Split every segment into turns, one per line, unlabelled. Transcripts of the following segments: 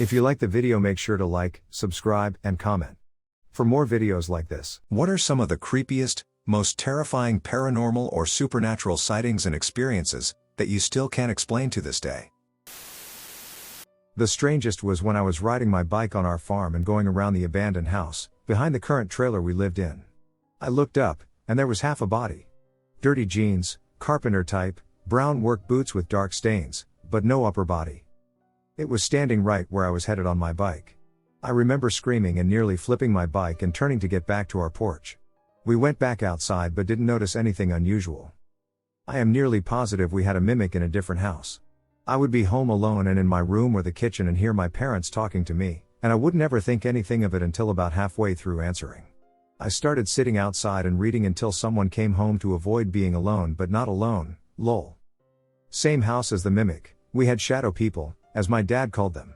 If you like the video, make sure to like, subscribe, and comment for more videos like this.
What are some of the creepiest, most terrifying paranormal or supernatural sightings and experiences that you still can't explain to this day?
The strangest was when I was riding my bike on our farm and going around the abandoned house, behind the current trailer we lived in. I looked up, and there was half a body. Dirty jeans, carpenter type, brown work boots with dark stains, but no upper body. It was standing right where I was headed on my bike. I remember screaming and nearly flipping my bike and turning to get back to our porch. We went back outside but didn't notice anything unusual. I am nearly positive we had a mimic in a different house. I would be home alone and in my room or the kitchen and hear my parents talking to me, and I wouldn't ever think anything of it until about halfway through answering. I started sitting outside and reading until someone came home to avoid being alone but not alone, lol. Same house as the mimic, we had shadow people, as my dad called them.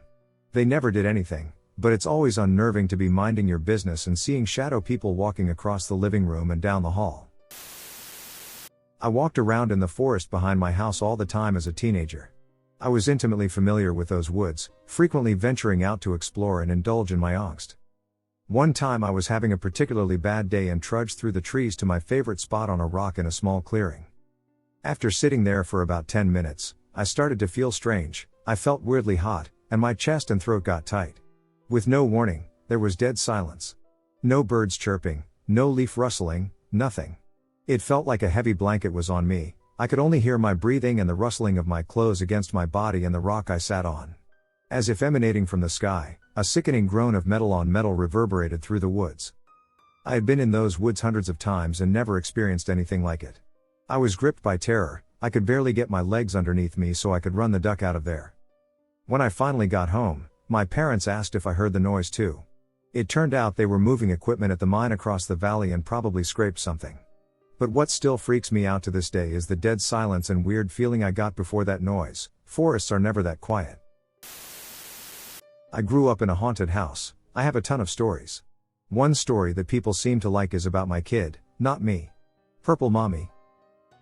They never did anything, but it's always unnerving to be minding your business and seeing shadow people walking across the living room and down the hall. I walked around in the forest behind my house all the time as a teenager. I was intimately familiar with those woods, frequently venturing out to explore and indulge in my angst. One time I was having a particularly bad day and trudged through the trees to my favorite spot on a rock in a small clearing. After sitting there for about 10 minutes, I started to feel strange. I felt weirdly hot, and my chest and throat got tight. With no warning, there was dead silence. No birds chirping, no leaf rustling, nothing. It felt like a heavy blanket was on me. I could only hear my breathing and the rustling of my clothes against my body and the rock I sat on. As if emanating from the sky, a sickening groan of metal on metal reverberated through the woods. I had been in those woods hundreds of times and never experienced anything like it. I was gripped by terror. I could barely get my legs underneath me so I could run the duck out of there. When I finally got home, my parents asked if I heard the noise too. It turned out they were moving equipment at the mine across the valley and probably scraped something. But what still freaks me out to this day is the dead silence and weird feeling I got before that noise. Forests are never that quiet. I grew up in a haunted house. I have a ton of stories. One story that people seem to like is about my kid, not me. Purple Mommy.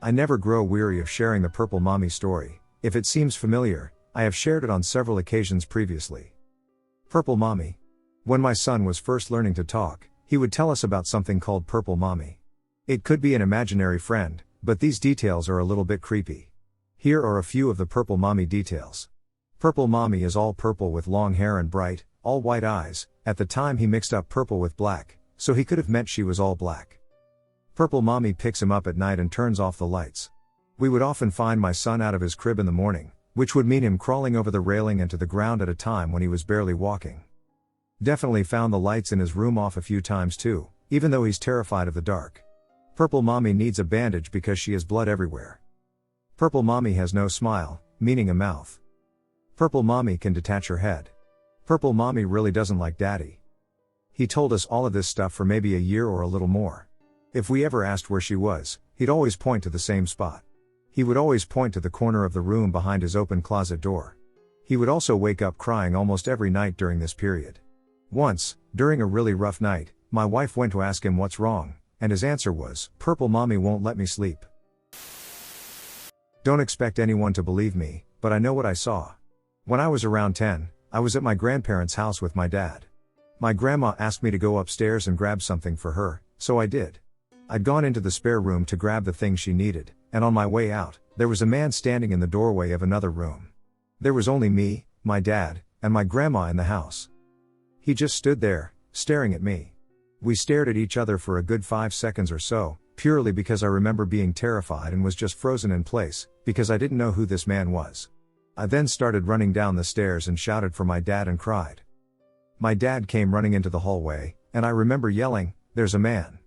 I never grow weary of sharing the Purple Mommy story. If it seems familiar, I have shared it on several occasions previously. Purple Mommy. When my son was first learning to talk, he would tell us about something called Purple Mommy. It could be an imaginary friend, but these details are a little bit creepy. Here are a few of the Purple Mommy details. Purple Mommy is all purple with long hair and bright, all white eyes. At the time he mixed up purple with black, so he could have meant she was all black. Purple Mommy picks him up at night and turns off the lights. We would often find my son out of his crib in the morning, which would mean him crawling over the railing and to the ground at a time when he was barely walking. Definitely found the lights in his room off a few times too, even though he's terrified of the dark. Purple Mommy needs a bandage because she has blood everywhere. Purple Mommy has no smile, meaning a mouth. Purple Mommy can detach her head. Purple Mommy really doesn't like Daddy. He told us all of this stuff for maybe a year or a little more. If we ever asked where she was, he'd always point to the same spot. He would always point to the corner of the room behind his open closet door. He would also wake up crying almost every night during this period. Once, during a really rough night, my wife went to ask him what's wrong, and his answer was, "Purple Mommy won't let me sleep." Don't expect anyone to believe me, but I know what I saw. When I was around 10, I was at my grandparents' house with my dad. My grandma asked me to go upstairs and grab something for her, so I did. I'd gone into the spare room to grab the thing she needed, and on my way out, there was a man standing in the doorway of another room. There was only me, my dad, and my grandma in the house. He just stood there, staring at me. We stared at each other for a good 5 seconds or so, purely because I remember being terrified and was just frozen in place, because I didn't know who this man was. I then started running down the stairs and shouted for my dad and cried. My dad came running into the hallway, and I remember yelling, "There's a man.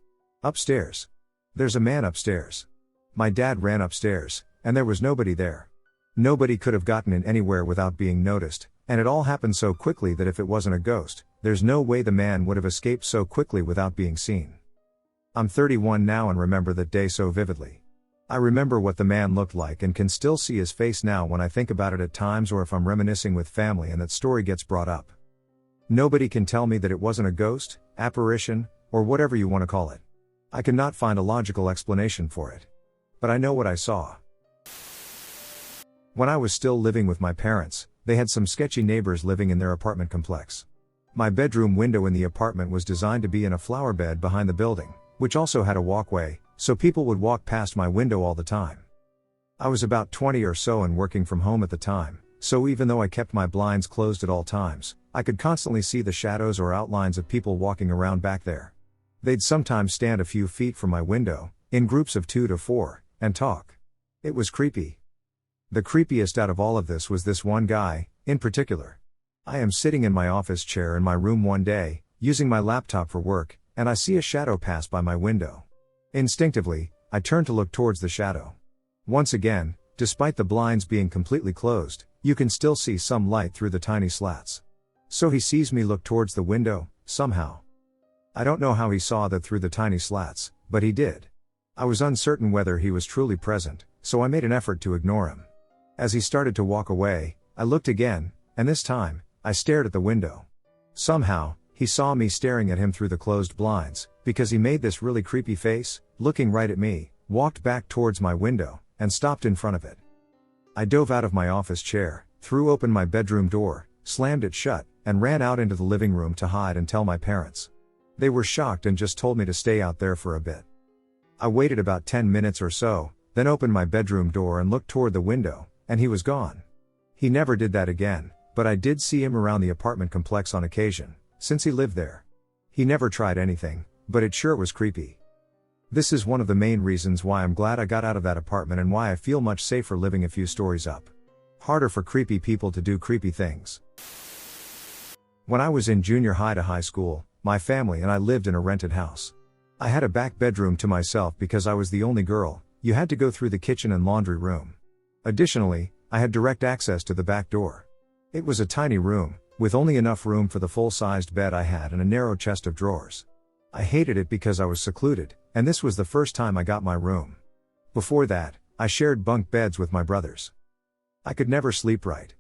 Upstairs. There's a man upstairs." My dad ran upstairs, and there was nobody there. Nobody could have gotten in anywhere without being noticed, and it all happened so quickly that if it wasn't a ghost, there's no way the man would have escaped so quickly without being seen. I'm 31 now and remember that day so vividly. I remember what the man looked like and can still see his face now when I think about it at times or if I'm reminiscing with family and that story gets brought up. Nobody can tell me that it wasn't a ghost, apparition, or whatever you want to call it. I cannot find a logical explanation for it. But I know what I saw. When I was still living with my parents, They had some sketchy neighbors living in their apartment complex. My bedroom window in the apartment was designed to be in a flower bed behind the building, which also had a walkway, so people would walk past my window all the time. I was about 20 or so and working from home at the time, so even though I kept my blinds closed at all times, I could constantly see the shadows or outlines of people walking around back there. They'd sometimes stand a few feet from my window, in groups of 2 to 4, and talk. It was creepy. The creepiest out of all of this was this one guy, in particular. I am sitting in my office chair in my room one day, using my laptop for work, and I see a shadow pass by my window. Instinctively, I turn to look towards the shadow. Once again, despite the blinds being completely closed, you can still see some light through the tiny slats. So he sees me look towards the window, somehow. I don't know how he saw that through the tiny slats, but he did. I was uncertain whether he was truly present, so I made an effort to ignore him. As he started to walk away, I looked again, and this time, I stared at the window. Somehow, he saw me staring at him through the closed blinds, because he made this really creepy face, looking right at me, walked back towards my window, and stopped in front of it. I dove out of my office chair, threw open my bedroom door, slammed it shut, and ran out into the living room to hide and tell my parents. They were shocked and just told me to stay out there for a bit. I waited about 10 minutes or so, then opened my bedroom door and looked toward the window, and he was gone. He never did that again, but I did see him around the apartment complex on occasion, since he lived there. He never tried anything, but it sure was creepy. This is one of the main reasons why I'm glad I got out of that apartment and why I feel much safer living a few stories up. Harder for creepy people to do creepy things. When I was in junior high to high school, my family and I lived in a rented house. I had a back bedroom to myself because I was the only girl. You had to go through the kitchen and laundry room. Additionally, I had direct access to the back door. It was a tiny room, with only enough room for the full-sized bed I had and a narrow chest of drawers. I hated it because I was secluded, and this was the first time I got my room. Before that, I shared bunk beds with my brothers. I could never sleep right.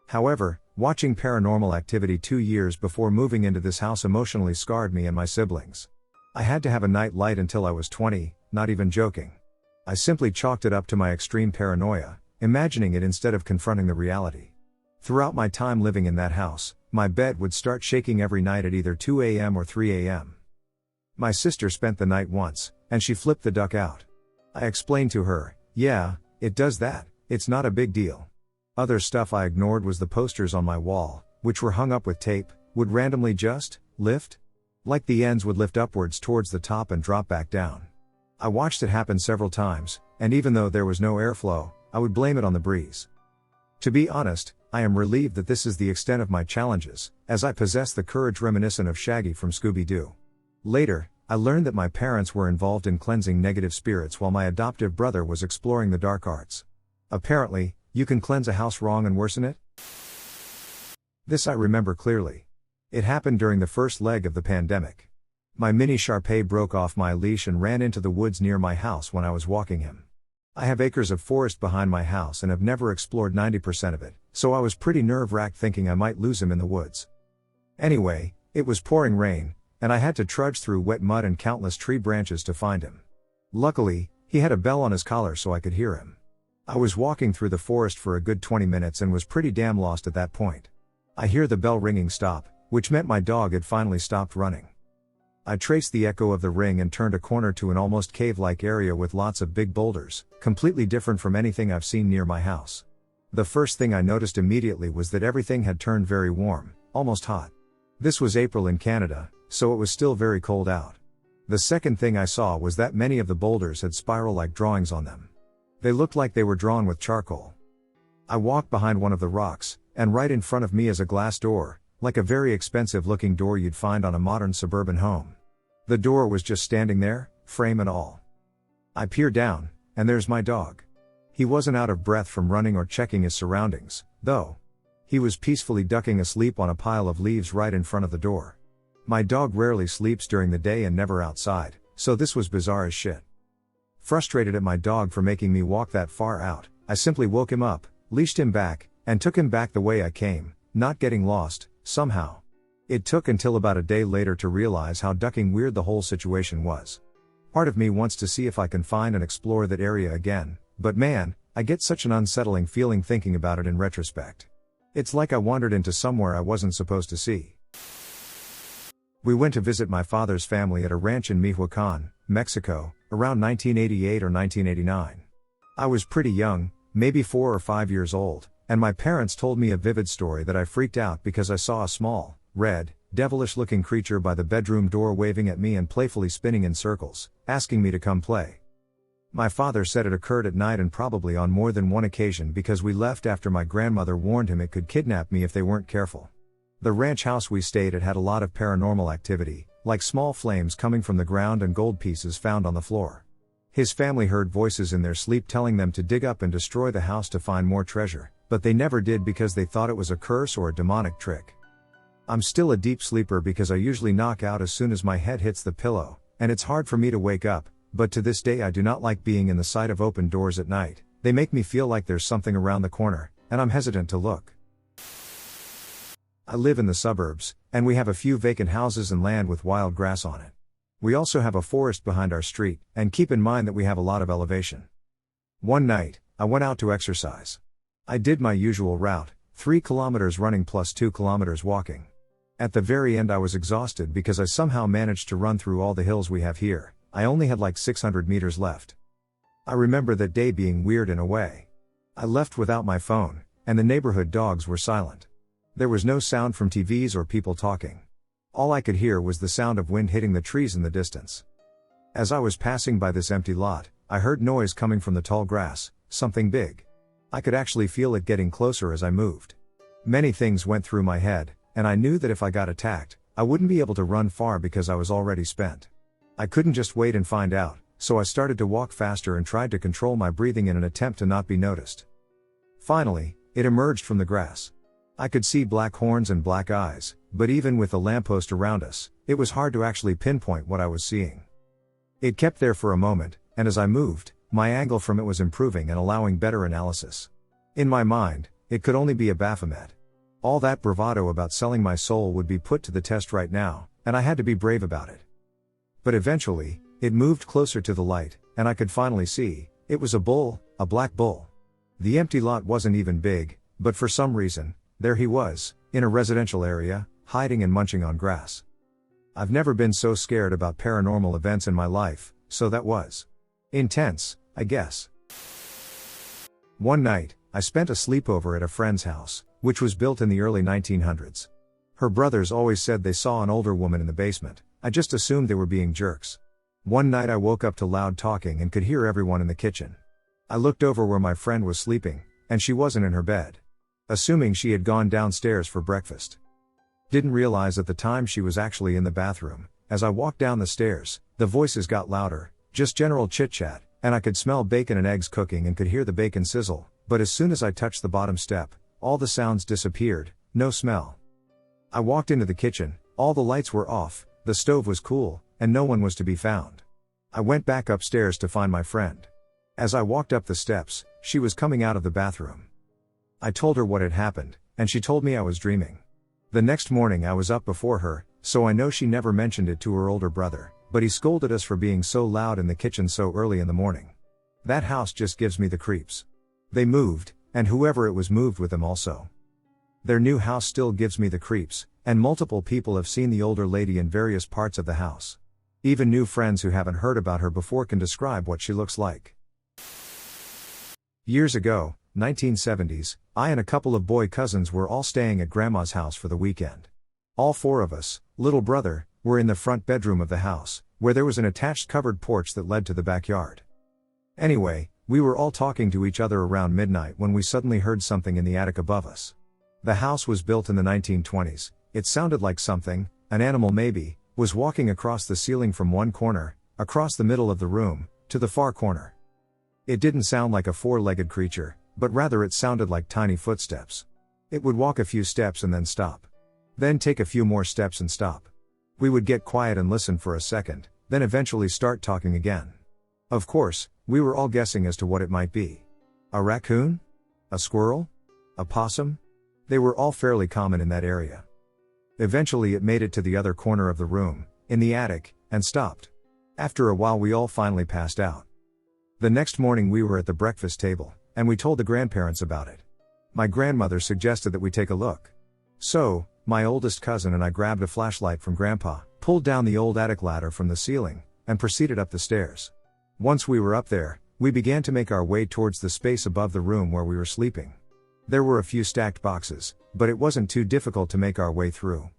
However, watching Paranormal Activity 2 years before moving into this house emotionally scarred me and my siblings. I had to have a night light until I was 20, not even joking. I simply chalked it up to my extreme paranoia, imagining it instead of confronting the reality. Throughout my time living in that house, my bed would start shaking every night at either 2 a.m. or 3 a.m. My sister spent the night once, and she flipped the duck out. I explained to her, yeah, it does that, it's not a big deal. Other stuff I ignored was the posters on my wall, which were hung up with tape, would randomly just lift. Like the ends would lift upwards towards the top and drop back down. I watched it happen several times, and even though there was no airflow, I would blame it on the breeze. To be honest, I am relieved that this is the extent of my challenges, as I possess the courage reminiscent of Shaggy from Scooby-Doo. Later, I learned that my parents were involved in cleansing negative spirits while my adoptive brother was exploring the dark arts. Apparently, you can cleanse a house wrong and worsen it? This I remember clearly. It happened during the first leg of the pandemic. My mini Shar-Pei broke off my leash and ran into the woods near my house when I was walking him. I have acres of forest behind my house and have never explored 90% of it, so I was pretty nerve-wracked thinking I might lose him in the woods. Anyway, it was pouring rain, and I had to trudge through wet mud and countless tree branches to find him. Luckily, he had a bell on his collar so I could hear him. I was walking through the forest for a good 20 minutes and was pretty damn lost at that point. I hear the bell ringing stop, which meant my dog had finally stopped running. I traced the echo of the ring and turned a corner to an almost cave-like area with lots of big boulders, completely different from anything I've seen near my house. The first thing I noticed immediately was that everything had turned very warm, almost hot. This was April in Canada, so it was still very cold out. The second thing I saw was that many of the boulders had spiral-like drawings on them. They looked like they were drawn with charcoal. I walked behind one of the rocks, and right in front of me is a glass door, like a very expensive-looking door you'd find on a modern suburban home. The door was just standing there, frame and all. I peer down, and there's my dog. He wasn't out of breath from running or checking his surroundings, though. He was peacefully ducking asleep on a pile of leaves right in front of the door. My dog rarely sleeps during the day and never outside, so this was bizarre as shit. Frustrated at my dog for making me walk that far out, I simply woke him up, leashed him back, and took him back the way I came, not getting lost, somehow. It took until about a day later to realize how ducking weird the whole situation was. Part of me wants to see if I can find and explore that area again, but man, I get such an unsettling feeling thinking about it in retrospect. It's like I wandered into somewhere I wasn't supposed to see. We went to visit my father's family at a ranch in Michoacan, Mexico, around 1988 or 1989. I was pretty young, maybe 4 or 5 years old, and my parents told me a vivid story that I freaked out because I saw a small, red, devilish-looking creature by the bedroom door waving at me and playfully spinning in circles, asking me to come play. My father said it occurred at night and probably on more than one occasion because we left after my grandmother warned him it could kidnap me if they weren't careful. The ranch house we stayed at had a lot of paranormal activity, like small flames coming from the ground and gold pieces found on the floor. His family heard voices in their sleep telling them to dig up and destroy the house to find more treasure, but they never did because they thought it was a curse or a demonic trick. I'm still a deep sleeper because I usually knock out as soon as my head hits the pillow, and it's hard for me to wake up, but to this day I do not like being in the sight of open doors at night. They make me feel like there's something around the corner, and I'm hesitant to look. I live in the suburbs, and we have a few vacant houses and land with wild grass on it. We also have a forest behind our street, and keep in mind that we have a lot of elevation. One night, I went out to exercise. I did my usual route, 3 kilometers running plus 2 kilometers walking. At the very end I was exhausted because I somehow managed to run through all the hills we have here. I only had like 600 meters left. I remember that day being weird in a way. I left without my phone, and the neighborhood dogs were silent. There was no sound from TVs or people talking. All I could hear was the sound of wind hitting the trees in the distance. As I was passing by this empty lot, I heard noise coming from the tall grass, something big. I could actually feel it getting closer as I moved. Many things went through my head, and I knew that if I got attacked, I wouldn't be able to run far because I was already spent. I couldn't just wait and find out, so I started to walk faster and tried to control my breathing in an attempt to not be noticed. Finally, it emerged from the grass. I could see black horns and black eyes, but even with the lamppost around us, it was hard to actually pinpoint what I was seeing. It kept there for a moment, and as I moved, my angle from it was improving and allowing better analysis. In my mind, it could only be a Baphomet. All that bravado about selling my soul would be put to the test right now, and I had to be brave about it. But eventually, it moved closer to the light, and I could finally see, it was a bull, a black bull. The empty lot wasn't even big, but for some reason, there he was, in a residential area, hiding and munching on grass. I've never been so scared about paranormal events in my life, so that was intense, I guess. One night, I spent a sleepover at a friend's house, which was built in the early 1900s. Her brothers always said they saw an older woman in the basement. I just assumed they were being jerks. One night I woke up to loud talking and could hear everyone in the kitchen. I looked over where my friend was sleeping, and she wasn't in her bed. Assuming she had gone downstairs for breakfast. Didn't realize at the time she was actually in the bathroom. As I walked down the stairs, the voices got louder, just general chit-chat, and I could smell bacon and eggs cooking and could hear the bacon sizzle, but as soon as I touched the bottom step, all the sounds disappeared, no smell. I walked into the kitchen, all the lights were off, the stove was cool, and no one was to be found. I went back upstairs to find my friend. As I walked up the steps, she was coming out of the bathroom. I told her what had happened, and she told me I was dreaming. The next morning I was up before her, so I know she never mentioned it to her older brother, but he scolded us for being so loud in the kitchen so early in the morning. That house just gives me the creeps. They moved, and whoever it was moved with them also. Their new house still gives me the creeps, and multiple people have seen the older lady in various parts of the house. Even new friends who haven't heard about her before can describe what she looks like. Years ago, 1970s, I and a couple of boy cousins were all staying at Grandma's house for the weekend. All 4 of us, little brother, were in the front bedroom of the house, where there was an attached covered porch that led to the backyard. Anyway, we were all talking to each other around midnight when we suddenly heard something in the attic above us. The house was built in the 1920s, it sounded like something, an animal maybe, was walking across the ceiling from one corner, across the middle of the room, to the far corner. It didn't sound like a 4-legged creature, but rather it sounded like tiny footsteps. It would walk a few steps and then stop. Then take a few more steps and stop. We would get quiet and listen for a second, then eventually start talking again. Of course, we were all guessing as to what it might be. A raccoon? A squirrel? A possum? They were all fairly common in that area. Eventually it made it to the other corner of the room, in the attic, and stopped. After a while we all finally passed out. The next morning we were at the breakfast table, and we told the grandparents about it. My grandmother suggested that we take a look. So, my oldest cousin and I grabbed a flashlight from Grandpa, pulled down the old attic ladder from the ceiling, and proceeded up the stairs. Once we were up there, we began to make our way towards the space above the room where we were sleeping. There were a few stacked boxes, but it wasn't too difficult to make our way through.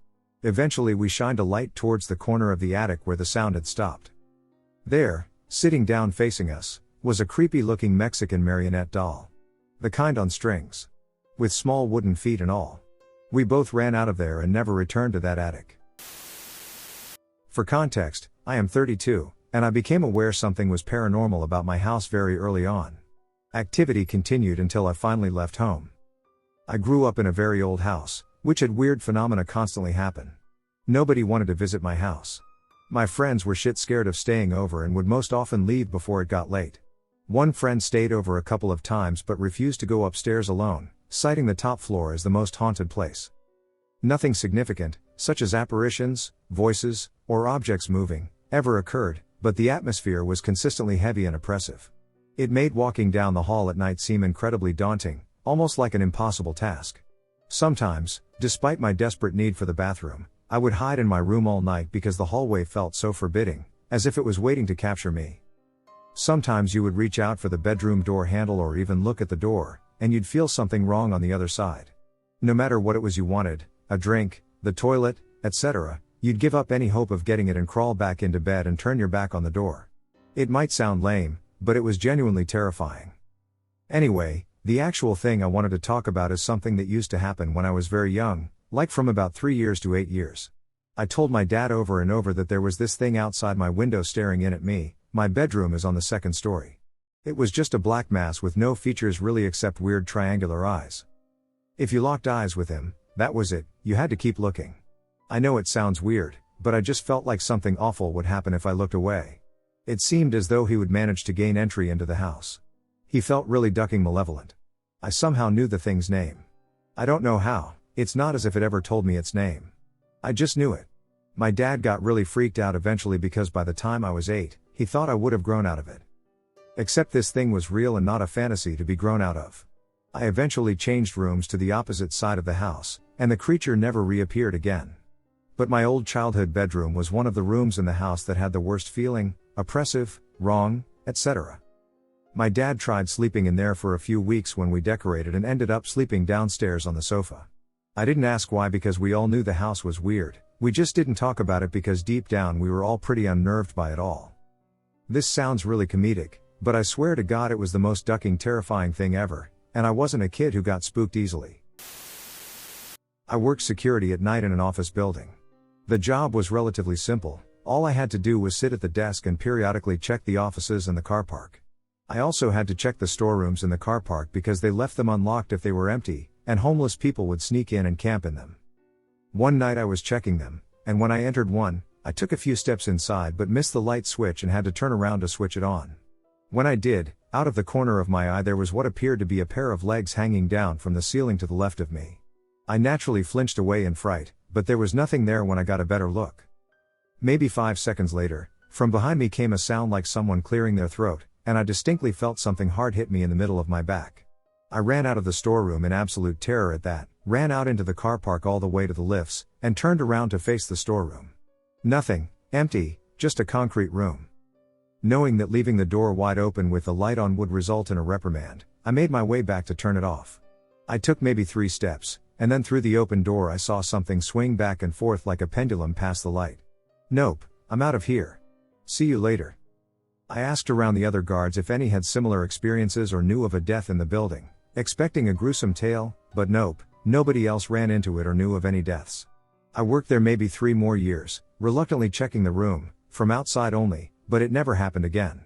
Eventually we shined a light towards the corner of the attic where the sound had stopped. There, sitting down facing us, was a creepy-looking Mexican marionette doll. The kind on strings. With small wooden feet and all. We both ran out of there and never returned to that attic. For context, I am 32, and I became aware something was paranormal about my house very early on. Activity continued until I finally left home. I grew up in a very old house, which had weird phenomena constantly happen. Nobody wanted to visit my house. My friends were shit scared of staying over and would most often leave before it got late. One friend stayed over a couple of times but refused to go upstairs alone, citing the top floor as the most haunted place. Nothing significant, such as apparitions, voices, or objects moving, ever occurred, but the atmosphere was consistently heavy and oppressive. It made walking down the hall at night seem incredibly daunting, almost like an impossible task. Sometimes, despite my desperate need for the bathroom, I would hide in my room all night because the hallway felt so forbidding, as if it was waiting to capture me. Sometimes you would reach out for the bedroom door handle or even look at the door, and you'd feel something wrong on the other side. No matter what it was you wanted, a drink, the toilet, etc., you'd give up any hope of getting it and crawl back into bed and turn your back on the door. It might sound lame, but it was genuinely terrifying. Anyway, the actual thing I wanted to talk about is something that used to happen when I was very young, like from about 3 years to 8 years. I told my dad over and over that there was this thing outside my window staring in at me. My bedroom is on the second story. It was just a black mass with no features really except weird triangular eyes. If you locked eyes with him, that was it, you had to keep looking. I know it sounds weird, but I just felt like something awful would happen if I looked away. It seemed as though he would manage to gain entry into the house. He felt really ducking malevolent. I somehow knew the thing's name. I don't know how, it's not as if it ever told me its name. I just knew it. My dad got really freaked out eventually because by the time I was 8, he thought I would have grown out of it. Except this thing was real and not a fantasy to be grown out of. I eventually changed rooms to the opposite side of the house, and the creature never reappeared again. But my old childhood bedroom was one of the rooms in the house that had the worst feeling, oppressive, wrong, etc. My dad tried sleeping in there for a few weeks when we decorated and ended up sleeping downstairs on the sofa. I didn't ask why because we all knew the house was weird, we just didn't talk about it because deep down we were all pretty unnerved by it all. This sounds really comedic, but I swear to God it was the most ducking terrifying thing ever, and I wasn't a kid who got spooked easily. I worked security at night in an office building. The job was relatively simple, all I had to do was sit at the desk and periodically check the offices and the car park. I also had to check the storerooms in the car park because they left them unlocked if they were empty, and homeless people would sneak in and camp in them. One night I was checking them, and when I entered one, I took a few steps inside but missed the light switch and had to turn around to switch it on. When I did, out of the corner of my eye there was what appeared to be a pair of legs hanging down from the ceiling to the left of me. I naturally flinched away in fright, but there was nothing there when I got a better look. Maybe 5 seconds later, from behind me came a sound like someone clearing their throat, and I distinctly felt something hard hit me in the middle of my back. I ran out of the storeroom in absolute terror at that, ran out into the car park all the way to the lifts, and turned around to face the storeroom. Nothing, empty, just a concrete room. Knowing that leaving the door wide open with the light on would result in a reprimand, I made my way back to turn it off. I took maybe 3 steps, and then through the open door I saw something swing back and forth like a pendulum past the light. Nope, I'm out of here. See you later. I asked around the other guards if any had similar experiences or knew of a death in the building, expecting a gruesome tale, but nope, nobody else ran into it or knew of any deaths. I worked there maybe 3 more years, reluctantly checking the room, from outside only, but it never happened again.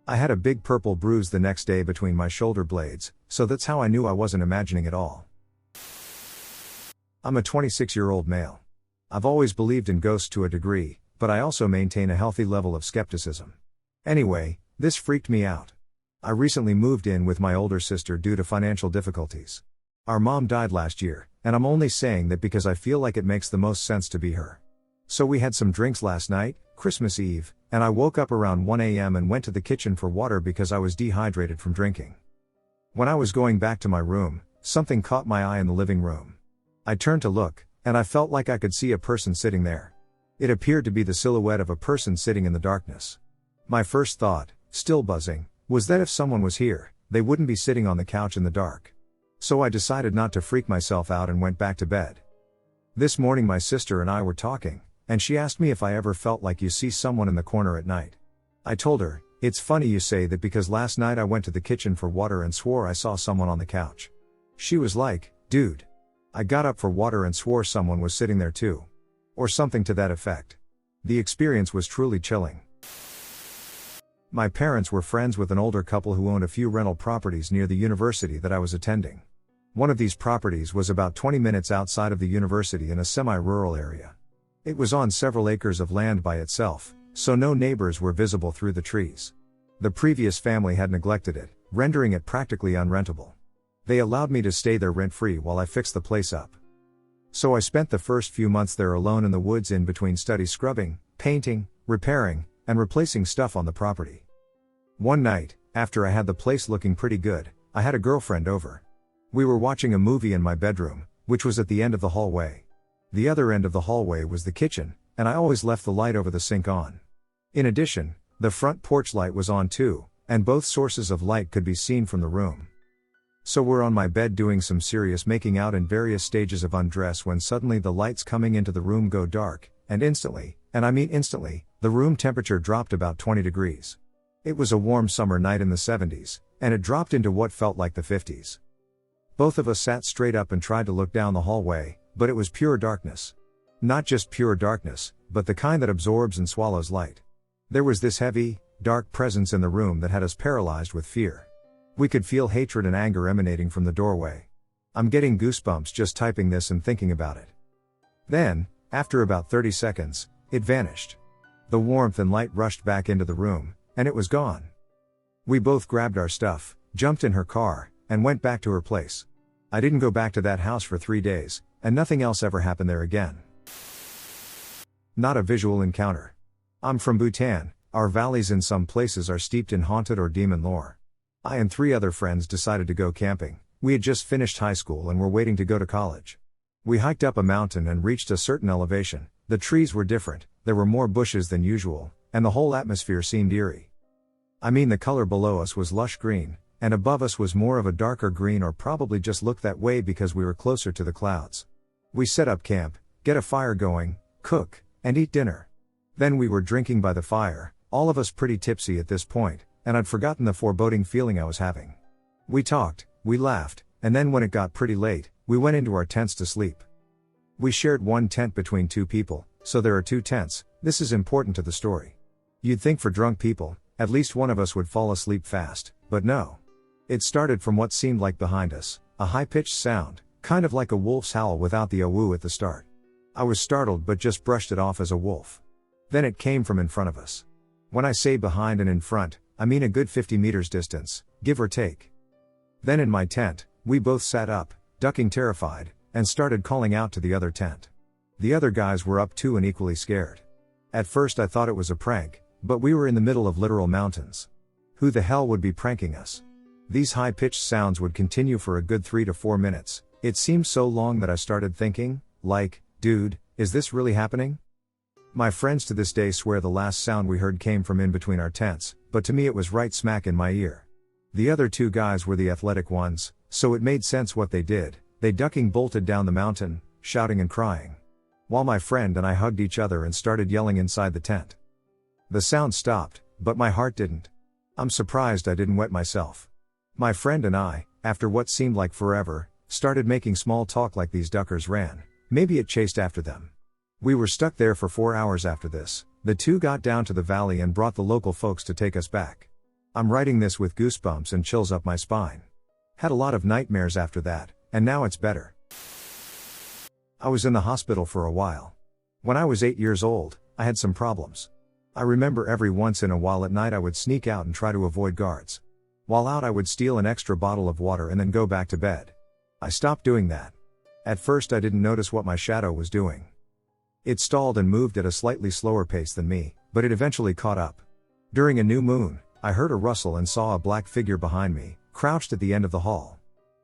I had a big purple bruise the next day between my shoulder blades, so that's how I knew I wasn't imagining it all. I'm a 26-year-old male. I've always believed in ghosts to a degree, but I also maintain a healthy level of skepticism. Anyway, this freaked me out. I recently moved in with my older sister due to financial difficulties. Our mom died last year, and I'm only saying that because I feel like it makes the most sense to be her. So we had some drinks last night, Christmas Eve, and I woke up around 1 a.m. and went to the kitchen for water because I was dehydrated from drinking. When I was going back to my room, something caught my eye in the living room. I turned to look, and I felt like I could see a person sitting there. It appeared to be the silhouette of a person sitting in the darkness. My first thought, still buzzing, was that if someone was here, they wouldn't be sitting on the couch in the dark. So I decided not to freak myself out and went back to bed. This morning my sister and I were talking, and she asked me if I ever felt like you see someone in the corner at night. I told her, "It's funny you say that because last night I went to the kitchen for water and swore I saw someone on the couch." She was like, "Dude. I got up for water and swore someone was sitting there too." Or something to that effect. The experience was truly chilling. My parents were friends with an older couple who owned a few rental properties near the university that I was attending. One of these properties was about 20 minutes outside of the university in a semi-rural area. It was on several acres of land by itself, so no neighbors were visible through the trees. The previous family had neglected it, rendering it practically unrentable. They allowed me to stay there rent-free while I fixed the place up. So I spent the first few months there alone in the woods in between studies scrubbing, painting, repairing, and replacing stuff on the property. One night, after I had the place looking pretty good, I had a girlfriend over. We were watching a movie in my bedroom, which was at the end of the hallway. The other end of the hallway was the kitchen, and I always left the light over the sink on. In addition, the front porch light was on too, and both sources of light could be seen from the room. So we're on my bed doing some serious making out in various stages of undress when suddenly the lights coming into the room go dark, and instantly, and I mean instantly, the room temperature dropped about 20 degrees. It was a warm summer night in the 70s, and it dropped into what felt like the 50s. Both of us sat straight up and tried to look down the hallway, but it was pure darkness. Not just pure darkness, but the kind that absorbs and swallows light. There was this heavy, dark presence in the room that had us paralyzed with fear. We could feel hatred and anger emanating from the doorway. I'm getting goosebumps just typing this and thinking about it. Then, after about 30 seconds, it vanished. The warmth and light rushed back into the room, and it was gone. We both grabbed our stuff, jumped in her car, and went back to her place. I didn't go back to that house for 3 days, and nothing else ever happened there again. Not a visual encounter. I'm from Bhutan. Our valleys in some places are steeped in haunted or demon lore. I and 3 other friends decided to go camping. We had just finished high school and were waiting to go to college. We hiked up a mountain and reached a certain elevation. The trees were different, there were more bushes than usual, and the whole atmosphere seemed eerie. I mean, the color below us was lush green, and above us was more of a darker green, or probably just looked that way because we were closer to the clouds. We set up camp, get a fire going, cook, and eat dinner. Then we were drinking by the fire, all of us pretty tipsy at this point, and I'd forgotten the foreboding feeling I was having. We talked, we laughed, and then when it got pretty late, we went into our tents to sleep. We shared one tent between 2 people, so there are 2 tents. This is important to the story. You'd think for drunk people, at least one of us would fall asleep fast, but no. It started from what seemed like behind us, a high-pitched sound, kind of like a wolf's howl without the "oh-woo" at the start. I was startled but just brushed it off as a wolf. Then it came from in front of us. When I say behind and in front, I mean a good 50 meters distance, give or take. Then in my tent, we both sat up, ducking terrified, and started calling out to the other tent. The other guys were up too and equally scared. At first I thought it was a prank, but we were in the middle of literal mountains. Who the hell would be pranking us? These high-pitched sounds would continue for a good 3 to 4 minutes. It seemed so long that I started thinking, like, dude, is this really happening? My friends to this day swear the last sound we heard came from in between our tents, but to me it was right smack in my ear. The other 2 guys were the athletic ones, so it made sense what they did. They ducking bolted down the mountain, shouting and crying. While my friend and I hugged each other and started yelling inside the tent. The sound stopped, but my heart didn't. I'm surprised I didn't wet myself. My friend and I, after what seemed like forever, started making small talk like these duckers ran. Maybe it chased after them. We were stuck there for 4 hours after this. The 2 got down to the valley and brought the local folks to take us back. I'm writing this with goosebumps and chills up my spine. Had a lot of nightmares after that, and now it's better. I was in the hospital for a while. When I was 8 years old, I had some problems. I remember every once in a while at night I would sneak out and try to avoid guards. While out I would steal an extra bottle of water and then go back to bed. I stopped doing that. At first I didn't notice what my shadow was doing. It stalled and moved at a slightly slower pace than me, but it eventually caught up. During a new moon, I heard a rustle and saw a black figure behind me, crouched at the end of the hall.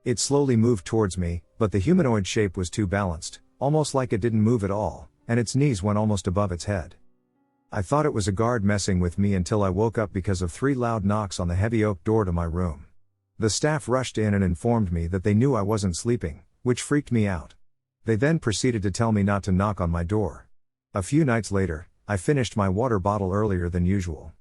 It slowly moved towards me, but the humanoid shape was too balanced, almost like it didn't move at all, and its knees went almost above its head. I thought it was a guard messing with me until I woke up because of 3 loud knocks on the heavy oak door to my room. The staff rushed in and informed me that they knew I wasn't sleeping, which freaked me out. They then proceeded to tell me not to knock on my door. A few nights later, I finished my water bottle earlier than usual.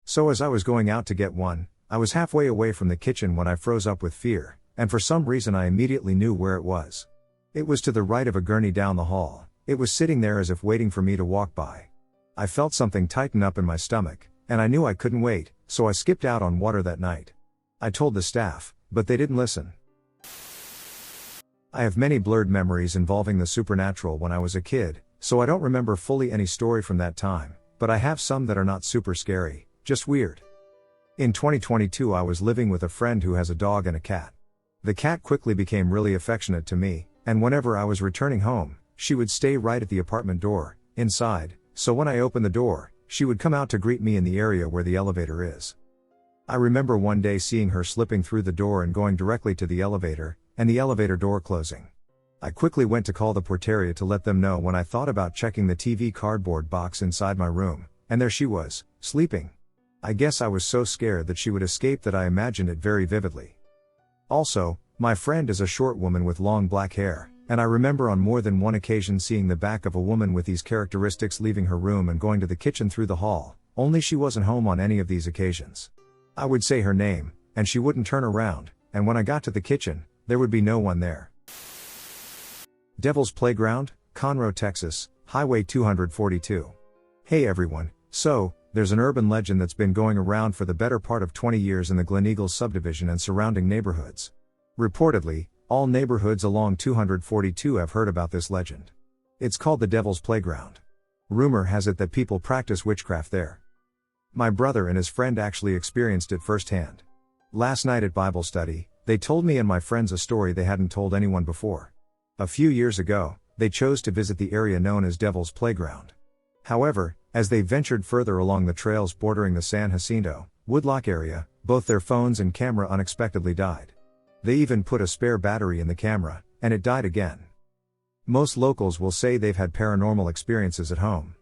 So as I was going out to get one, I was halfway away from the kitchen when I froze up with fear, and for some reason I immediately knew where it was. It was to the right of a gurney down the hall. It was sitting there as if waiting for me to walk by. I felt something tighten up in my stomach, and I knew I couldn't wait, so I skipped out on water that night. I told the staff, but they didn't listen. I have many blurred memories involving the supernatural when I was a kid, so I don't remember fully any story from that time, but I have some that are not super scary, just weird. In 2022 I was living with a friend who has a dog and a cat. The cat quickly became really affectionate to me, and whenever I was returning home, she would stay right at the apartment door, inside, so when I opened the door, she would come out to greet me in the area where the elevator is. I remember one day seeing her slipping through the door and going directly to the elevator, and the elevator door closing. I quickly went to call the porteria to let them know when I thought about checking the TV cardboard box inside my room, and there she was, sleeping. I guess I was so scared that she would escape that I imagined it very vividly. Also, my friend is a short woman with long black hair, and I remember on more than one occasion seeing the back of a woman with these characteristics leaving her room and going to the kitchen through the hall, only she wasn't home on any of these occasions. I would say her name, and she wouldn't turn around, and when I got to the kitchen, there would be no one there. Devil's Playground, Conroe, Texas, Highway 242. Hey everyone, so, there's an urban legend that's been going around for the better part of 20 years in the Glen Eagles subdivision and surrounding neighborhoods. Reportedly, all neighborhoods along 242 have heard about this legend. It's called the Devil's Playground. Rumor has it that people practice witchcraft there. My brother and his friend actually experienced it firsthand. Last night at Bible study, they told me and my friends a story they hadn't told anyone before. A few years ago, they chose to visit the area known as Devil's Playground. However, as they ventured further along the trails bordering the San Jacinto, Woodlock area, both their phones and camera unexpectedly died. They even put a spare battery in the camera, and it died again. Most locals will say they've had paranormal experiences at home.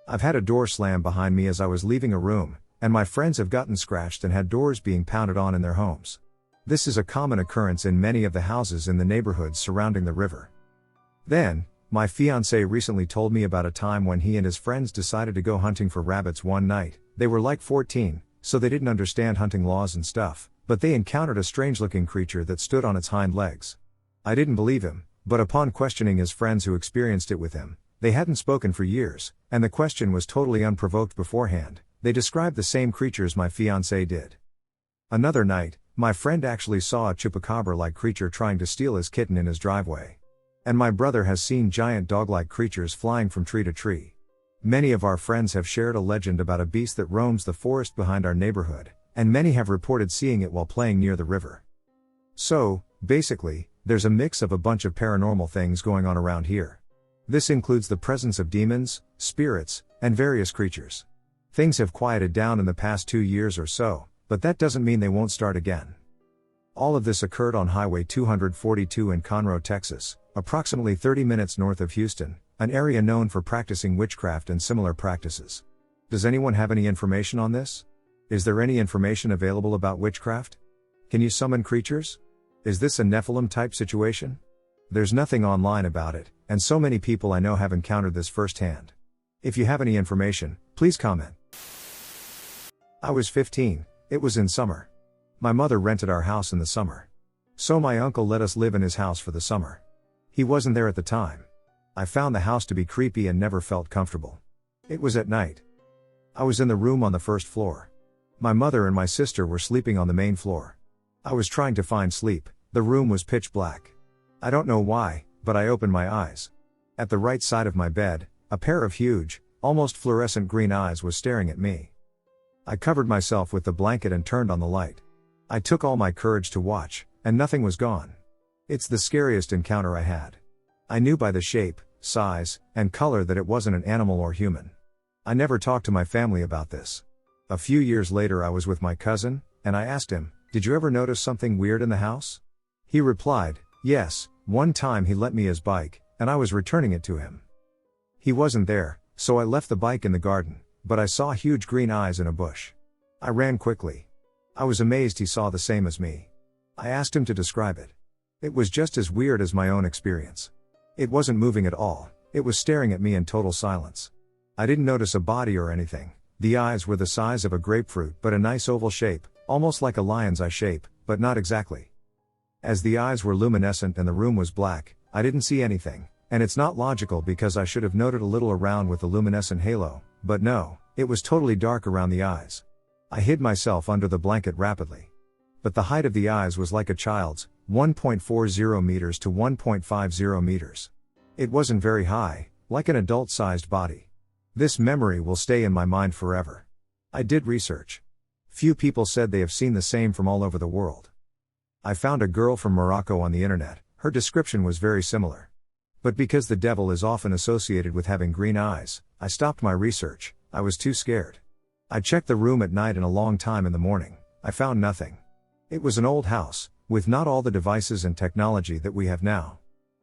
I've had a door slam behind me as I was leaving a room, and my friends have gotten scratched and had doors being pounded on in their homes. This is a common occurrence in many of the houses in the neighborhoods surrounding the river. Then, my fiancé recently told me about a time when he and his friends decided to go hunting for rabbits one night. They were like 14, so they didn't understand hunting laws and stuff, but they encountered a strange-looking creature that stood on its hind legs. I didn't believe him, but upon questioning his friends who experienced it with him, they hadn't spoken for years, and the question was totally unprovoked beforehand. They described the same creatures my fiancé did. Another night, my friend actually saw a chupacabra-like creature trying to steal his kitten in his driveway. And my brother has seen giant dog-like creatures flying from tree to tree. Many of our friends have shared a legend about a beast that roams the forest behind our neighborhood, and many have reported seeing it while playing near the river. So, basically, there's a mix of a bunch of paranormal things going on around here. This includes the presence of demons, spirits, and various creatures. Things have quieted down in the past 2 years or so, but that doesn't mean they won't start again. All of this occurred on Highway 242 in Conroe, Texas, approximately 30 minutes north of Houston, an area known for practicing witchcraft and similar practices. Does anyone have any information on this? Is there any information available about witchcraft? Can you summon creatures? Is this a Nephilim type situation? There's nothing online about it, and so many people I know have encountered this firsthand. If you have any information, please comment. I was 15, it was in summer. My mother rented our house in the summer. So my uncle let us live in his house for the summer. He wasn't there at the time. I found the house to be creepy and never felt comfortable. It was at night. I was in the room on the first floor. My mother and my sister were sleeping on the main floor. I was trying to find sleep, the room was pitch black. I don't know why, but I opened my eyes. At the right side of my bed, a pair of huge, almost fluorescent green eyes was staring at me. I covered myself with the blanket and turned on the light. I took all my courage to watch, and nothing was gone. It's the scariest encounter I had. I knew by the shape, size, and color that it wasn't an animal or human. I never talked to my family about this. A few years later I was with my cousin, and I asked him, "Did you ever notice something weird in the house?" He replied, yes, one time he lent me his bike, and I was returning it to him. He wasn't there, so I left the bike in the garden, but I saw huge green eyes in a bush. I ran quickly. I was amazed he saw the same as me. I asked him to describe it. It was just as weird as my own experience. It wasn't moving at all, it was staring at me in total silence. I didn't notice a body or anything. The eyes were the size of a grapefruit but a nice oval shape, almost like a lion's eye shape, but not exactly. As the eyes were luminescent and the room was black, I didn't see anything, and it's not logical because I should have noted a little around with the luminescent halo, but no, it was totally dark around the eyes. I hid myself under the blanket rapidly. But the height of the eyes was like a child's, 1.40 meters to 1.50 meters. It wasn't very high, like an adult-sized body. This memory will stay in my mind forever. I did research. Few people said they have seen the same from all over the world. I found a girl from Morocco on the internet, her description was very similar. But because the devil is often associated with having green eyes, I stopped my research, I was too scared. I checked the room at night and a long time in the morning, I found nothing. It was an old house, with not all the devices and technology that we have now.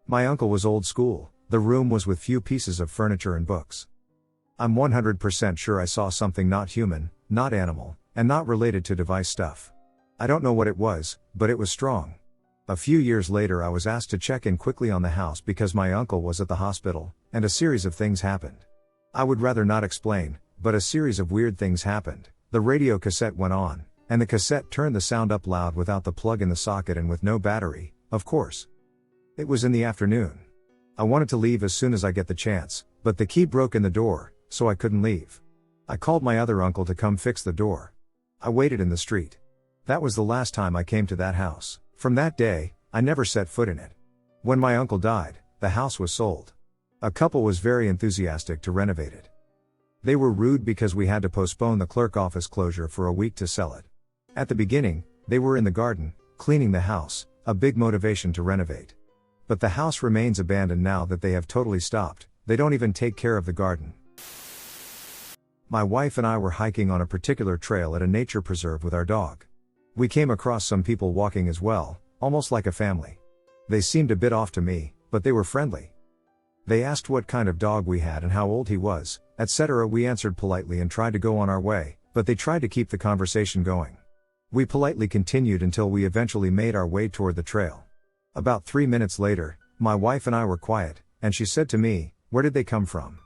My uncle was old school, the room was with few pieces of furniture and books. I'm 100% sure I saw something not human, not animal, and not related to device stuff. I don't know what it was, but it was strong. A few years later I was asked to check in quickly on the house because my uncle was at the hospital, and a series of things happened. I would rather not explain, but a series of weird things happened. The radio cassette went on, and the cassette turned the sound up loud without the plug in the socket and with no battery, of course. It was in the afternoon. I wanted to leave as soon as I get the chance, but the key broke in the door, so I couldn't leave. I called my other uncle to come fix the door. I waited in the street. That was the last time I came to that house. From that day, I never set foot in it. When my uncle died, the house was sold. A couple was very enthusiastic to renovate it. They were rude because we had to postpone the clerk office closure for a week to sell it. At the beginning, they were in the garden, cleaning the house, a big motivation to renovate. But the house remains abandoned now that they have totally stopped, they don't even take care of the garden. My wife and I were hiking on a particular trail at a nature preserve with our dog. We came across some people walking as well, almost like a family. They seemed a bit off to me, but they were friendly. They asked what kind of dog we had and how old he was, etc. We answered politely and tried to go on our way, but they tried to keep the conversation going. We politely continued until we eventually made our way toward the trail. About 3 minutes later, my wife and I were quiet, and she said to me, "Where did they come from?"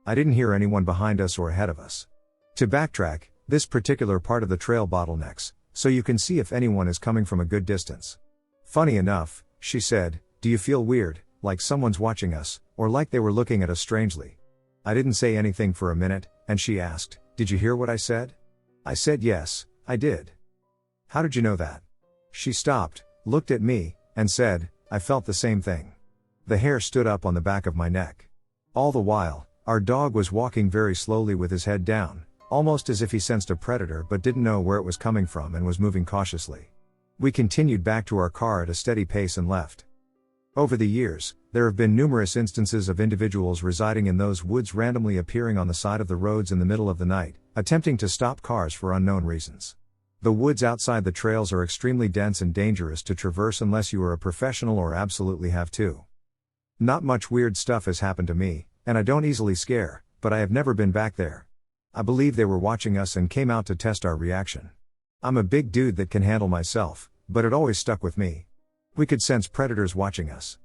I didn't hear anyone behind us or ahead of us. To backtrack, this particular part of the trail bottlenecks, so you can see if anyone is coming from a good distance. Funny enough, she said, "Do you feel weird, like someone's watching us, or like they were looking at us strangely?" I didn't say anything for a minute, and she asked, "Did you hear what I said?" I said yes, I did. "How did you know that?" She stopped, looked at me, and said, "I felt the same thing." The hair stood up on the back of my neck. All the while, our dog was walking very slowly with his head down, almost as if he sensed a predator but didn't know where it was coming from and was moving cautiously. We continued back to our car at a steady pace and left. Over the years, there have been numerous instances of individuals residing in those woods randomly appearing on the side of the roads in the middle of the night, attempting to stop cars for unknown reasons. The woods outside the trails are extremely dense and dangerous to traverse unless you are a professional or absolutely have to. Not much weird stuff has happened to me, and I don't easily scare, but I have never been back there. I believe they were watching us and came out to test our reaction. I'm a big dude that can handle myself, but it always stuck with me. We could sense predators watching us.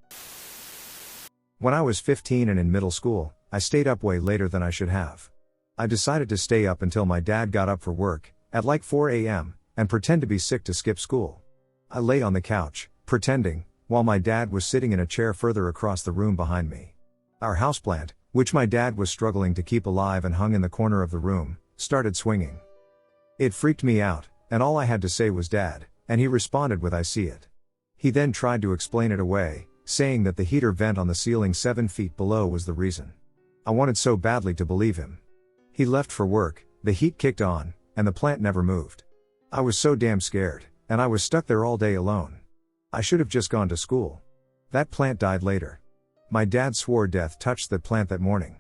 When I was 15 and in middle school, I stayed up way later than I should have. I decided to stay up until my dad got up for work, at like 4 a.m., and pretend to be sick to skip school. I lay on the couch, pretending, while my dad was sitting in a chair further across the room behind me. Our houseplant, which my dad was struggling to keep alive and hung in the corner of the room, started swinging. It freaked me out, and all I had to say was "Dad," and he responded with "I see it." He then tried to explain it away, saying that the heater vent on the ceiling 7 feet below was the reason. I wanted so badly to believe him. He left for work, the heat kicked on, and the plant never moved. I was so damn scared, and I was stuck there all day alone. I should have just gone to school. That plant died later. My dad swore death touched that plant that morning.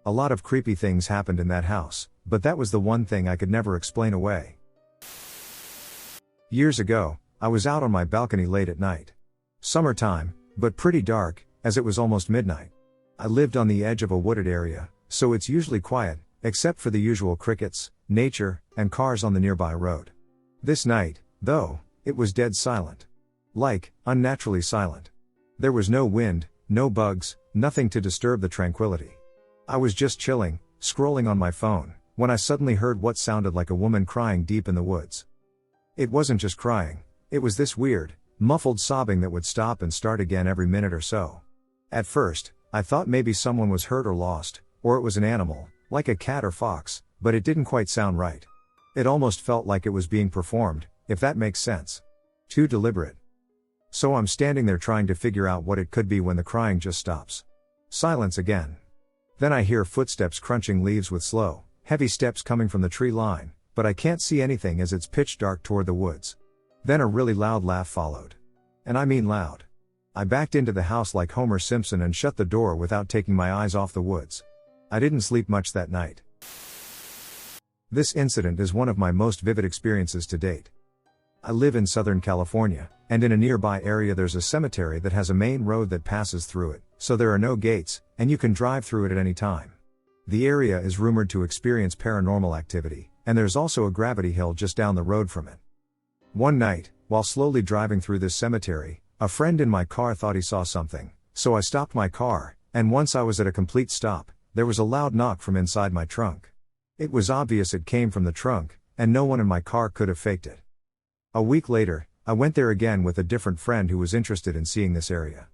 A lot of creepy things happened in that house, but that was the one thing I could never explain away. Years ago, I was out on my balcony late at night. Summertime, but pretty dark, as it was almost midnight. I lived on the edge of a wooded area, so it's usually quiet, except for the usual crickets, nature, and cars on the nearby road. This night, though, it was dead silent. Like, unnaturally silent. There was no wind, no bugs, nothing to disturb the tranquility. I was just chilling, scrolling on my phone, when I suddenly heard what sounded like a woman crying deep in the woods. It wasn't just crying, it was this weird, muffled sobbing that would stop and start again every minute or so. At first, I thought maybe someone was hurt or lost, or it was an animal, like a cat or fox, but it didn't quite sound right. It almost felt like it was being performed, if that makes sense. Too deliberate. So I'm standing there trying to figure out what it could be when the crying just stops. Silence again. Then I hear footsteps crunching leaves with slow, heavy steps coming from the tree line, but I can't see anything as it's pitch dark toward the woods. Then a really loud laugh followed. And I mean loud. I backed into the house like Homer Simpson and shut the door without taking my eyes off the woods. I didn't sleep much that night. This incident is one of my most vivid experiences to date. I live in Southern California, and in a nearby area there's a cemetery that has a main road that passes through it, so there are no gates, and you can drive through it at any time. The area is rumored to experience paranormal activity, and there's also a gravity hill just down the road from it. One night, while slowly driving through this cemetery, a friend in my car thought he saw something, so I stopped my car, and once I was at a complete stop, there was a loud knock from inside my trunk. It was obvious it came from the trunk, and no one in my car could have faked it. A week later, I went there again with a different friend who was interested in seeing this area.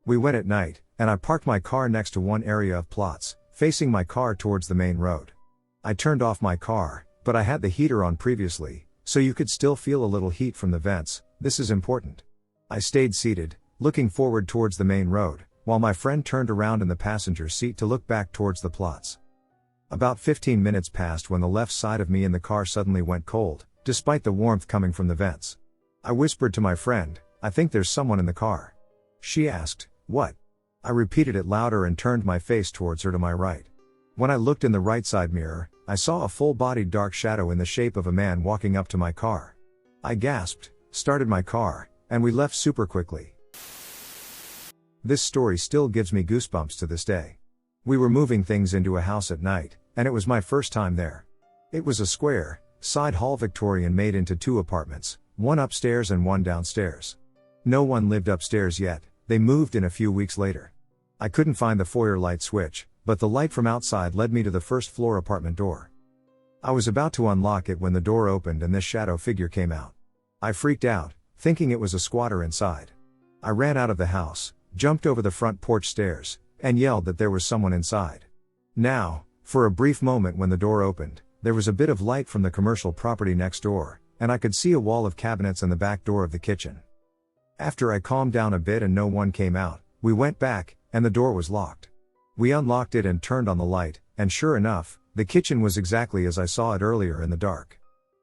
We went at night, and I parked my car next to one area of plots, facing my car towards the main road. I turned off my car, but I had the heater on previously, so you could still feel a little heat from the vents. This is important. I stayed seated, looking forward towards the main road, while my friend turned around in the passenger seat to look back towards the plots. About 15 minutes passed when the left side of me in the car suddenly went cold, despite the warmth coming from the vents. I whispered to my friend, "I think there's someone in the car." She asked, "What?" I repeated it louder and turned my face towards her to my right. When I looked in the right side mirror, I saw a full-bodied dark shadow in the shape of a man walking up to my car. I gasped, started my car, and we left super quickly. This story still gives me goosebumps to this day. We were moving things into a house at night, and it was my first time there. It was a square, side hall Victorian made into 2 apartments, one upstairs and one downstairs. No one lived upstairs yet, they moved in a few weeks later. I couldn't find the foyer light switch, but the light from outside led me to the first floor apartment door. I was about to unlock it when the door opened and this shadow figure came out. I freaked out, thinking it was a squatter inside. I ran out of the house, jumped over the front porch stairs, and yelled that there was someone inside. Now, for a brief moment when the door opened, there was a bit of light from the commercial property next door, and I could see a wall of cabinets and the back door of the kitchen. After I calmed down a bit and no one came out, we went back, and the door was locked. We unlocked it and turned on the light, and sure enough, the kitchen was exactly as I saw it earlier in the dark.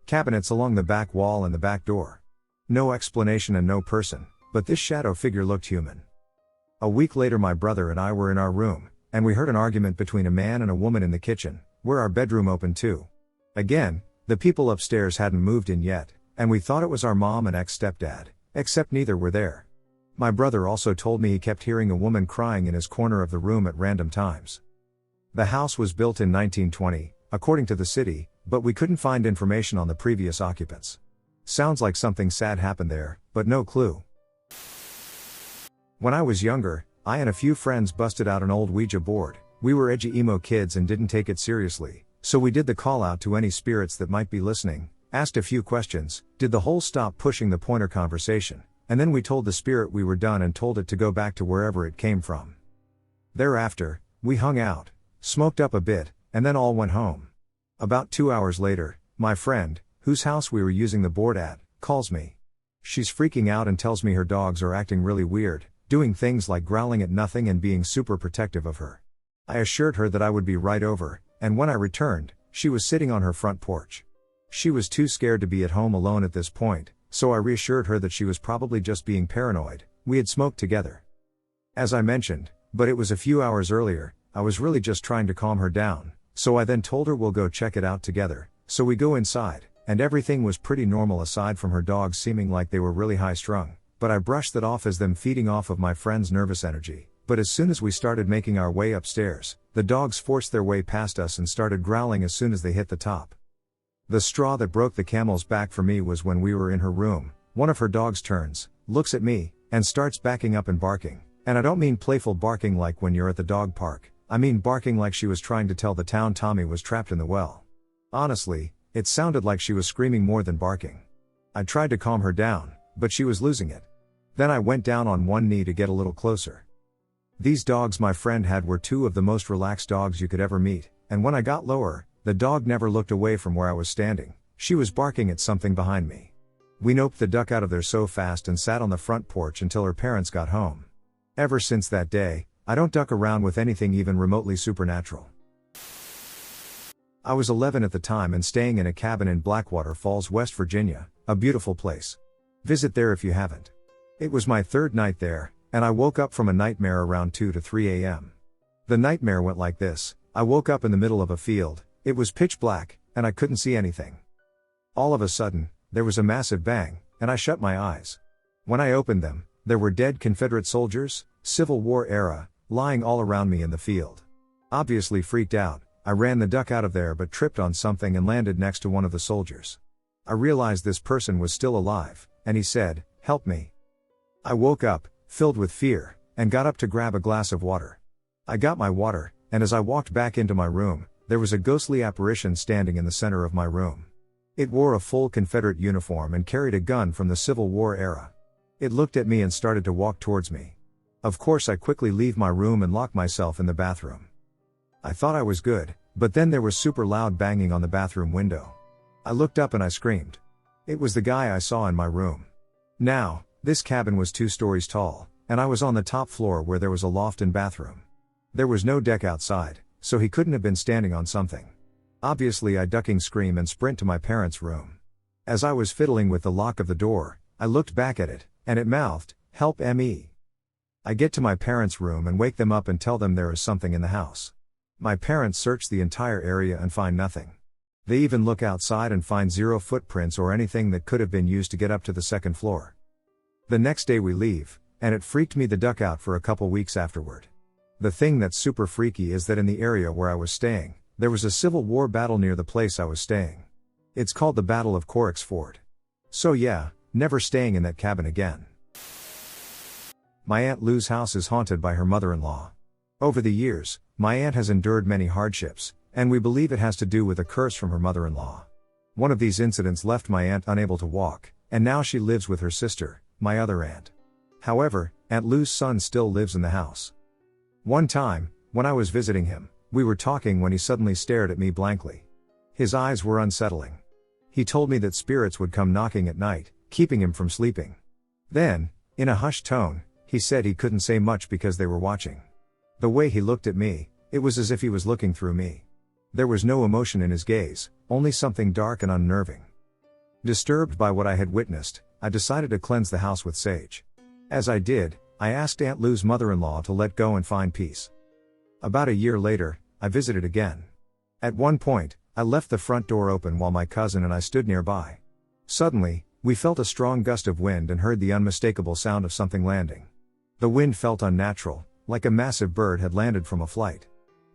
Cabinets along the back wall and the back door. No explanation and no person, but this shadow figure looked human. A week later my brother and I were in our room, and we heard an argument between a man and a woman in the kitchen, where our bedroom opened too. Again, the people upstairs hadn't moved in yet, and we thought it was our mom and ex-stepdad, except neither were there. My brother also told me he kept hearing a woman crying in his corner of the room at random times. The house was built in 1920, according to the city, but we couldn't find information on the previous occupants. Sounds like something sad happened there, but no clue. When I was younger, I and a few friends busted out an old Ouija board. We were edgy emo kids and didn't take it seriously, so we did the call out to any spirits that might be listening, asked a few questions, did the whole stop pushing the pointer conversation, and then we told the spirit we were done and told it to go back to wherever it came from. Thereafter, we hung out, smoked up a bit, and then all went home. About 2 hours later, my friend, whose house we were using the board at, calls me. She's freaking out and tells me her dogs are acting really weird, doing things like growling at nothing and being super protective of her. I assured her that I would be right over, and when I returned, she was sitting on her front porch. She was too scared to be at home alone at this point, so I reassured her that she was probably just being paranoid. We had smoked together. As I mentioned, but it was a few hours earlier, I was really just trying to calm her down, so I then told her we'll go check it out together, so we go inside, and everything was pretty normal aside from her dogs seeming like they were really high strung, but I brushed that off as them feeding off of my friend's nervous energy. But as soon as we started making our way upstairs, the dogs forced their way past us and started growling as soon as they hit the top. The straw that broke the camel's back for me was when we were in her room. One of her dogs turns, looks at me, and starts backing up and barking. And I don't mean playful barking like when you're at the dog park, I mean barking like she was trying to tell the town Tommy was trapped in the well. Honestly, it sounded like she was screaming more than barking. I tried to calm her down, but she was losing it. Then I went down on one knee to get a little closer. These dogs my friend had were two of the most relaxed dogs you could ever meet, and when I got lower, the dog never looked away from where I was standing. She was barking at something behind me. We noped the duck out of there so fast and sat on the front porch until her parents got home. Ever since that day, I don't duck around with anything even remotely supernatural. I was 11 at the time and staying in a cabin in Blackwater Falls, West Virginia, a beautiful place. Visit there if you haven't. It was my third night there, and I woke up from a nightmare around 2 to 3 a.m. The nightmare went like this. I woke up in the middle of a field, it was pitch black, and I couldn't see anything. All of a sudden, there was a massive bang, and I shut my eyes. When I opened them, there were dead Confederate soldiers, Civil War era, lying all around me in the field. Obviously freaked out, I ran the duck out of there but tripped on something and landed next to one of the soldiers. I realized this person was still alive, and he said, "Help me." I woke up, filled with fear, and got up to grab a glass of water. I got my water, and as I walked back into my room, there was a ghostly apparition standing in the center of my room. It wore a full Confederate uniform and carried a gun from the Civil War era. It looked at me and started to walk towards me. Of course I quickly leave my room and lock myself in the bathroom. I thought I was good, but then there was super loud banging on the bathroom window. I looked up and I screamed. It was the guy I saw in my room. Now, this cabin was 2 stories tall, and I was on the top floor where there was a loft and bathroom. There was no deck outside, so he couldn't have been standing on something. Obviously I ducking scream and sprint to my parents' room. As I was fiddling with the lock of the door, I looked back at it, and it mouthed, "Help me." I get to my parents' room and wake them up and tell them there is something in the house. My parents search the entire area and find nothing. They even look outside and find 0 footprints or anything that could have been used to get up to the 2nd floor. The next day we leave, and it freaked me the duck out for a couple weeks afterward. The thing that's super freaky is that in the area where I was staying, there was a Civil War battle near the place I was staying. It's called the Battle of Corrick's Ford. So yeah, never staying in that cabin again. My Aunt Lou's house is haunted by her mother-in-law. Over the years, my aunt has endured many hardships, and we believe it has to do with a curse from her mother-in-law. One of these incidents left my aunt unable to walk, and now she lives with her sister, my other aunt. However, Aunt Lou's son still lives in the house. One time, when I was visiting him, we were talking when he suddenly stared at me blankly. His eyes were unsettling. He told me that spirits would come knocking at night, keeping him from sleeping. Then, in a hushed tone, he said he couldn't say much because they were watching. The way he looked at me, it was as if he was looking through me. There was no emotion in his gaze, only something dark and unnerving. Disturbed by what I had witnessed, I decided to cleanse the house with sage. As I did, I asked Aunt Lou's mother-in-law to let go and find peace. About a year later, I visited again. At one point, I left the front door open while my cousin and I stood nearby. Suddenly, we felt a strong gust of wind and heard the unmistakable sound of something landing. The wind felt unnatural, like a massive bird had landed from a flight.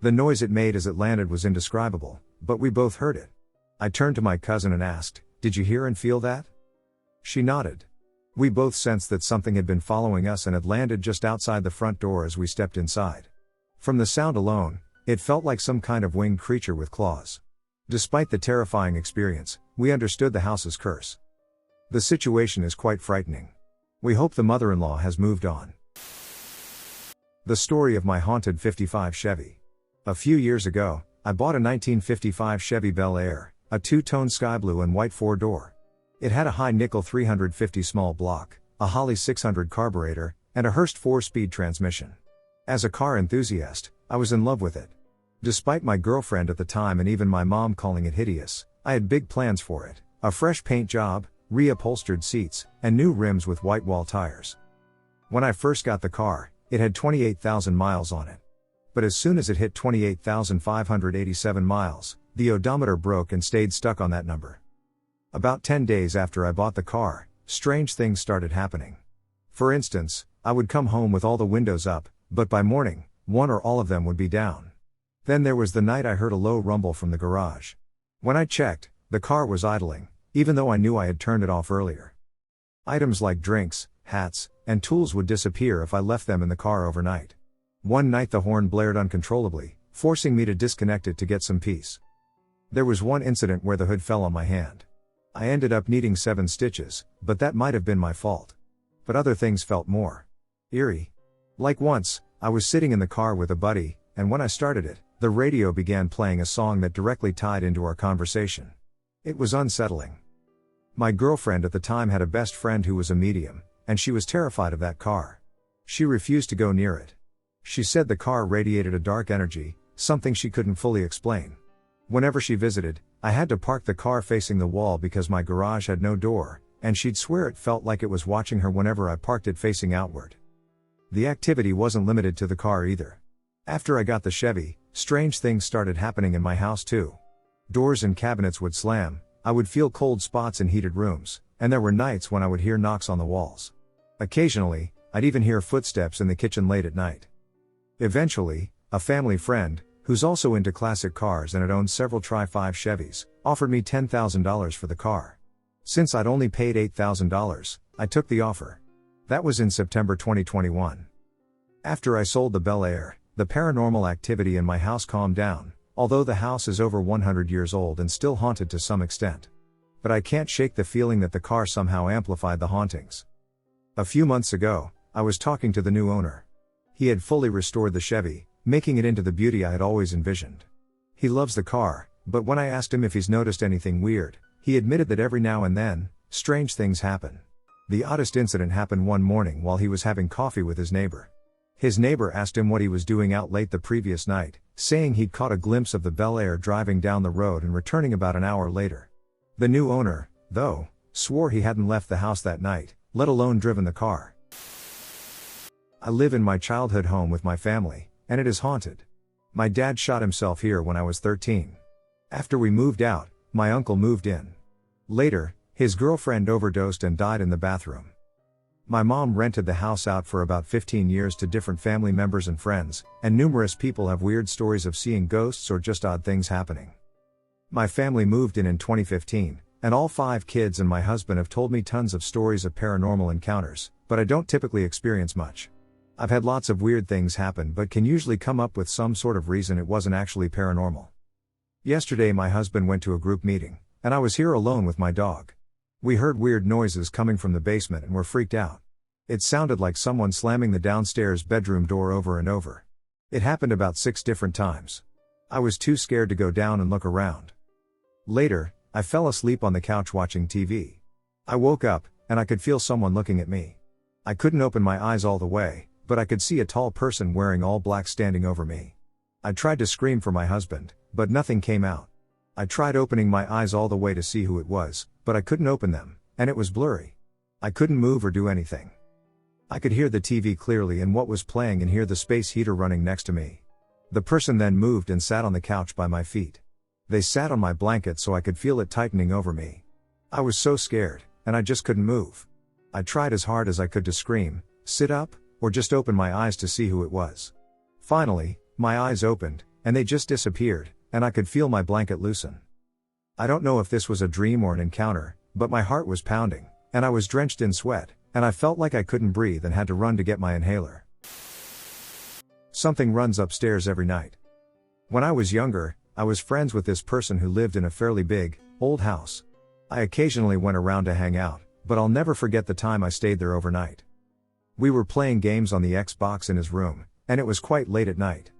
The noise it made as it landed was indescribable, but we both heard it. I turned to my cousin and asked, "Did you hear and feel that?" She nodded. We both sensed that something had been following us and had landed just outside the front door as we stepped inside. From the sound alone, it felt like some kind of winged creature with claws. Despite the terrifying experience, we understood the house's curse. The situation is quite frightening. We hope the mother-in-law has moved on. The story of my haunted 55 Chevy. A few years ago, I bought a 1955 Chevy Bel Air, a 2-tone sky blue and white 4-door. It had a high nickel 350 small block, a Holley 600 carburetor, and a Hurst 4-speed transmission. As a car enthusiast, I was in love with it. Despite my girlfriend at the time and even my mom calling it hideous, I had big plans for it: a fresh paint job, reupholstered seats, and new rims with white wall tires. When I first got the car, it had 28,000 miles on it. But as soon as it hit 28,587 miles, the odometer broke and stayed stuck on that number. About 10 days after I bought the car, strange things started happening. For instance, I would come home with all the windows up, but by morning, one or all of them would be down. Then there was the night I heard a low rumble from the garage. When I checked, the car was idling, even though I knew I had turned it off earlier. Items like drinks, hats, and tools would disappear if I left them in the car overnight. One night the horn blared uncontrollably, forcing me to disconnect it to get some peace. There was one incident where the hood fell on my hand. I ended up needing 7 stitches, but that might have been my fault. But other things felt more eerie. Like once, I was sitting in the car with a buddy, and when I started it, the radio began playing a song that directly tied into our conversation. It was unsettling. My girlfriend at the time had a best friend who was a medium, and she was terrified of that car. She refused to go near it. She said the car radiated a dark energy, something she couldn't fully explain. Whenever she visited, I had to park the car facing the wall because my garage had no door, and she'd swear it felt like it was watching her whenever I parked it facing outward. The activity wasn't limited to the car either. After I got the Chevy, strange things started happening in my house too. Doors and cabinets would slam, I would feel cold spots in heated rooms, and there were nights when I would hear knocks on the walls. Occasionally, I'd even hear footsteps in the kitchen late at night. Eventually, a family friend, who's also into classic cars and had owned several Tri-5 Chevys, offered me $10,000 for the car. Since I'd only paid $8,000, I took the offer. That was in September 2021. After I sold the Bel Air, the paranormal activity in my house calmed down, although the house is over 100 years old and still haunted to some extent. But I can't shake the feeling that the car somehow amplified the hauntings. A few months ago, I was talking to the new owner. He had fully restored the Chevy, making it into the beauty I had always envisioned. He loves the car, but when I asked him if he's noticed anything weird, he admitted that every now and then, strange things happen. The oddest incident happened one morning while he was having coffee with his neighbor. His neighbor asked him what he was doing out late the previous night, saying he'd caught a glimpse of the Bel Air driving down the road and returning about an hour later. The new owner, though, swore he hadn't left the house that night, let alone driven the car. I live in my childhood home with my family, and it is haunted. My dad shot himself here when I was 13. After we moved out, my uncle moved in. Later, his girlfriend overdosed and died in the bathroom. My mom rented the house out for about 15 years to different family members and friends, and numerous people have weird stories of seeing ghosts or just odd things happening. My family moved in 2015, and all 5 kids and my husband have told me tons of stories of paranormal encounters, but I don't typically experience much. I've had lots of weird things happen but can usually come up with some sort of reason it wasn't actually paranormal. Yesterday my husband went to a group meeting, and I was here alone with my dog. We heard weird noises coming from the basement and were freaked out. It sounded like someone slamming the downstairs bedroom door over and over. It happened about 6 different times. I was too scared to go down and look around. Later, I fell asleep on the couch watching TV. I woke up, and I could feel someone looking at me. I couldn't open my eyes all the way, but I could see a tall person wearing all black standing over me. I tried to scream for my husband, but nothing came out. I tried opening my eyes all the way to see who it was, but I couldn't open them, and it was blurry. I couldn't move or do anything. I could hear the TV clearly and what was playing and hear the space heater running next to me. The person then moved and sat on the couch by my feet. They sat on my blanket so I could feel it tightening over me. I was so scared, and I just couldn't move. I tried as hard as I could to scream, sit up, or just open my eyes to see who it was. Finally, my eyes opened, and they just disappeared, and I could feel my blanket loosen. I don't know if this was a dream or an encounter, but my heart was pounding, and I was drenched in sweat, and I felt like I couldn't breathe and had to run to get my inhaler. Something runs upstairs every night. When I was younger, I was friends with this person who lived in a fairly big, old house. I occasionally went around to hang out, but I'll never forget the time I stayed there overnight. We were playing games on the Xbox in his room, and it was quite late at night.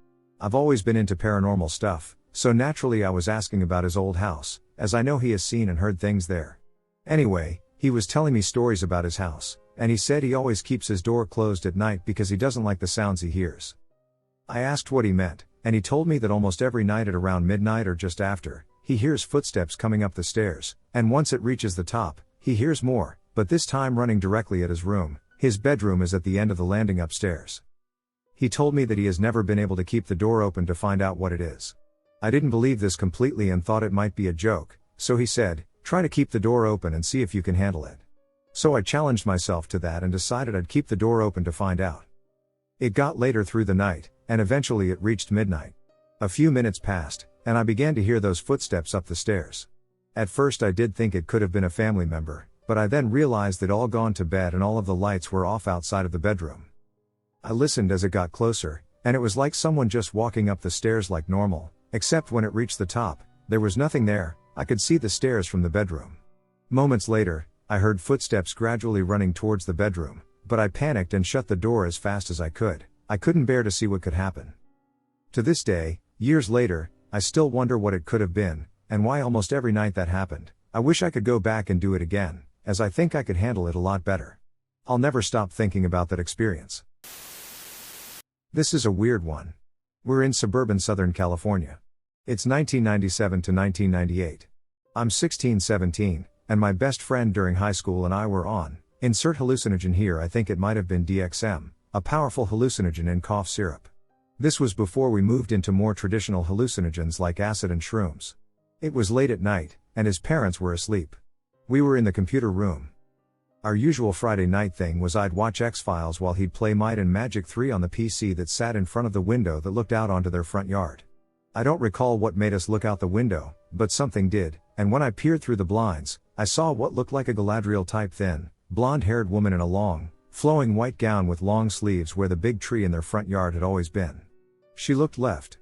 I've always been into paranormal stuff, so naturally I was asking about his old house, as I know he has seen and heard things there. Anyway, he was telling me stories about his house, and he said he always keeps his door closed at night because he doesn't like the sounds he hears. I asked what he meant, and he told me that almost every night at around midnight or just after, he hears footsteps coming up the stairs, and once it reaches the top, he hears more, but this time running directly at his room. His bedroom is at the end of the landing upstairs. He told me that he has never been able to keep the door open to find out what it is. I didn't believe this completely and thought it might be a joke, so he said, Try to keep the door open and see if you can handle it. So I challenged myself to that and decided I'd keep the door open to find out. It got later through the night, and eventually it reached midnight. A few minutes passed, and I began to hear those footsteps up the stairs. At first I did think it could have been a family member, but I then realized they'd all gone to bed and all of the lights were off outside of the bedroom. I listened as it got closer, and it was like someone just walking up the stairs like normal, except when it reached the top, there was nothing there. I could see the stairs from the bedroom. Moments later, I heard footsteps gradually running towards the bedroom, but I panicked and shut the door as fast as I could. I couldn't bear to see what could happen. To this day, years later, I still wonder what it could have been, and why almost every night that happened. I wish I could go back and do it again, as I think I could handle it a lot better. I'll never stop thinking about that experience. This is a weird one. We're in suburban Southern California. It's 1997 to 1998. I'm 16-17, and my best friend during high school and I were on, insert hallucinogen here, I think it might have been DXM, a powerful hallucinogen in cough syrup. This was before we moved into more traditional hallucinogens like acid and shrooms. It was late at night, and his parents were asleep. We were in the computer room. Our usual Friday night thing was I'd watch X-Files while he'd play Might and Magic 3 on the PC that sat in front of the window that looked out onto their front yard. I don't recall what made us look out the window, but something did, and when I peered through the blinds, I saw what looked like a Galadriel-type thin, blonde-haired woman in a long, flowing white gown with long sleeves where the big tree in their front yard had always been. She looked left.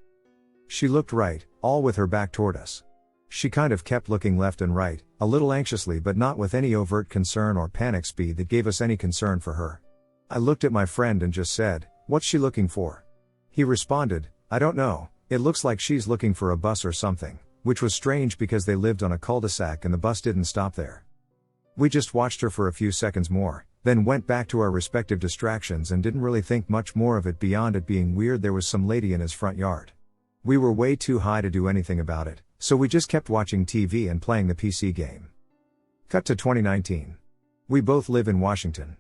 She looked right, all with her back toward us. She kind of kept looking left and right, a little anxiously but not with any overt concern or panic speed that gave us any concern for her. I looked at my friend and just said, "What's she looking for?" He responded, "I don't know, it looks like she's looking for a bus or something," which was strange because they lived on a cul-de-sac and the bus didn't stop there. We just watched her for a few seconds more, then went back to our respective distractions and didn't really think much more of it beyond it being weird there was some lady in his front yard. We were way too high to do anything about it, so we just kept watching TV and playing the PC game. Cut to 2019. We both live in Washington.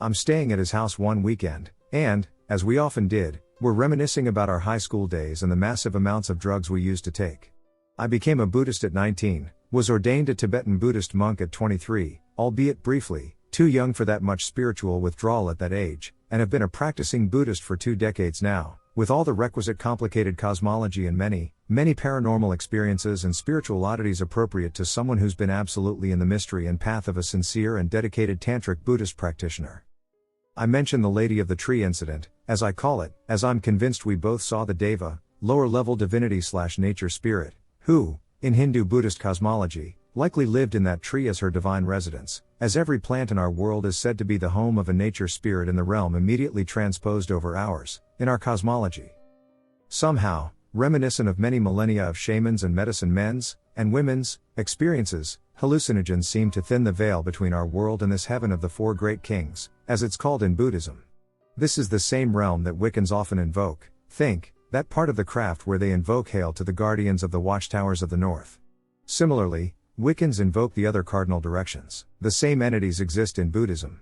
I'm staying at his house one weekend, and, as we often did, we're reminiscing about our high school days and the massive amounts of drugs we used to take. I became a Buddhist at 19, was ordained a Tibetan Buddhist monk at 23, albeit briefly, too young for that much spiritual withdrawal at that age, and have been a practicing Buddhist for 2 decades now, with all the requisite complicated cosmology and many paranormal experiences and spiritual oddities appropriate to someone who's been absolutely in the mystery and path of a sincere and dedicated tantric Buddhist practitioner. I mention the Lady of the Tree incident, as I call it, as I'm convinced we both saw the Deva, lower-level divinity/nature spirit, who, in Hindu Buddhist cosmology, likely lived in that tree as her divine residence, as every plant in our world is said to be the home of a nature spirit in the realm immediately transposed over ours, in our cosmology. Somehow, reminiscent of many millennia of shamans and medicine men's, and women's, experiences, hallucinogens seem to thin the veil between our world and this heaven of the 4 great kings, as it's called in Buddhism. This is the same realm that Wiccans often invoke, that part of the craft where they invoke hail to the guardians of the watchtowers of the north. Similarly, Wiccans invoke the other cardinal directions. The same entities exist in Buddhism.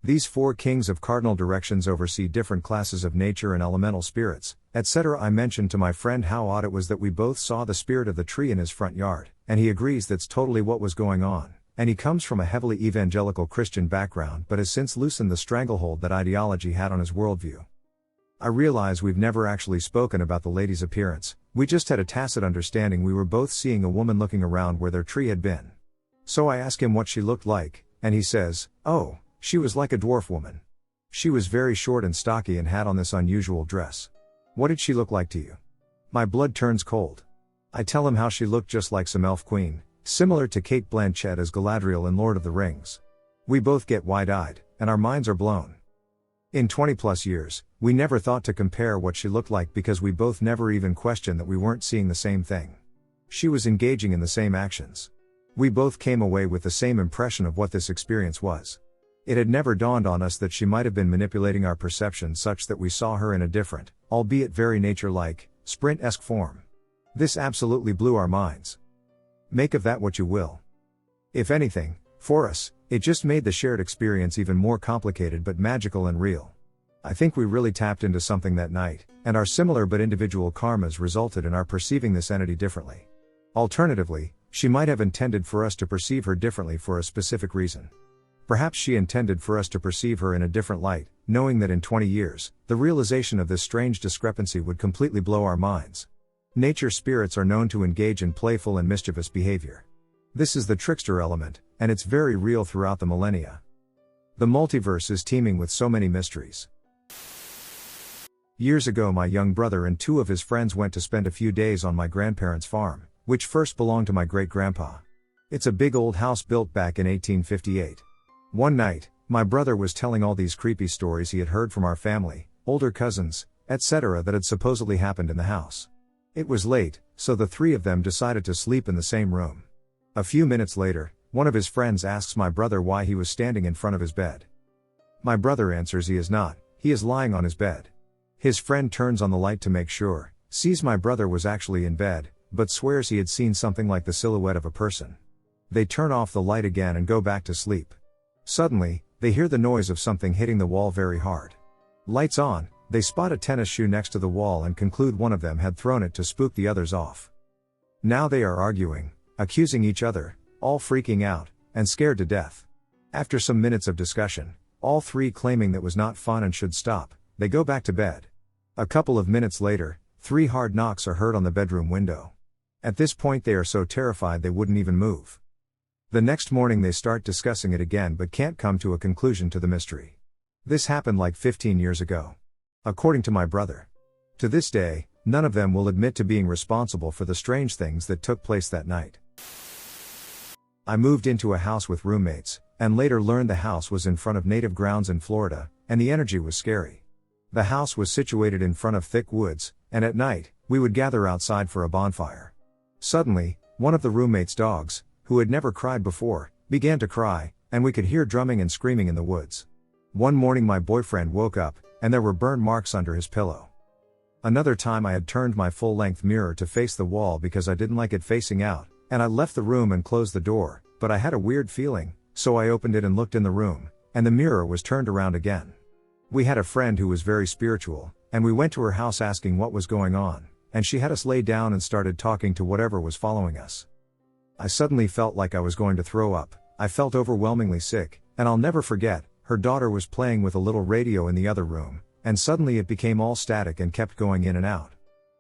These 4 kings of cardinal directions oversee different classes of nature and elemental spirits, etc. I mentioned to my friend how odd it was that we both saw the spirit of the tree in his front yard, and he agrees that's totally what was going on, and he comes from a heavily evangelical Christian background but has since loosened the stranglehold that ideology had on his worldview. I realize we've never actually spoken about the lady's appearance, we just had a tacit understanding we were both seeing a woman looking around where their tree had been. So I ask him what she looked like, and he says, "Oh, she was like a dwarf woman. She was very short and stocky and had on this unusual dress." What did she look like to you? My blood turns cold. I tell him how she looked just like some elf queen, similar to Cate Blanchett as Galadriel in Lord of the Rings. We both get wide-eyed, and our minds are blown. In 20+ years, we never thought to compare what she looked like because we both never even questioned that we weren't seeing the same thing. She was engaging in the same actions. We both came away with the same impression of what this experience was. It had never dawned on us that she might have been manipulating our perception such that we saw her in a different, albeit very nature-like, sprint-esque form. This absolutely blew our minds. Make of that what you will. If anything, for us, it just made the shared experience even more complicated but magical and real. I think we really tapped into something that night, and our similar but individual karmas resulted in our perceiving this entity differently. Alternatively, She might have intended for us to perceive her differently for a specific reason. Perhaps she intended for us to perceive her in a different light, knowing that in 20 years, the realization of this strange discrepancy would completely blow our minds. Nature spirits are known to engage in playful and mischievous behavior. This is the trickster element, and it's very real throughout the millennia. The multiverse is teeming with so many mysteries. Years ago, my young brother and 2 of his friends went to spend a few days on my grandparents' farm, which first belonged to my great-grandpa. It's a big old house built back in 1858. One night, my brother was telling all these creepy stories he had heard from our family, older cousins, etc. that had supposedly happened in the house. It was late, so the 3 of them decided to sleep in the same room. A few minutes later, one of his friends asks my brother why he was standing in front of his bed. My brother answers he is not, he is lying on his bed. His friend turns on the light to make sure, sees my brother was actually in bed, but swears he had seen something like the silhouette of a person. They turn off the light again and go back to sleep. Suddenly, they hear the noise of something hitting the wall very hard. Lights on, they spot a tennis shoe next to the wall and conclude one of them had thrown it to spook the others off. Now they are arguing, accusing each other, all freaking out, and scared to death. After some minutes of discussion, all 3 claiming that was not fun and should stop, they go back to bed. A couple of minutes later, 3 hard knocks are heard on the bedroom window. At this point they are so terrified they wouldn't even move. The next morning they start discussing it again but can't come to a conclusion to the mystery. This happened like 15 years ago. According to my brother. To this day, none of them will admit to being responsible for the strange things that took place that night. I moved into a house with roommates, and later learned the house was in front of native grounds in Florida, and the energy was scary. The house was situated in front of thick woods, and at night, we would gather outside for a bonfire. Suddenly, one of the roommates' dogs, who had never cried before, began to cry, and we could hear drumming and screaming in the woods. One morning my boyfriend woke up, and there were burn marks under his pillow. Another time I had turned my full-length mirror to face the wall because I didn't like it facing out, and I left the room and closed the door, but I had a weird feeling, so I opened it and looked in the room, and the mirror was turned around again. We had a friend who was very spiritual, and we went to her house asking what was going on, and she had us lay down and started talking to whatever was following us. I suddenly felt like I was going to throw up. I felt overwhelmingly sick, and I'll never forget, her daughter was playing with a little radio in the other room, and suddenly it became all static and kept going in and out.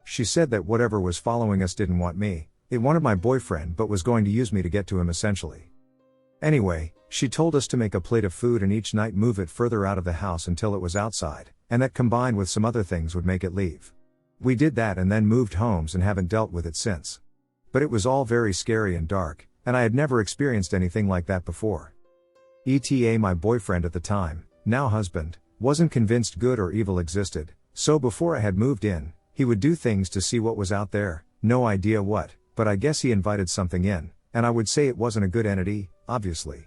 She said that whatever was following us didn't want me, it wanted my boyfriend but was going to use me to get to him essentially. Anyway, she told us to make a plate of food and each night move it further out of the house until it was outside, and that combined with some other things would make it leave. We did that and then moved homes and haven't dealt with it since. But it was all very scary and dark, and I had never experienced anything like that before. ETA my boyfriend at the time, now husband, wasn't convinced good or evil existed, so before I had moved in, he would do things to see what was out there, no idea what, but I guess he invited something in, and I would say it wasn't a good entity, obviously.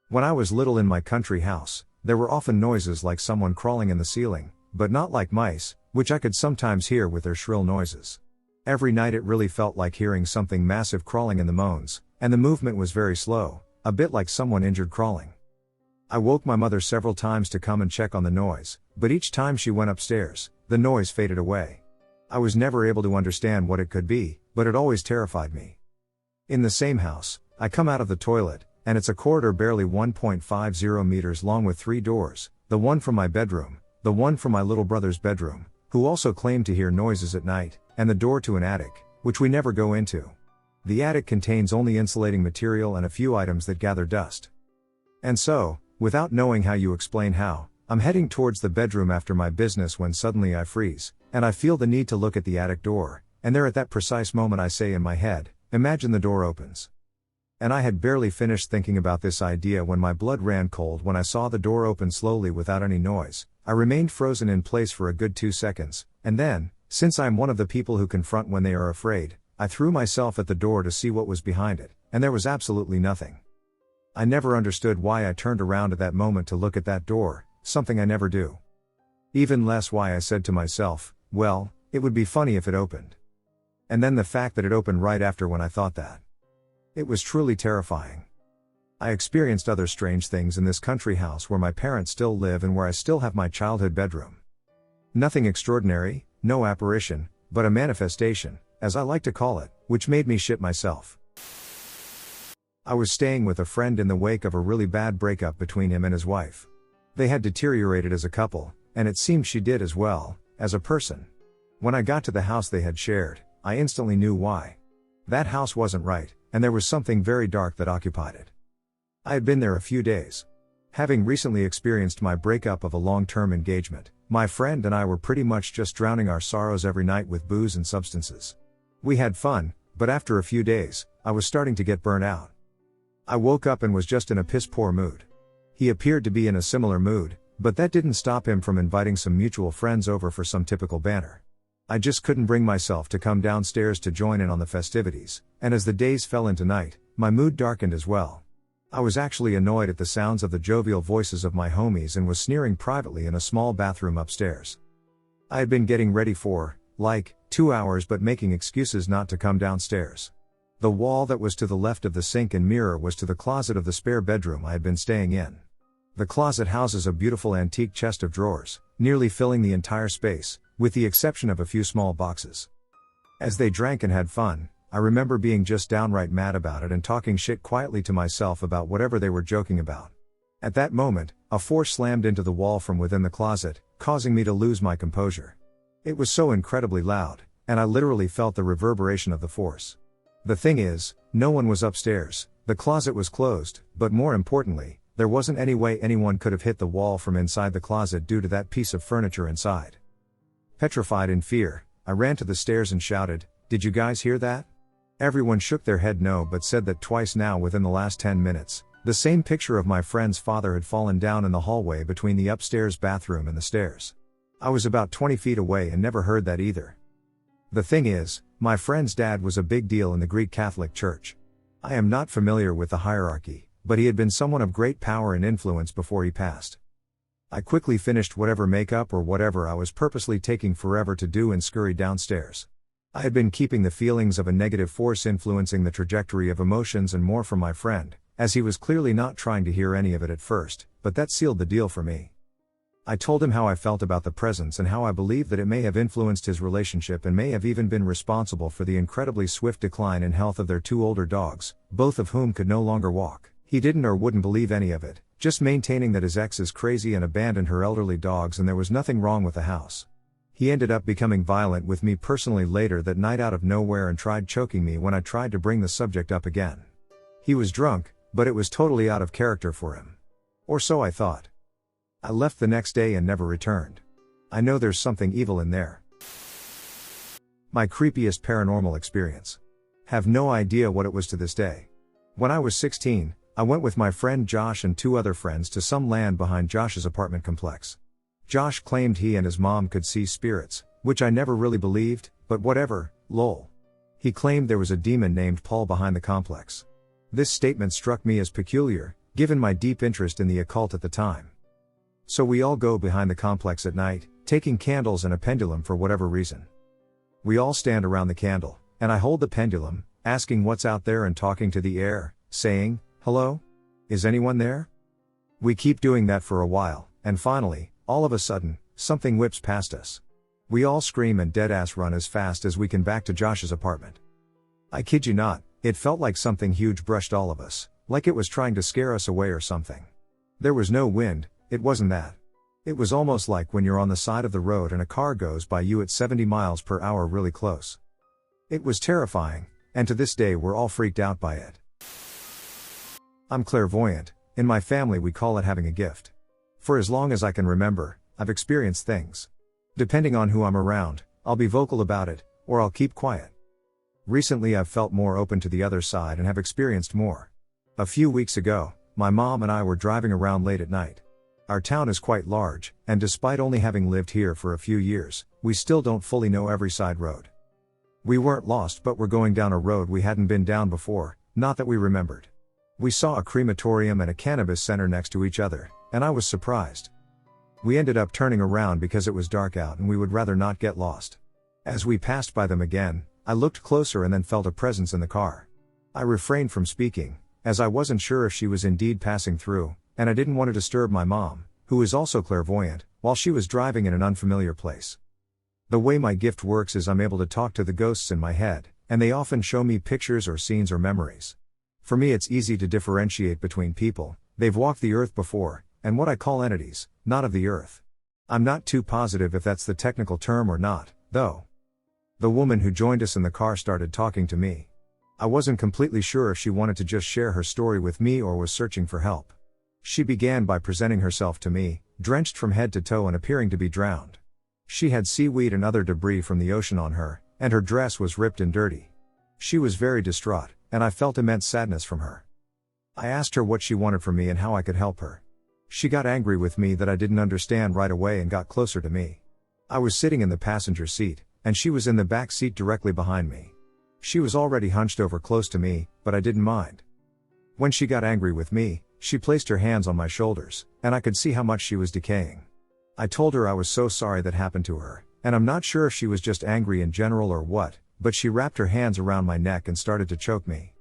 When I was little in my country house, there were often noises like someone crawling in the ceiling, but not like mice, which I could sometimes hear with their shrill noises. Every night it really felt like hearing something massive crawling in the moans, and the movement was very slow, a bit like someone injured crawling. I woke my mother several times to come and check on the noise, but each time she went upstairs, the noise faded away. I was never able to understand what it could be, but it always terrified me. In the same house, I come out of the toilet, and it's a corridor barely 1.50 meters long with 3 doors, the one from my bedroom, the one from my little brother's bedroom, who also claimed to hear noises at night, and the door to an attic, which we never go into. The attic contains only insulating material and a few items that gather dust. And so, without knowing how you explain how, I'm heading towards the bedroom after my business when suddenly I freeze, and I feel the need to look at the attic door, and there at that precise moment I say in my head, imagine the door opens. And I had barely finished thinking about this idea when my blood ran cold when I saw the door open slowly without any noise. I remained frozen in place for a good 2 seconds, and then, since I'm one of the people who confront when they are afraid, I threw myself at the door to see what was behind it, and there was absolutely nothing. I never understood why I turned around at that moment to look at that door, something I never do. Even less why I said to myself, well, it would be funny if it opened. And then the fact that it opened right after when I thought that. It was truly terrifying. I experienced other strange things in this country house where my parents still live and where I still have my childhood bedroom. Nothing extraordinary, no apparition, but a manifestation, as I like to call it, which made me shit myself. I was staying with a friend in the wake of a really bad breakup between him and his wife. They had deteriorated as a couple, and it seemed she did as well, as a person. When I got to the house they had shared, I instantly knew why. That house wasn't right, and there was something very dark that occupied it. I had been there a few days. Having recently experienced my breakup of a long-term engagement, my friend and I were pretty much just drowning our sorrows every night with booze and substances. We had fun, but after a few days, I was starting to get burnt out. I woke up and was just in a piss-poor mood. He appeared to be in a similar mood, but that didn't stop him from inviting some mutual friends over for some typical banter. I just couldn't bring myself to come downstairs to join in on the festivities, and as the days fell into night, my mood darkened as well. I was actually annoyed at the sounds of the jovial voices of my homies and was sneering privately in a small bathroom upstairs. I had been getting ready for, 2 hours but making excuses not to come downstairs. The wall that was to the left of the sink and mirror was to the closet of the spare bedroom I had been staying in. The closet houses a beautiful antique chest of drawers, nearly filling the entire space, with the exception of a few small boxes. As they drank and had fun, I remember being just downright mad about it and talking shit quietly to myself about whatever they were joking about. At that moment, a force slammed into the wall from within the closet, causing me to lose my composure. It was so incredibly loud, and I literally felt the reverberation of the force. The thing is, no one was upstairs, the closet was closed, but more importantly, there wasn't any way anyone could have hit the wall from inside the closet due to that piece of furniture inside. Petrified in fear, I ran to the stairs and shouted, "Did you guys hear that?" Everyone shook their head no but said that twice now within the last 10 minutes, the same picture of my friend's father had fallen down in the hallway between the upstairs bathroom and the stairs. I was about 20 feet away and never heard that either. The thing is, my friend's dad was a big deal in the Greek Catholic Church. I am not familiar with the hierarchy, but he had been someone of great power and influence before he passed. I quickly finished whatever makeup or whatever I was purposely taking forever to do and scurried downstairs. I had been keeping the feelings of a negative force influencing the trajectory of emotions and more from my friend, as he was clearly not trying to hear any of it at first, but that sealed the deal for me. I told him how I felt about the presence and how I believed that it may have influenced his relationship and may have even been responsible for the incredibly swift decline in health of their 2 older dogs, both of whom could no longer walk. He didn't or wouldn't believe any of it, just maintaining that his ex is crazy and abandoned her elderly dogs and there was nothing wrong with the house. He ended up becoming violent with me personally later that night out of nowhere and tried choking me when I tried to bring the subject up again. He was drunk, but it was totally out of character for him. Or so I thought. I left the next day and never returned. I know there's something evil in there. My creepiest paranormal experience. Have no idea what it was to this day. When I was 16, I went with my friend Josh and 2 other friends to some land behind Josh's apartment complex. Josh claimed he and his mom could see spirits, which I never really believed, but whatever, lol. He claimed there was a demon named Paul behind the complex. This statement struck me as peculiar, given my deep interest in the occult at the time. So we all go behind the complex at night, taking candles and a pendulum for whatever reason. We all stand around the candle, and I hold the pendulum, asking what's out there and talking to the air, saying, "Hello? Is anyone there?" We keep doing that for a while, and finally, all of a sudden, something whips past us. We all scream and deadass run as fast as we can back to Josh's apartment. I kid you not, it felt like something huge brushed all of us, like it was trying to scare us away or something. There was no wind. It wasn't that. It was almost like when you're on the side of the road and a car goes by you at 70 miles per hour really close. It was terrifying, and to this day we're all freaked out by it. I'm clairvoyant. In my family we call it having a gift. For as long as I can remember, I've experienced things. Depending on who I'm around, I'll be vocal about it, or I'll keep quiet. Recently I've felt more open to the other side and have experienced more. A few weeks ago, my mom and I were driving around late at night. Our town is quite large, and despite only having lived here for a few years, we still don't fully know every side road. We weren't lost but were going down a road we hadn't been down before, not that we remembered. We saw a crematorium and a cannabis center next to each other, and I was surprised. We ended up turning around because it was dark out and we would rather not get lost. As we passed by them again, I looked closer and then felt a presence in the car. I refrained from speaking, as I wasn't sure if she was indeed passing through, and I didn't want to disturb my mom, who is also clairvoyant, while she was driving in an unfamiliar place. The way my gift works is I'm able to talk to the ghosts in my head, and they often show me pictures or scenes or memories. For me, it's easy to differentiate between people, they've walked the earth before, and what I call entities, not of the earth. I'm not too positive if that's the technical term or not, though. The woman who joined us in the car started talking to me. I wasn't completely sure if she wanted to just share her story with me or was searching for help. She began by presenting herself to me, drenched from head to toe and appearing to be drowned. She had seaweed and other debris from the ocean on her, and her dress was ripped and dirty. She was very distraught, and I felt immense sadness from her. I asked her what she wanted from me and how I could help her. She got angry with me that I didn't understand right away and got closer to me. I was sitting in the passenger seat, and she was in the back seat directly behind me. She was already hunched over close to me, but I didn't mind. When she got angry with me, she placed her hands on my shoulders, and I could see how much she was decaying. I told her I was so sorry that happened to her, and I'm not sure if she was just angry in general or what, but she wrapped her hands around my neck and started to choke me.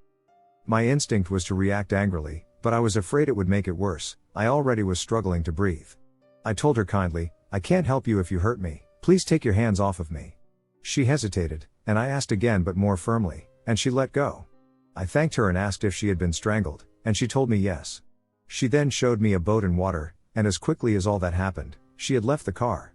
My instinct was to react angrily, but I was afraid it would make it worse. I already was struggling to breathe. I told her kindly, "I can't help you if you hurt me, please take your hands off of me." She hesitated, and I asked again but more firmly, and she let go. I thanked her and asked if she had been strangled, and she told me yes. She then showed me a boat and water, and as quickly as all that happened, she had left the car.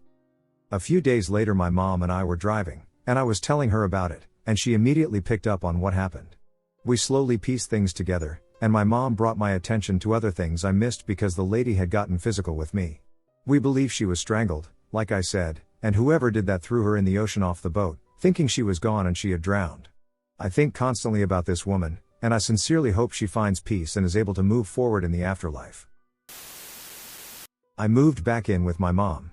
A few days later my mom and I were driving, and I was telling her about it, and she immediately picked up on what happened. We slowly pieced things together, and my mom brought my attention to other things I missed because the lady had gotten physical with me. We believe she was strangled, like I said, and whoever did that threw her in the ocean off the boat, thinking she was gone and she had drowned. I think constantly about this woman, and I sincerely hope she finds peace and is able to move forward in the afterlife. I moved back in with my mom.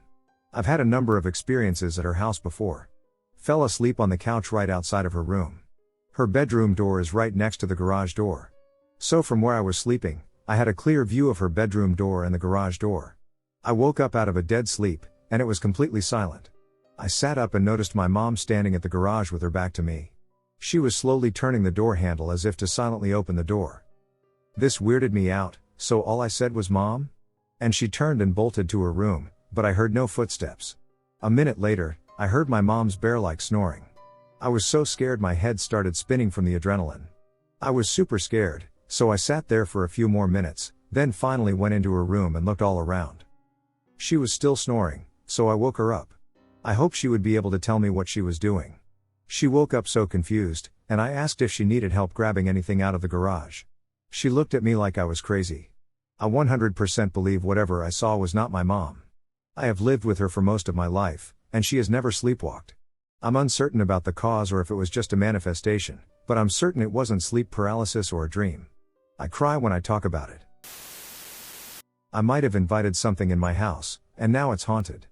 I've had a number of experiences at her house before. Fell asleep on the couch right outside of her room. Her bedroom door is right next to the garage door. So from where I was sleeping, I had a clear view of her bedroom door and the garage door. I woke up out of a dead sleep, and it was completely silent. I sat up and noticed my mom standing at the garage with her back to me. She was slowly turning the door handle as if to silently open the door. This weirded me out, so all I said was, "Mom?" And she turned and bolted to her room, but I heard no footsteps. A minute later, I heard my mom's bear-like snoring. I was so scared my head started spinning from the adrenaline. I was super scared, so I sat there for a few more minutes, then finally went into her room and looked all around. She was still snoring, so I woke her up. I hoped she would be able to tell me what she was doing. She woke up so confused, and I asked if she needed help grabbing anything out of the garage. She looked at me like I was crazy. I 100% believe whatever I saw was not my mom. I have lived with her for most of my life, and she has never sleepwalked. I'm uncertain about the cause or if it was just a manifestation, but I'm certain it wasn't sleep paralysis or a dream. I cry when I talk about it. I might have invited something in my house, and now it's haunted.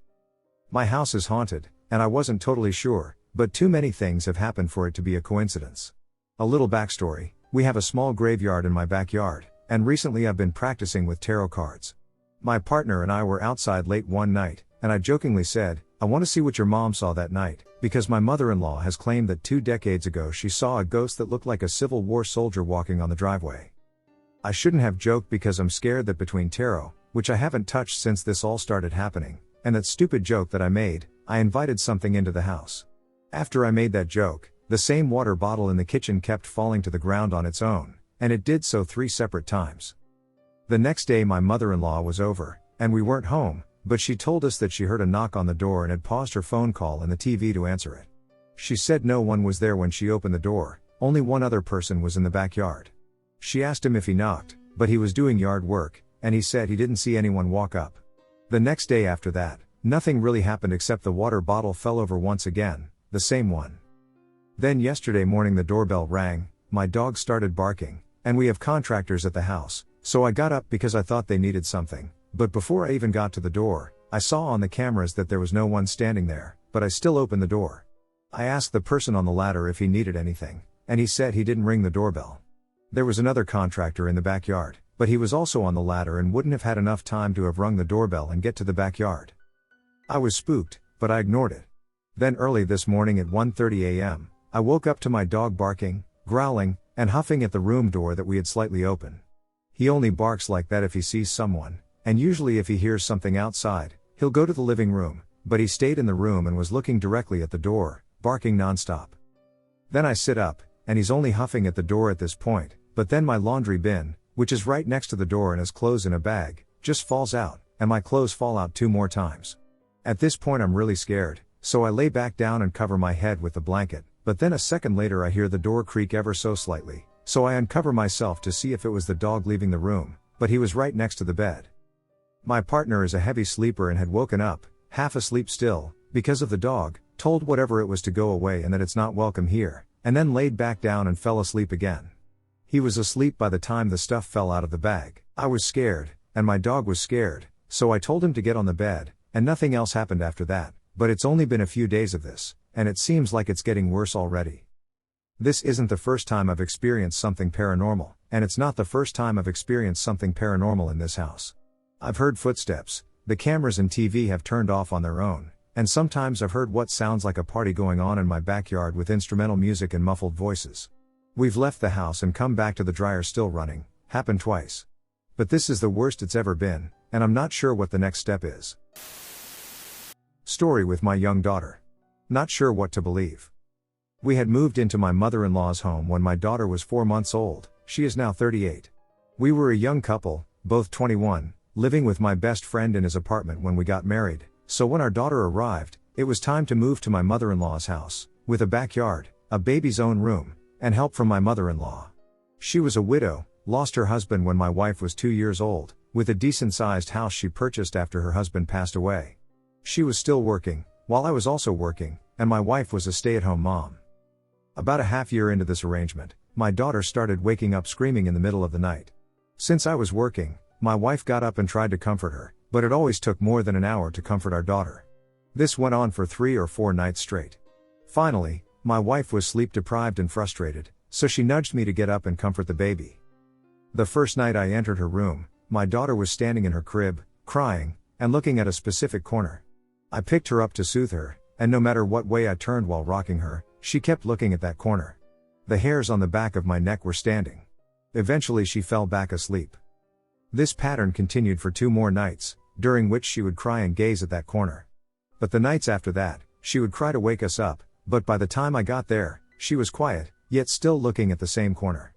My house is haunted, and I wasn't totally sure, but too many things have happened for it to be a coincidence. A little backstory, we have a small graveyard in my backyard, and recently I've been practicing with tarot cards. My partner and I were outside late one night, and I jokingly said, "I want to see what your mom saw that night," because my mother-in-law has claimed that 2 decades ago she saw a ghost that looked like a Civil War soldier walking on the driveway. I shouldn't have joked because I'm scared that between tarot, which I haven't touched since this all started happening, and that stupid joke that I made, I invited something into the house. After I made that joke, the same water bottle in the kitchen kept falling to the ground on its own, and it did so 3 separate times. The next day my mother-in-law was over, and we weren't home, but she told us that she heard a knock on the door and had paused her phone call and the TV to answer it. She said no one was there when she opened the door, only one other person was in the backyard. She asked him if he knocked, but he was doing yard work, and he said he didn't see anyone walk up. The next day after that, nothing really happened except the water bottle fell over once again, the same one. Then yesterday morning the doorbell rang, my dog started barking, and we have contractors at the house, so I got up because I thought they needed something, but before I even got to the door, I saw on the cameras that there was no one standing there, but I still opened the door. I asked the person on the ladder if he needed anything, and he said he didn't ring the doorbell. There was another contractor in the backyard, but he was also on the ladder and wouldn't have had enough time to have rung the doorbell and get to the backyard. I was spooked, but I ignored it. Then early this morning at 1:30 a.m., I woke up to my dog barking, growling, and huffing at the room door that we had slightly open. He only barks like that if he sees someone, and usually if he hears something outside, he'll go to the living room, but he stayed in the room and was looking directly at the door, barking nonstop. Then I sit up, and he's only huffing at the door at this point, but then my laundry bin, which is right next to the door and has clothes in a bag, just falls out, and my clothes fall out 2 more times. At this point I'm really scared, so I lay back down and cover my head with the blanket, but then a second later I hear the door creak ever so slightly, so I uncover myself to see if it was the dog leaving the room, but he was right next to the bed. My partner is a heavy sleeper and had woken up, half asleep still, because of the dog, told whatever it was to go away and that it's not welcome here, and then laid back down and fell asleep again. He was asleep by the time the stuff fell out of the bag. I was scared, and my dog was scared, so I told him to get on the bed, and nothing else happened after that, but it's only been a few days of this, and it seems like it's getting worse already. This isn't the first time I've experienced something paranormal, and it's not the first time I've experienced something paranormal in this house. I've heard footsteps, the cameras and TV have turned off on their own, and sometimes I've heard what sounds like a party going on in my backyard with instrumental music and muffled voices. We've left the house and come back to the dryer still running, happened twice. But this is the worst it's ever been, and I'm not sure what the next step is. Story with my young daughter. Not sure what to believe. We had moved into my mother-in-law's home when my daughter was 4 months old, she is now 38. We were a young couple, both 21, living with my best friend in his apartment when we got married, so when our daughter arrived, it was time to move to my mother-in-law's house, with a backyard, a baby's own room, and help from my mother-in-law. She was a widow, lost her husband when my wife was 2 years old, with a decent-sized house she purchased after her husband passed away. She was still working, while I was also working, and my wife was a stay-at-home mom. About a half year into this arrangement, my daughter started waking up screaming in the middle of the night. Since I was working, my wife got up and tried to comfort her, but it always took more than an hour to comfort our daughter. This went on for 3 or 4 nights straight. Finally, my wife was sleep-deprived and frustrated, so she nudged me to get up and comfort the baby. The first night I entered her room, my daughter was standing in her crib, crying, and looking at a specific corner. I picked her up to soothe her, and no matter what way I turned while rocking her, she kept looking at that corner. The hairs on the back of my neck were standing. Eventually she fell back asleep. This pattern continued for 2 more nights, during which she would cry and gaze at that corner. But the nights after that, she would cry to wake us up, but by the time I got there, she was quiet, yet still looking at the same corner.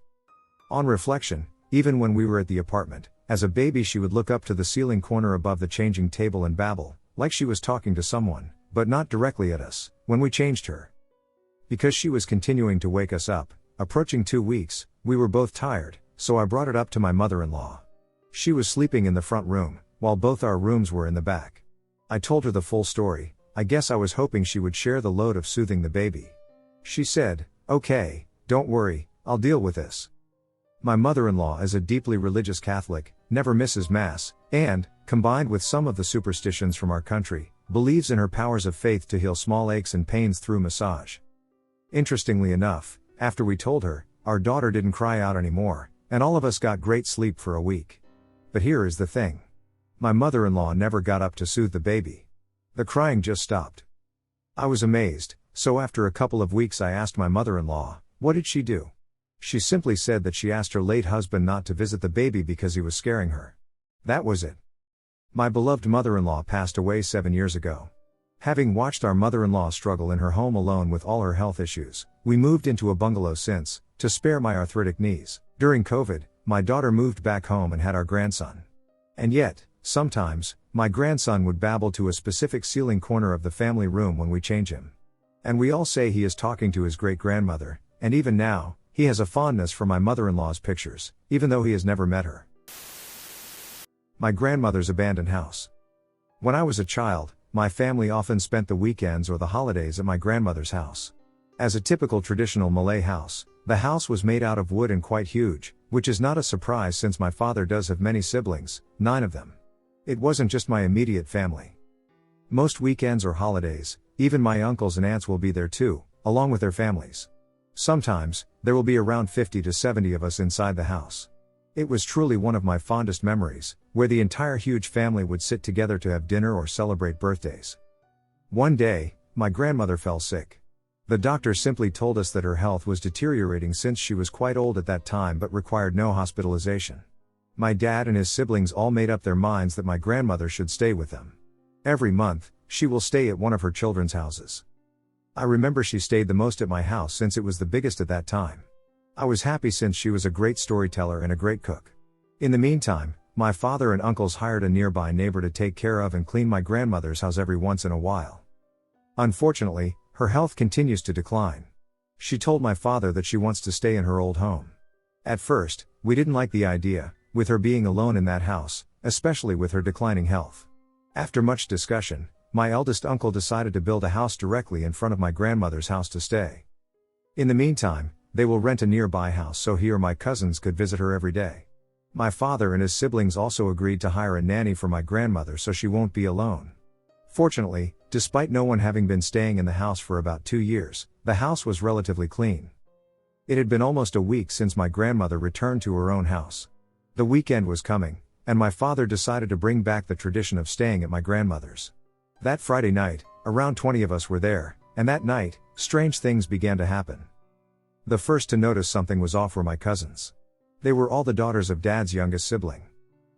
On reflection, even when we were at the apartment, as a baby she would look up to the ceiling corner above the changing table and babble, like she was talking to someone, but not directly at us, when we changed her. Because she was continuing to wake us up, approaching 2 weeks, we were both tired, so I brought it up to my mother-in-law. She was sleeping in the front room, while both our rooms were in the back. I told her the full story. I guess I was hoping she would share the load of soothing the baby. She said, "Okay, don't worry, I'll deal with this." My mother-in-law is a deeply religious Catholic, never misses Mass, and, combined with some of the superstitions from our country, believes in her powers of faith to heal small aches and pains through massage. Interestingly enough, after we told her, our daughter didn't cry out anymore, and all of us got great sleep for a week. But here is the thing. My mother-in-law never got up to soothe the baby. The crying just stopped. I was amazed, so after a couple of weeks I asked my mother-in-law, what did she do? She simply said that she asked her late husband not to visit the baby because he was scaring her. That was it. My beloved mother-in-law passed away 7 years ago. Having watched our mother-in-law struggle in her home alone with all her health issues, we moved into a bungalow since, to spare my arthritic knees. During COVID, my daughter moved back home and had our grandson. And yet, sometimes, my grandson would babble to a specific ceiling corner of the family room when we change him. And we all say he is talking to his great-grandmother, and even now, he has a fondness for my mother-in-law's pictures, even though he has never met her. My grandmother's abandoned house. When I was a child, my family often spent the weekends or the holidays at my grandmother's house. As a typical traditional Malay house, the house was made out of wood and quite huge, which is not a surprise since my father does have many siblings, 9 of them. It wasn't just my immediate family. Most weekends or holidays, even my uncles and aunts will be there too, along with their families. Sometimes, there will be around 50 to 70 of us inside the house. It was truly one of my fondest memories, where the entire huge family would sit together to have dinner or celebrate birthdays. One day, my grandmother fell sick. The doctor simply told us that her health was deteriorating since she was quite old at that time but required no hospitalization. My dad and his siblings all made up their minds that my grandmother should stay with them. Every month, she will stay at one of her children's houses. I remember she stayed the most at my house since it was the biggest at that time. I was happy since she was a great storyteller and a great cook. In the meantime, my father and uncles hired a nearby neighbor to take care of and clean my grandmother's house every once in a while. Unfortunately, her health continues to decline. She told my father that she wants to stay in her old home. At first, we didn't like the idea, with her being alone in that house, especially with her declining health. After much discussion, my eldest uncle decided to build a house directly in front of my grandmother's house to stay. In the meantime, they will rent a nearby house so he or my cousins could visit her every day. My father and his siblings also agreed to hire a nanny for my grandmother so she won't be alone. Fortunately, despite no one having been staying in the house for about 2 years, the house was relatively clean. It had been almost a week since my grandmother returned to her own house. The weekend was coming, and my father decided to bring back the tradition of staying at my grandmother's. That Friday night, around 20 of us were there, and that night, strange things began to happen. The first to notice something was off were my cousins. They were all the daughters of Dad's youngest sibling.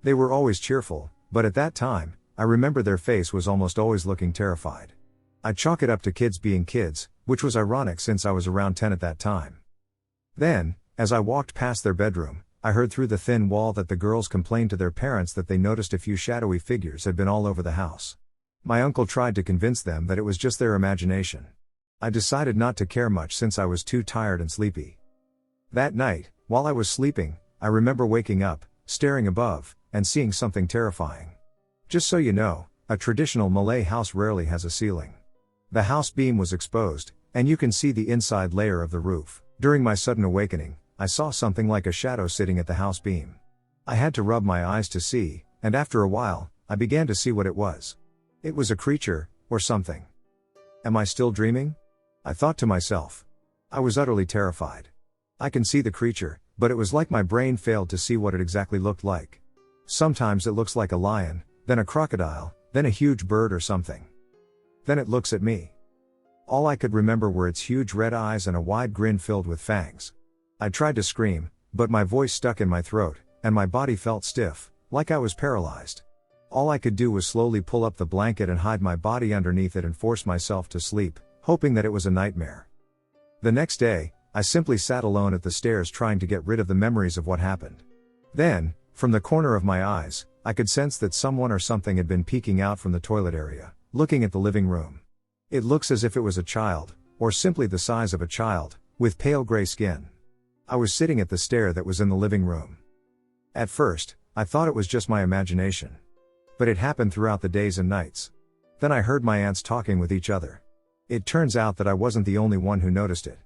They were always cheerful, but at that time, I remember their face was almost always looking terrified. I chalk it up to kids being kids, which was ironic since I was around 10 at that time. Then, as I walked past their bedroom, I heard through the thin wall that the girls complained to their parents that they noticed a few shadowy figures had been all over the house. My uncle tried to convince them that it was just their imagination. I decided not to care much since I was too tired and sleepy. That night, while I was sleeping, I remember waking up, staring above, and seeing something terrifying. Just so you know, a traditional Malay house rarely has a ceiling. The house beam was exposed, and you can see the inside layer of the roof. During my sudden awakening, I saw something like a shadow sitting at the house beam. I had to rub my eyes to see, and after a while, I began to see what it was. It was a creature, or something. Am I still dreaming? I thought to myself. I was utterly terrified. I can see the creature, but it was like my brain failed to see what it exactly looked like. Sometimes it looks like a lion, then a crocodile, then a huge bird or something. Then it looks at me. All I could remember were its huge red eyes and a wide grin filled with fangs. I tried to scream, but my voice stuck in my throat, and my body felt stiff, like I was paralyzed. All I could do was slowly pull up the blanket and hide my body underneath it and force myself to sleep, hoping that it was a nightmare. The next day, I simply sat alone at the stairs trying to get rid of the memories of what happened. Then, from the corner of my eyes, I could sense that someone or something had been peeking out from the toilet area, looking at the living room. It looks as if it was a child, or simply the size of a child, with pale gray skin. I was sitting at the stair that was in the living room. At first, I thought it was just my imagination. But it happened throughout the days and nights. Then I heard my aunts talking with each other. It turns out that I wasn't the only one who noticed it.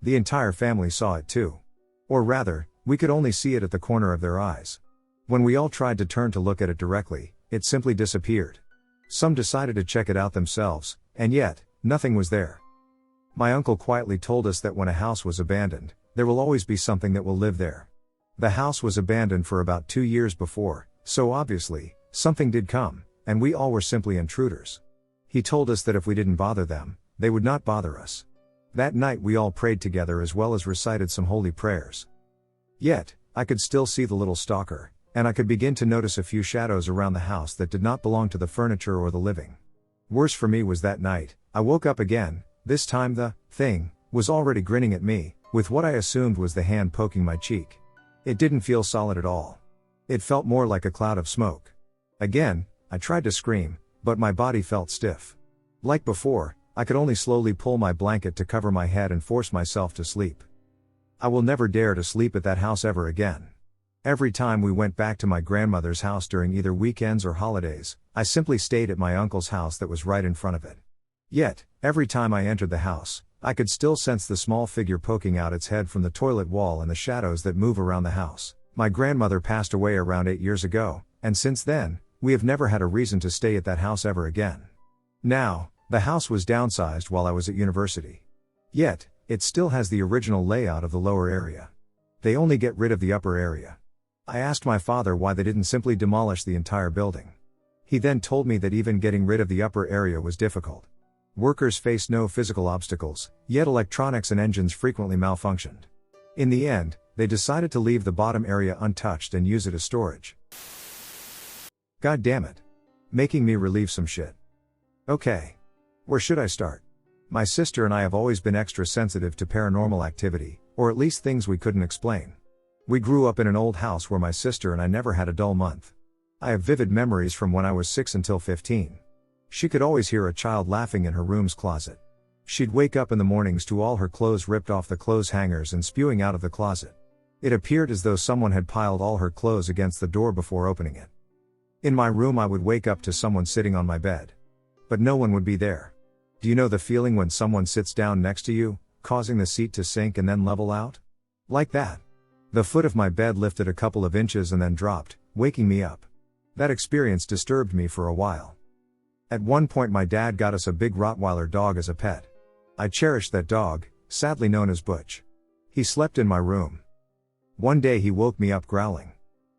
The entire family saw it too. Or rather, we could only see it at the corner of their eyes. When we all tried to turn to look at it directly, it simply disappeared. Some decided to check it out themselves, and yet, nothing was there. My uncle quietly told us that when a house was abandoned, there will always be something that will live there. The house was abandoned for about 2 years before, so obviously, something did come, and we all were simply intruders. He told us that if we didn't bother them, they would not bother us. That night we all prayed together as well as recited some holy prayers. Yet, I could still see the little stalker, and I could begin to notice a few shadows around the house that did not belong to the furniture or the living. Worse for me was that night, I woke up again. This time the thing was already grinning at me, with what I assumed was the hand poking my cheek. It didn't feel solid at all. It felt more like a cloud of smoke. Again, I tried to scream, but my body felt stiff. Like before, I could only slowly pull my blanket to cover my head and force myself to sleep. I will never dare to sleep at that house ever again. Every time we went back to my grandmother's house during either weekends or holidays, I simply stayed at my uncle's house that was right in front of it. Yet, every time I entered the house, I could still sense the small figure poking out its head from the toilet wall and the shadows that move around the house. My grandmother passed away around 8 years ago, and since then, we have never had a reason to stay at that house ever again. Now, the house was downsized while I was at university. Yet, it still has the original layout of the lower area. They only get rid of the upper area. I asked my father why they didn't simply demolish the entire building. He then told me that even getting rid of the upper area was difficult. Workers faced no physical obstacles, yet electronics and engines frequently malfunctioned. In the end, they decided to leave the bottom area untouched and use it as storage. God damn it. Making me relieve some shit. Okay. Where should I start? My sister and I have always been extra sensitive to paranormal activity, or at least things we couldn't explain. We grew up in an old house where my sister and I never had a dull month. I have vivid memories from when I was 6 until 15. She could always hear a child laughing in her room's closet. She'd wake up in the mornings to all her clothes ripped off the clothes hangers and spewing out of the closet. It appeared as though someone had piled all her clothes against the door before opening it. In my room I would wake up to someone sitting on my bed. But no one would be there. Do you know the feeling when someone sits down next to you, causing the seat to sink and then level out? Like that. The foot of my bed lifted a couple of inches and then dropped, waking me up. That experience disturbed me for a while. At one point my dad got us a big Rottweiler dog as a pet. I cherished that dog, sadly known as Butch. He slept in my room. One day he woke me up growling.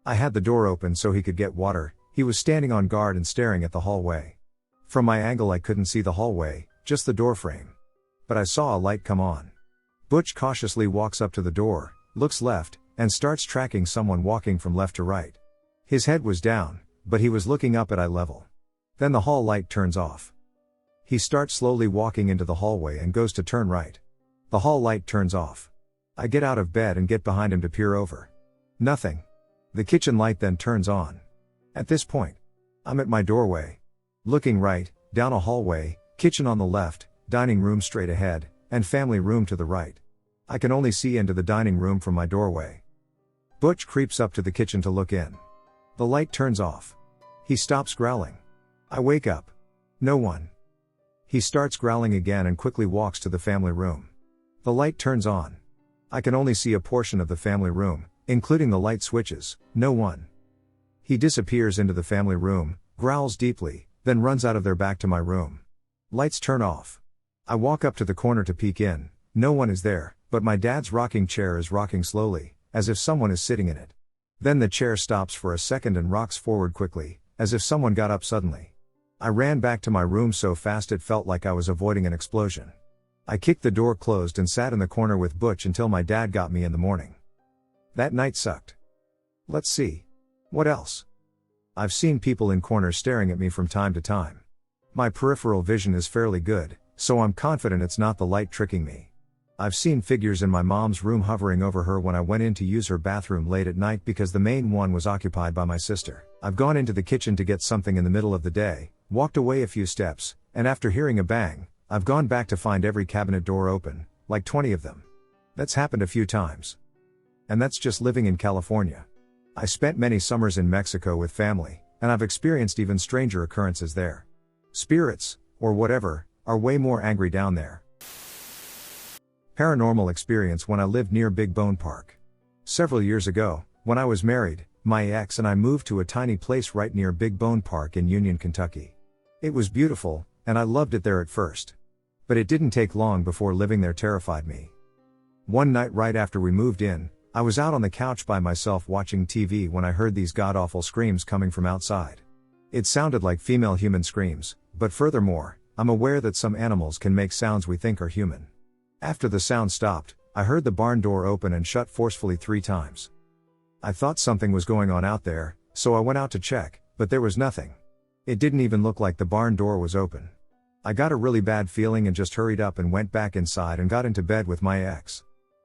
I had the door open so he could get water. He was standing on guard and staring at the hallway. From my angle I couldn't see the hallway, just the door frame. But I saw a light come on. Butch cautiously walks up to the door, looks left, and starts tracking someone walking from left to right. His head was down, but he was looking up at eye level. Then the hall light turns off. He starts slowly walking into the hallway and goes to turn right. The hall light turns off. I get out of bed and get behind him to peer over. Nothing. The kitchen light then turns on. At this point, I'm at my doorway. Looking right, down a hallway, kitchen on the left, dining room straight ahead, and family room to the right. I can only see into the dining room from my doorway. Butch creeps up to the kitchen to look in. The light turns off. He stops growling. I wake up. No one. He starts growling again and quickly walks to the family room. The light turns on. I can only see a portion of the family room, including the light switches, no one. He disappears into the family room, growls deeply, then runs out of there back to my room. Lights turn off. I walk up to the corner to peek in. No one is there, but my dad's rocking chair is rocking slowly, as if someone is sitting in it. Then the chair stops for a second and rocks forward quickly, as if someone got up suddenly. I ran back to my room so fast it felt like I was avoiding an explosion. I kicked the door closed and sat in the corner with Butch until my dad got me in the morning. That night sucked. Let's see. What else? I've seen people in corners staring at me from time to time. My peripheral vision is fairly good, so I'm confident it's not the light tricking me. I've seen figures in my mom's room hovering over her when I went in to use her bathroom late at night because the main one was occupied by my sister. I've gone into the kitchen to get something in the middle of the day, walked away a few steps, and after hearing a bang, I've gone back to find every cabinet door open, like 20 of them. That's happened a few times. And that's just living in California. I spent many summers in Mexico with family, and I've experienced even stranger occurrences there. Spirits, or whatever, are way more angry down there. Paranormal experience when I lived near Big Bone Park. Several years ago, when I was married, my ex and I moved to a tiny place right near Big Bone Park in Union, Kentucky. It was beautiful, and I loved it there at first. But it didn't take long before living there terrified me. One night right after we moved in, I was out on the couch by myself watching TV when I heard these god-awful screams coming from outside. It sounded like female human screams, but furthermore, I'm aware that some animals can make sounds we think are human. After the sound stopped, I heard the barn door open and shut forcefully 3 times. I thought something was going on out there, so I went out to check, but there was nothing. It didn't even look like the barn door was open. I got a really bad feeling and just hurried up and went back inside and got into bed with my ex.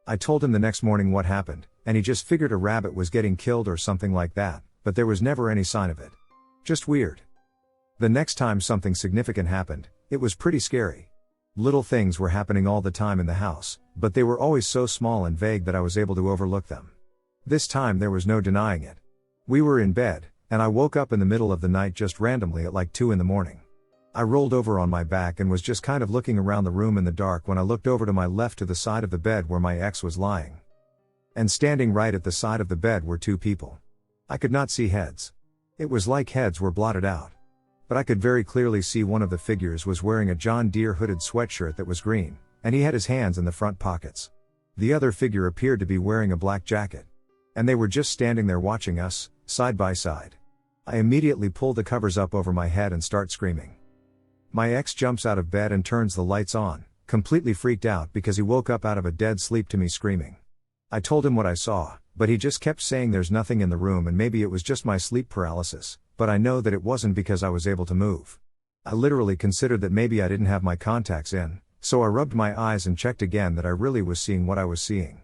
I told him the next morning what happened, and he just figured a rabbit was getting killed or something like that, but there was never any sign of it. Just weird. The next time something significant happened, it was pretty scary. Little things were happening all the time in the house, but they were always so small and vague that I was able to overlook them. This time there was no denying it. We were in bed, and I woke up in the middle of the night just randomly at like 2 in the morning. I rolled over on my back and was just kind of looking around the room in the dark when I looked over to my left to the side of the bed where my ex was lying. And standing right at the side of the bed were 2 people. I could not see heads. It was like heads were blotted out. But I could very clearly see one of the figures was wearing a John Deere hooded sweatshirt that was green, and he had his hands in the front pockets. The other figure appeared to be wearing a black jacket. And they were just standing there watching us, side by side. I immediately pull the covers up over my head and start screaming. My ex jumps out of bed and turns the lights on, completely freaked out because he woke up out of a dead sleep to me screaming. I told him what I saw, but he just kept saying there's nothing in the room and maybe it was just my sleep paralysis, but I know that it wasn't because I was able to move. I literally considered that maybe I didn't have my contacts in, so I rubbed my eyes and checked again that I really was seeing what I was seeing.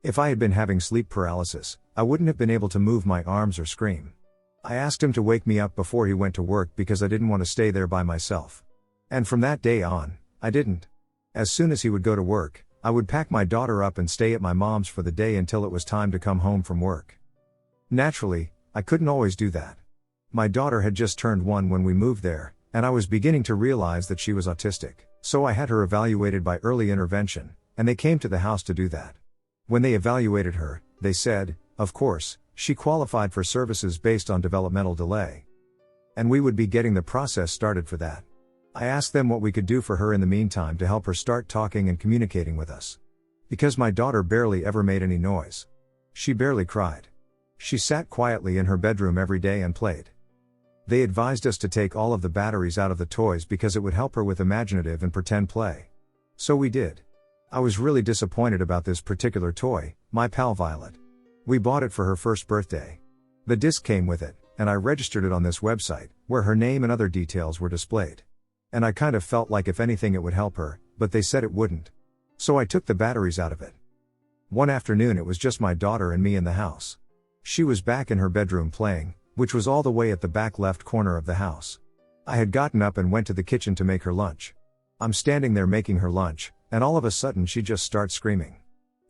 If I had been having sleep paralysis, I wouldn't have been able to move my arms or scream. I asked him to wake me up before he went to work because I didn't want to stay there by myself. And from that day on, I didn't. As soon as he would go to work, I would pack my daughter up and stay at my mom's for the day until it was time to come home from work. Naturally, I couldn't always do that. My daughter had just turned 1 when we moved there, and I was beginning to realize that she was autistic, so I had her evaluated by early intervention, and they came to the house to do that. When they evaluated her, they said, of course, she qualified for services based on developmental delay. And we would be getting the process started for that. I asked them what we could do for her in the meantime to help her start talking and communicating with us. Because my daughter barely ever made any noise. She barely cried. She sat quietly in her bedroom every day and played. They advised us to take all of the batteries out of the toys because it would help her with imaginative and pretend play. So we did. I was really disappointed about this particular toy, my pal Violet. We bought it for her first birthday. The disc came with it, and I registered it on this website, where her name and other details were displayed. And I kind of felt like if anything it would help her, but they said it wouldn't. So I took the batteries out of it. One afternoon it was just my daughter and me in the house. She was back in her bedroom playing, which was all the way at the back left corner of the house. I had gotten up and went to the kitchen to make her lunch. I'm standing there making her lunch, and all of a sudden she just starts screaming.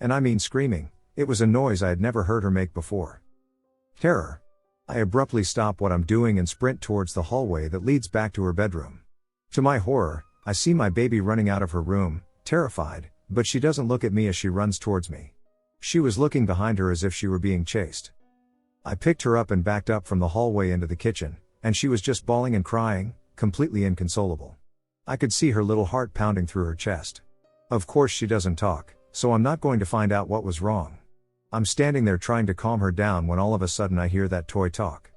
And I mean screaming, it was a noise I had never heard her make before. Terror. I abruptly stop what I'm doing and sprint towards the hallway that leads back to her bedroom. To my horror, I see my baby running out of her room, terrified, but she doesn't look at me as she runs towards me. She was looking behind her as if she were being chased. I picked her up and backed up from the hallway into the kitchen, and she was just bawling and crying, completely inconsolable. I could see her little heart pounding through her chest. Of course she doesn't talk, so I'm not going to find out what was wrong. I'm standing there trying to calm her down when all of a sudden I hear that toy talk.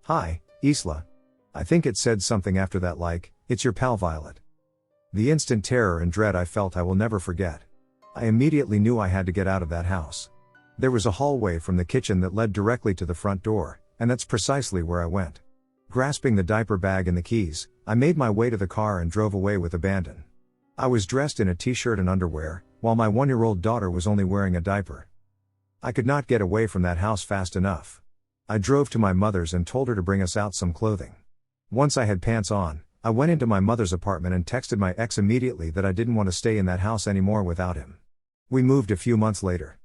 Hi, Isla. I think it said something after that like, it's your pal Violet. The instant terror and dread I felt I will never forget. I immediately knew I had to get out of that house. There was a hallway from the kitchen that led directly to the front door, and that's precisely where I went. Grasping the diaper bag and the keys, I made my way to the car and drove away with abandon. I was dressed in a t-shirt and underwear, while my 1-year-old daughter was only wearing a diaper. I could not get away from that house fast enough. I drove to my mother's and told her to bring us out some clothing. Once I had pants on, I went into my mother's apartment and texted my ex immediately that I didn't want to stay in that house anymore without him. We moved a few months later.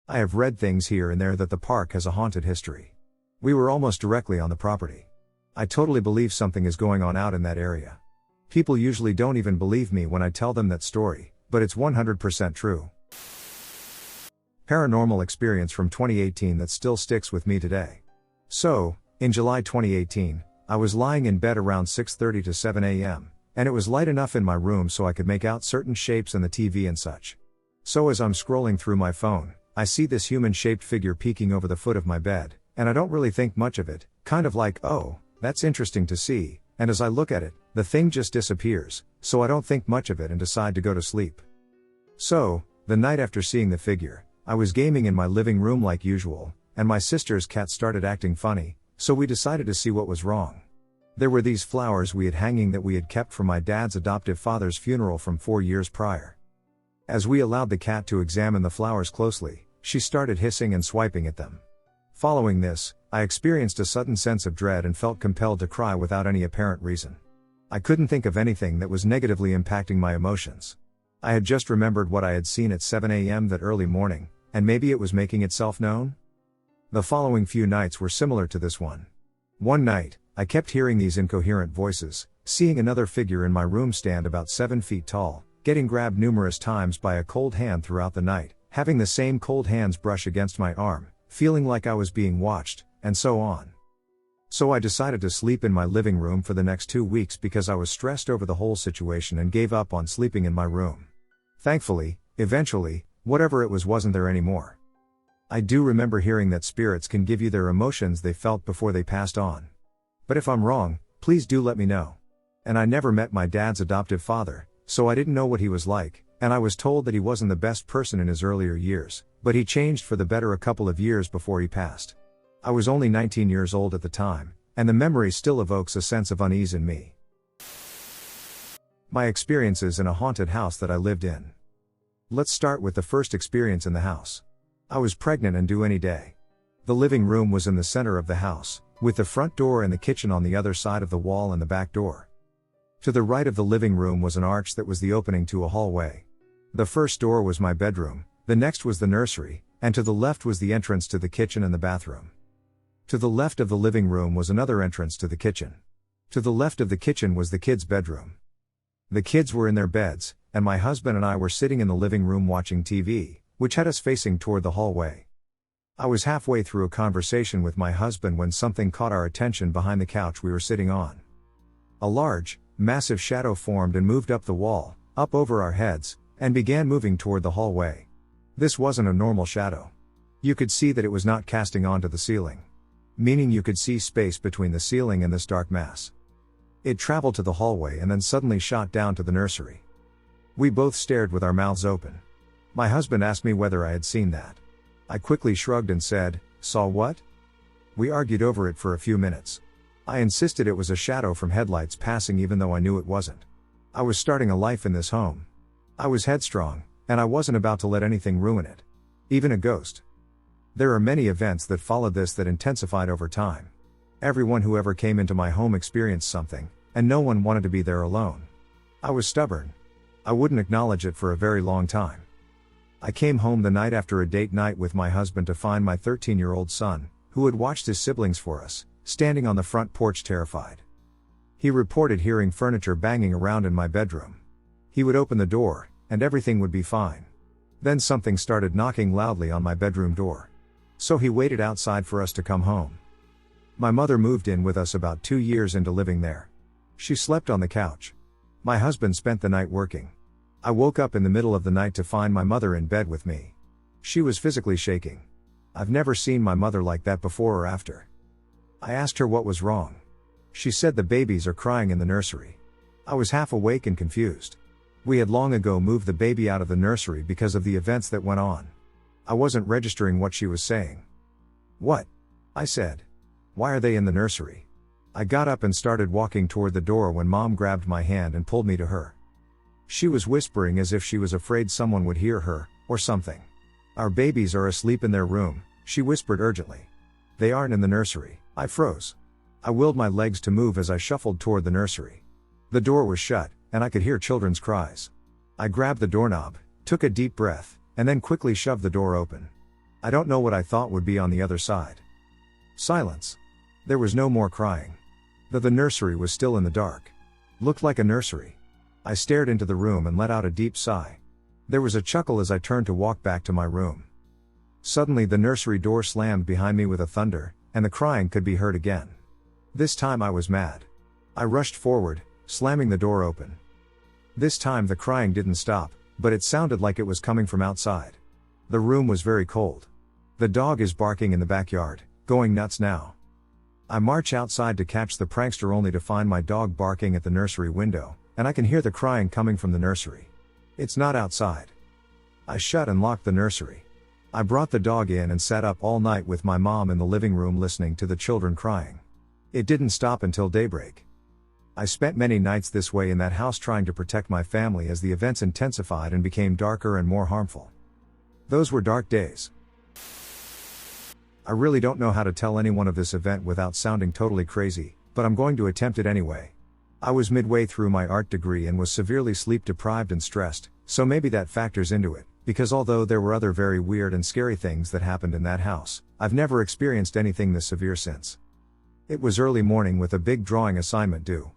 I have read things here and there that the park has a haunted history. We were almost directly on the property. I totally believe something is going on out in that area. People usually don't even believe me when I tell them that story, but it's 100% true. Paranormal experience from 2018 that still sticks with me today. So, in July 2018, I was lying in bed around 6:30 to 7 a.m., and it was light enough in my room so I could make out certain shapes in the TV and such. So as I'm scrolling through my phone, I see this human-shaped figure peeking over the foot of my bed, and I don't really think much of it, kind of like, oh, that's interesting to see, and as I look at it, the thing just disappears, so I don't think much of it and decide to go to sleep. So, the night after seeing the figure, I was gaming in my living room like usual, and my sister's cat started acting funny, so we decided to see what was wrong. There were these flowers we had hanging that we had kept from my dad's adoptive father's funeral from 4 years prior. As we allowed the cat to examine the flowers closely, she started hissing and swiping at them. Following this, I experienced a sudden sense of dread and felt compelled to cry without any apparent reason. I couldn't think of anything that was negatively impacting my emotions. I had just remembered what I had seen at 7 a.m. that early morning, and maybe it was making itself known? The following few nights were similar to this one. One night, I kept hearing these incoherent voices, seeing another figure in my room stand about 7 feet tall, getting grabbed numerous times by a cold hand throughout the night, having the same cold hands brush against my arm, feeling like I was being watched, and so on. So I decided to sleep in my living room for the next 2 weeks because I was stressed over the whole situation and gave up on sleeping in my room. Thankfully, eventually, whatever it was wasn't there anymore. I do remember hearing that spirits can give you their emotions they felt before they passed on. But if I'm wrong, please do let me know. And I never met my dad's adoptive father, so I didn't know what he was like, and I was told that he wasn't the best person in his earlier years, but he changed for the better a couple of years before he passed. I was only 19 years old at the time, and the memory still evokes a sense of unease in me. My experiences in a haunted house that I lived in. Let's start with the first experience in the house. I was pregnant and due any day. The living room was in the center of the house, with the front door and the kitchen on the other side of the wall and the back door. To the right of the living room was an arch that was the opening to a hallway. The first door was my bedroom, the next was the nursery, and to the left was the entrance to the kitchen and the bathroom. To the left of the living room was another entrance to the kitchen. To the left of the kitchen was the kids' bedroom. The kids were in their beds, and my husband and I were sitting in the living room watching TV, which had us facing toward the hallway. I was halfway through a conversation with my husband when something caught our attention behind the couch we were sitting on. A large, massive shadow formed and moved up the wall, up over our heads, and began moving toward the hallway. This wasn't a normal shadow. You could see that it was not casting onto the ceiling. Meaning you could see space between the ceiling and this dark mass. It traveled to the hallway and then suddenly shot down to the nursery. We both stared with our mouths open. My husband asked me whether I had seen that. I quickly shrugged and said, "Saw what?" We argued over it for a few minutes. I insisted it was a shadow from headlights passing even though I knew it wasn't. I was starting a life in this home. I was headstrong, and I wasn't about to let anything ruin it. Even a ghost. There are many events that followed this that intensified over time. Everyone who ever came into my home experienced something, and no one wanted to be there alone. I was stubborn. I wouldn't acknowledge it for a very long time. I came home the night after a date night with my husband to find my 13-year-old son, who had watched his siblings for us, standing on the front porch terrified. He reported hearing furniture banging around in my bedroom. He would open the door, and everything would be fine. Then something started knocking loudly on my bedroom door. So he waited outside for us to come home. My mother moved in with us about 2 years into living there. She slept on the couch. My husband spent the night working. I woke up in the middle of the night to find my mother in bed with me. She was physically shaking. I've never seen my mother like that before or after. I asked her what was wrong. She said the babies are crying in the nursery. I was half awake and confused. We had long ago moved the baby out of the nursery because of the events that went on. I wasn't registering what she was saying. "What?" I said. "Why are they in the nursery?" I got up and started walking toward the door when Mom grabbed my hand and pulled me to her. She was whispering as if she was afraid someone would hear her, or something. "Our babies are asleep in their room," she whispered urgently. "They aren't in the nursery." I froze. I willed my legs to move as I shuffled toward the nursery. The door was shut, and I could hear children's cries. I grabbed the doorknob, took a deep breath, and then quickly shoved the door open. I don't know what I thought would be on the other side. Silence. There was no more crying. The nursery was still in the dark. Looked like a nursery. I stared into the room and let out a deep sigh. There was a chuckle as I turned to walk back to my room. Suddenly the nursery door slammed behind me with a thunder, and the crying could be heard again. This time I was mad. I rushed forward, slamming the door open. This time the crying didn't stop, but it sounded like it was coming from outside. The room was very cold. The dog is barking in the backyard, going nuts now. I march outside to catch the prankster only to find my dog barking at the nursery window, and I can hear the crying coming from the nursery. It's not outside. I shut and locked the nursery. I brought the dog in and sat up all night with my mom in the living room listening to the children crying. It didn't stop until daybreak. I spent many nights this way in that house trying to protect my family as the events intensified and became darker and more harmful. Those were dark days. I really don't know how to tell anyone of this event without sounding totally crazy, but I'm going to attempt it anyway. I was midway through my art degree and was severely sleep deprived and stressed, so maybe that factors into it, because although there were other very weird and scary things that happened in that house, I've never experienced anything this severe since. It was early morning with a big drawing assignment due.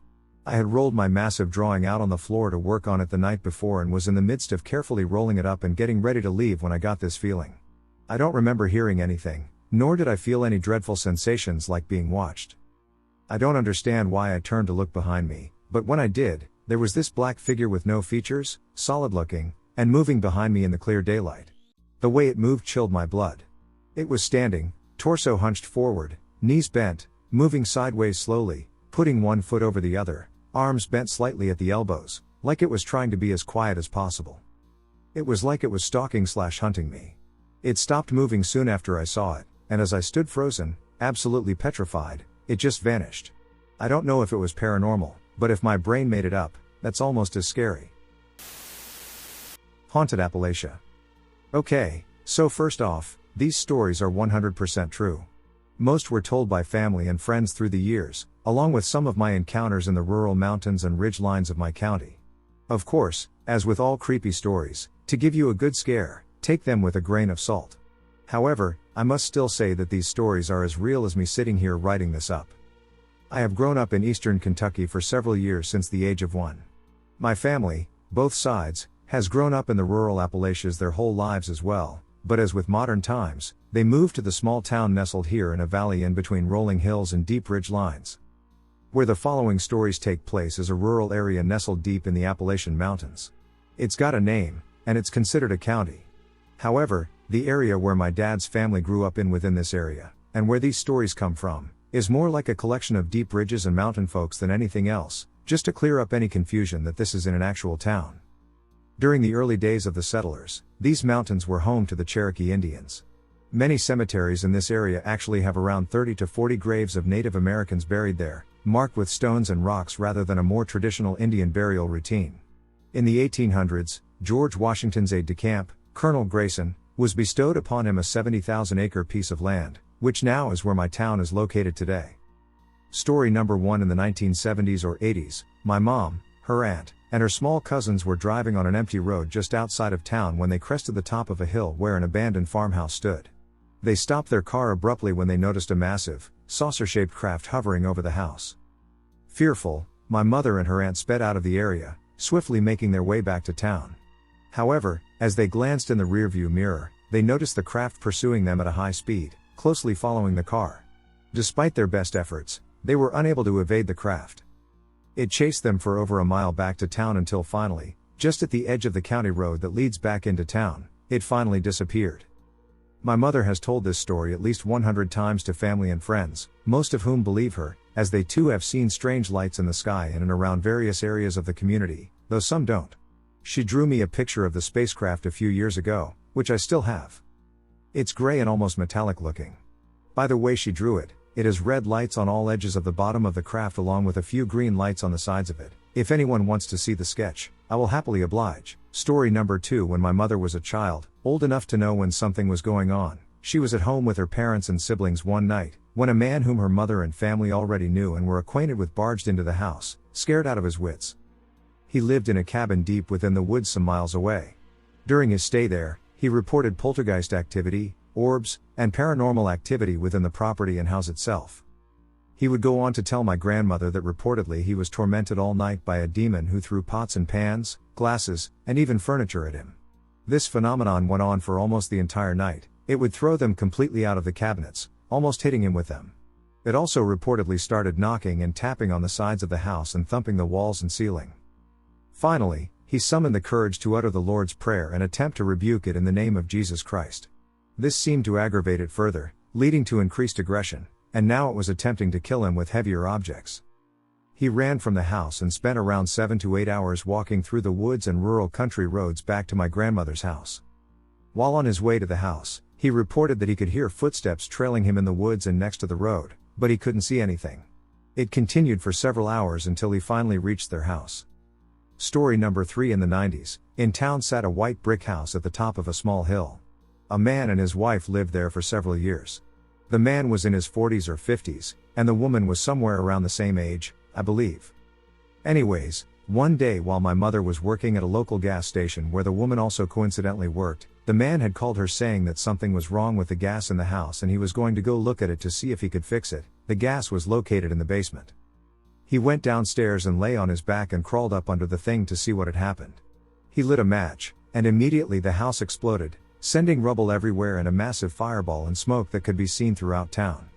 I had rolled my massive drawing out on the floor to work on it the night before and was in the midst of carefully rolling it up and getting ready to leave when I got this feeling. I don't remember hearing anything, nor did I feel any dreadful sensations like being watched. I don't understand why I turned to look behind me, but when I did, there was this black figure with no features, solid looking, and moving behind me in the clear daylight. The way it moved chilled my blood. It was standing, torso hunched forward, knees bent, moving sideways slowly, putting one foot over the other, arms bent slightly at the elbows, like it was trying to be as quiet as possible. It was like it was stalking/hunting me. It stopped moving soon after I saw it, and as I stood frozen, absolutely petrified, it just vanished. I don't know if it was paranormal, but if my brain made it up, That's almost as scary. Haunted Appalachia. Okay, so first off, these stories are 100% true. Most were told by family and friends through the years, along with some of my encounters in the rural mountains and ridge lines of my county. Of course, as with all creepy stories, to give you a good scare, take them with a grain of salt. However, I must still say that these stories are as real as me sitting here writing this up. I have grown up in eastern Kentucky for several years since the age of 1. My family, both sides, has grown up in the rural Appalachias their whole lives as well, but as with modern times, they moved to the small town nestled here in a valley in between rolling hills and deep ridge lines. Where the following stories take place is a rural area nestled deep in the Appalachian Mountains. It's got a name, and it's considered a county. However, the area where my dad's family grew up in within this area, and where these stories come from, is more like a collection of deep ridges and mountain folks than anything else, just to clear up any confusion that this is in an actual town. During the early days of the settlers, these mountains were home to the Cherokee Indians. Many cemeteries in this area actually have around 30 to 40 graves of Native Americans buried there, marked with stones and rocks rather than a more traditional Indian burial routine. In the 1800s, George Washington's aide-de-camp, Colonel Grayson, was bestowed upon him a 70,000-acre piece of land, which now is where my town is located today. Story number 1. In the 1970s or 80s, my mom, her aunt, and her small cousins were driving on an empty road just outside of town when they crested the top of a hill where an abandoned farmhouse stood. They stopped their car abruptly when they noticed a massive, saucer-shaped craft hovering over the house. Fearful, my mother and her aunt sped out of the area, swiftly making their way back to town. However, as they glanced in the rearview mirror, they noticed the craft pursuing them at a high speed, closely following the car. Despite their best efforts, they were unable to evade the craft. It chased them for over a mile back to town until finally, just at the edge of the county road that leads back into town, it finally disappeared. My mother has told this story at least 100 times to family and friends, most of whom believe her, as they too have seen strange lights in the sky in and around various areas of the community, though some don't. She drew me a picture of the spacecraft a few years ago, which I still have. It's gray and almost metallic looking. By the way she drew it, it has red lights on all edges of the bottom of the craft along with a few green lights on the sides of it. If anyone wants to see the sketch, I will happily oblige. Story number 2. When my mother was a child, old enough to know when something was going on, she was at home with her parents and siblings one night, when a man whom her mother and family already knew and were acquainted with barged into the house, scared out of his wits. He lived in a cabin deep within the woods some miles away. During his stay there, he reported poltergeist activity, orbs, and paranormal activity within the property and house itself. He would go on to tell my grandmother that reportedly he was tormented all night by a demon who threw pots and pans, glasses, and even furniture at him. This phenomenon went on for almost the entire night. It would throw them completely out of the cabinets, almost hitting him with them. It also reportedly started knocking and tapping on the sides of the house and thumping the walls and ceiling. Finally, he summoned the courage to utter the Lord's Prayer and attempt to rebuke it in the name of Jesus Christ. This seemed to aggravate it further, leading to increased aggression, and now it was attempting to kill him with heavier objects. He ran from the house and spent around 7 to 8 hours walking through the woods and rural country roads back to my grandmother's house. While on his way to the house, he reported that he could hear footsteps trailing him in the woods and next to the road, but he couldn't see anything. It continued for several hours until he finally reached their house. Story number 3. In the 90s, in town sat a white brick house at the top of a small hill. A man and his wife lived there for several years. The man was in his 40s or 50s, and the woman was somewhere around the same age, I believe. Anyways, one day while my mother was working at a local gas station where the woman also coincidentally worked, the man had called her saying that something was wrong with the gas in the house and he was going to go look at it to see if he could fix it. The gas was located in the basement. He went downstairs and lay on his back and crawled up under the thing to see what had happened. He lit a match, and immediately the house exploded, sending rubble everywhere and a massive fireball and smoke that could be seen throughout town.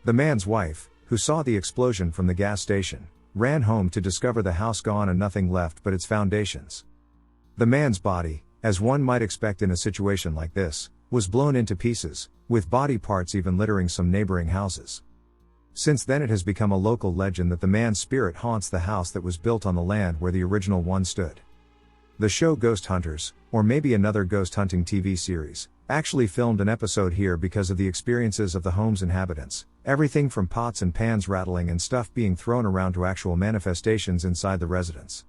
The man's wife, who saw the explosion from the gas station, ran home to discover the house gone and nothing left but its foundations. The man's body, as one might expect in a situation like this, was blown into pieces, with body parts even littering some neighboring houses. Since then it has become a local legend that the man's spirit haunts the house that was built on the land where the original one stood. The show Ghost Hunters, or maybe another ghost hunting TV series, actually filmed an episode here because of the experiences of the home's inhabitants, everything from pots and pans rattling and stuff being thrown around to actual manifestations inside the residence.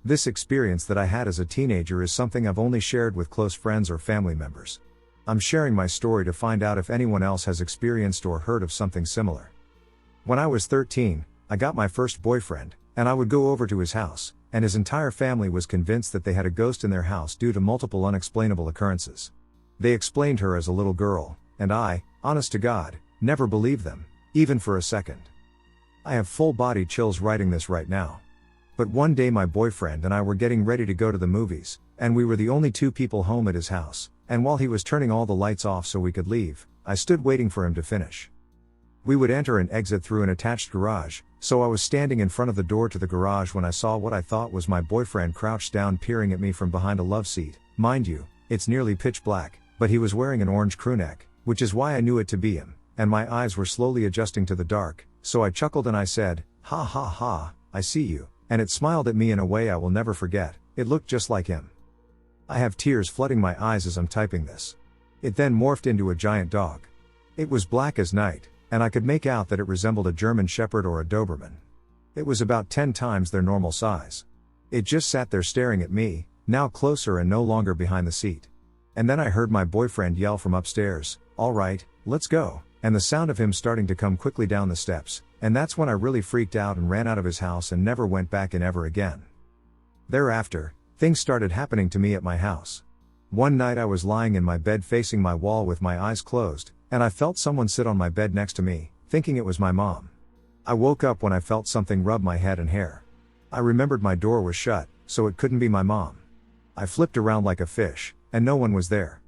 This experience that I had as a teenager is something I've only shared with close friends or family members. I'm sharing my story to find out if anyone else has experienced or heard of something similar. When I was 13, I got my first boyfriend, and I would go over to his house, and his entire family was convinced that they had a ghost in their house due to multiple unexplainable occurrences. They explained her as a little girl, and I, honest to God, never believed them, even for a second. I have full body chills writing this right now. But one day my boyfriend and I were getting ready to go to the movies, and we were the only two people home at his house, and while he was turning all the lights off so we could leave, I stood waiting for him to finish. We would enter and exit through an attached garage, so I was standing in front of the door to the garage when I saw what I thought was my boyfriend crouched down peering at me from behind a love seat. Mind you, it's nearly pitch black, but he was wearing an orange crewneck, which is why I knew it to be him, and my eyes were slowly adjusting to the dark, so I chuckled and I said, "Ha ha ha, I see you," and it smiled at me in a way I will never forget. It looked just like him. I have tears flooding my eyes as I'm typing this. It then morphed into a giant dog. It was black as night, and I could make out that it resembled a German Shepherd or a Doberman. It was about 10 times their normal size. It just sat there staring at me, now closer and no longer behind the seat. And then I heard my boyfriend yell from upstairs, "All right, let's go," and the sound of him starting to come quickly down the steps, and that's when I really freaked out and ran out of his house and never went back in ever again. Thereafter, things started happening to me at my house. One night I was lying in my bed facing my wall with my eyes closed, and I felt someone sit on my bed next to me, thinking it was my mom. I woke up when I felt something rub my head and hair. I remembered my door was shut, so it couldn't be my mom. I flipped around like a fish, and no one was there.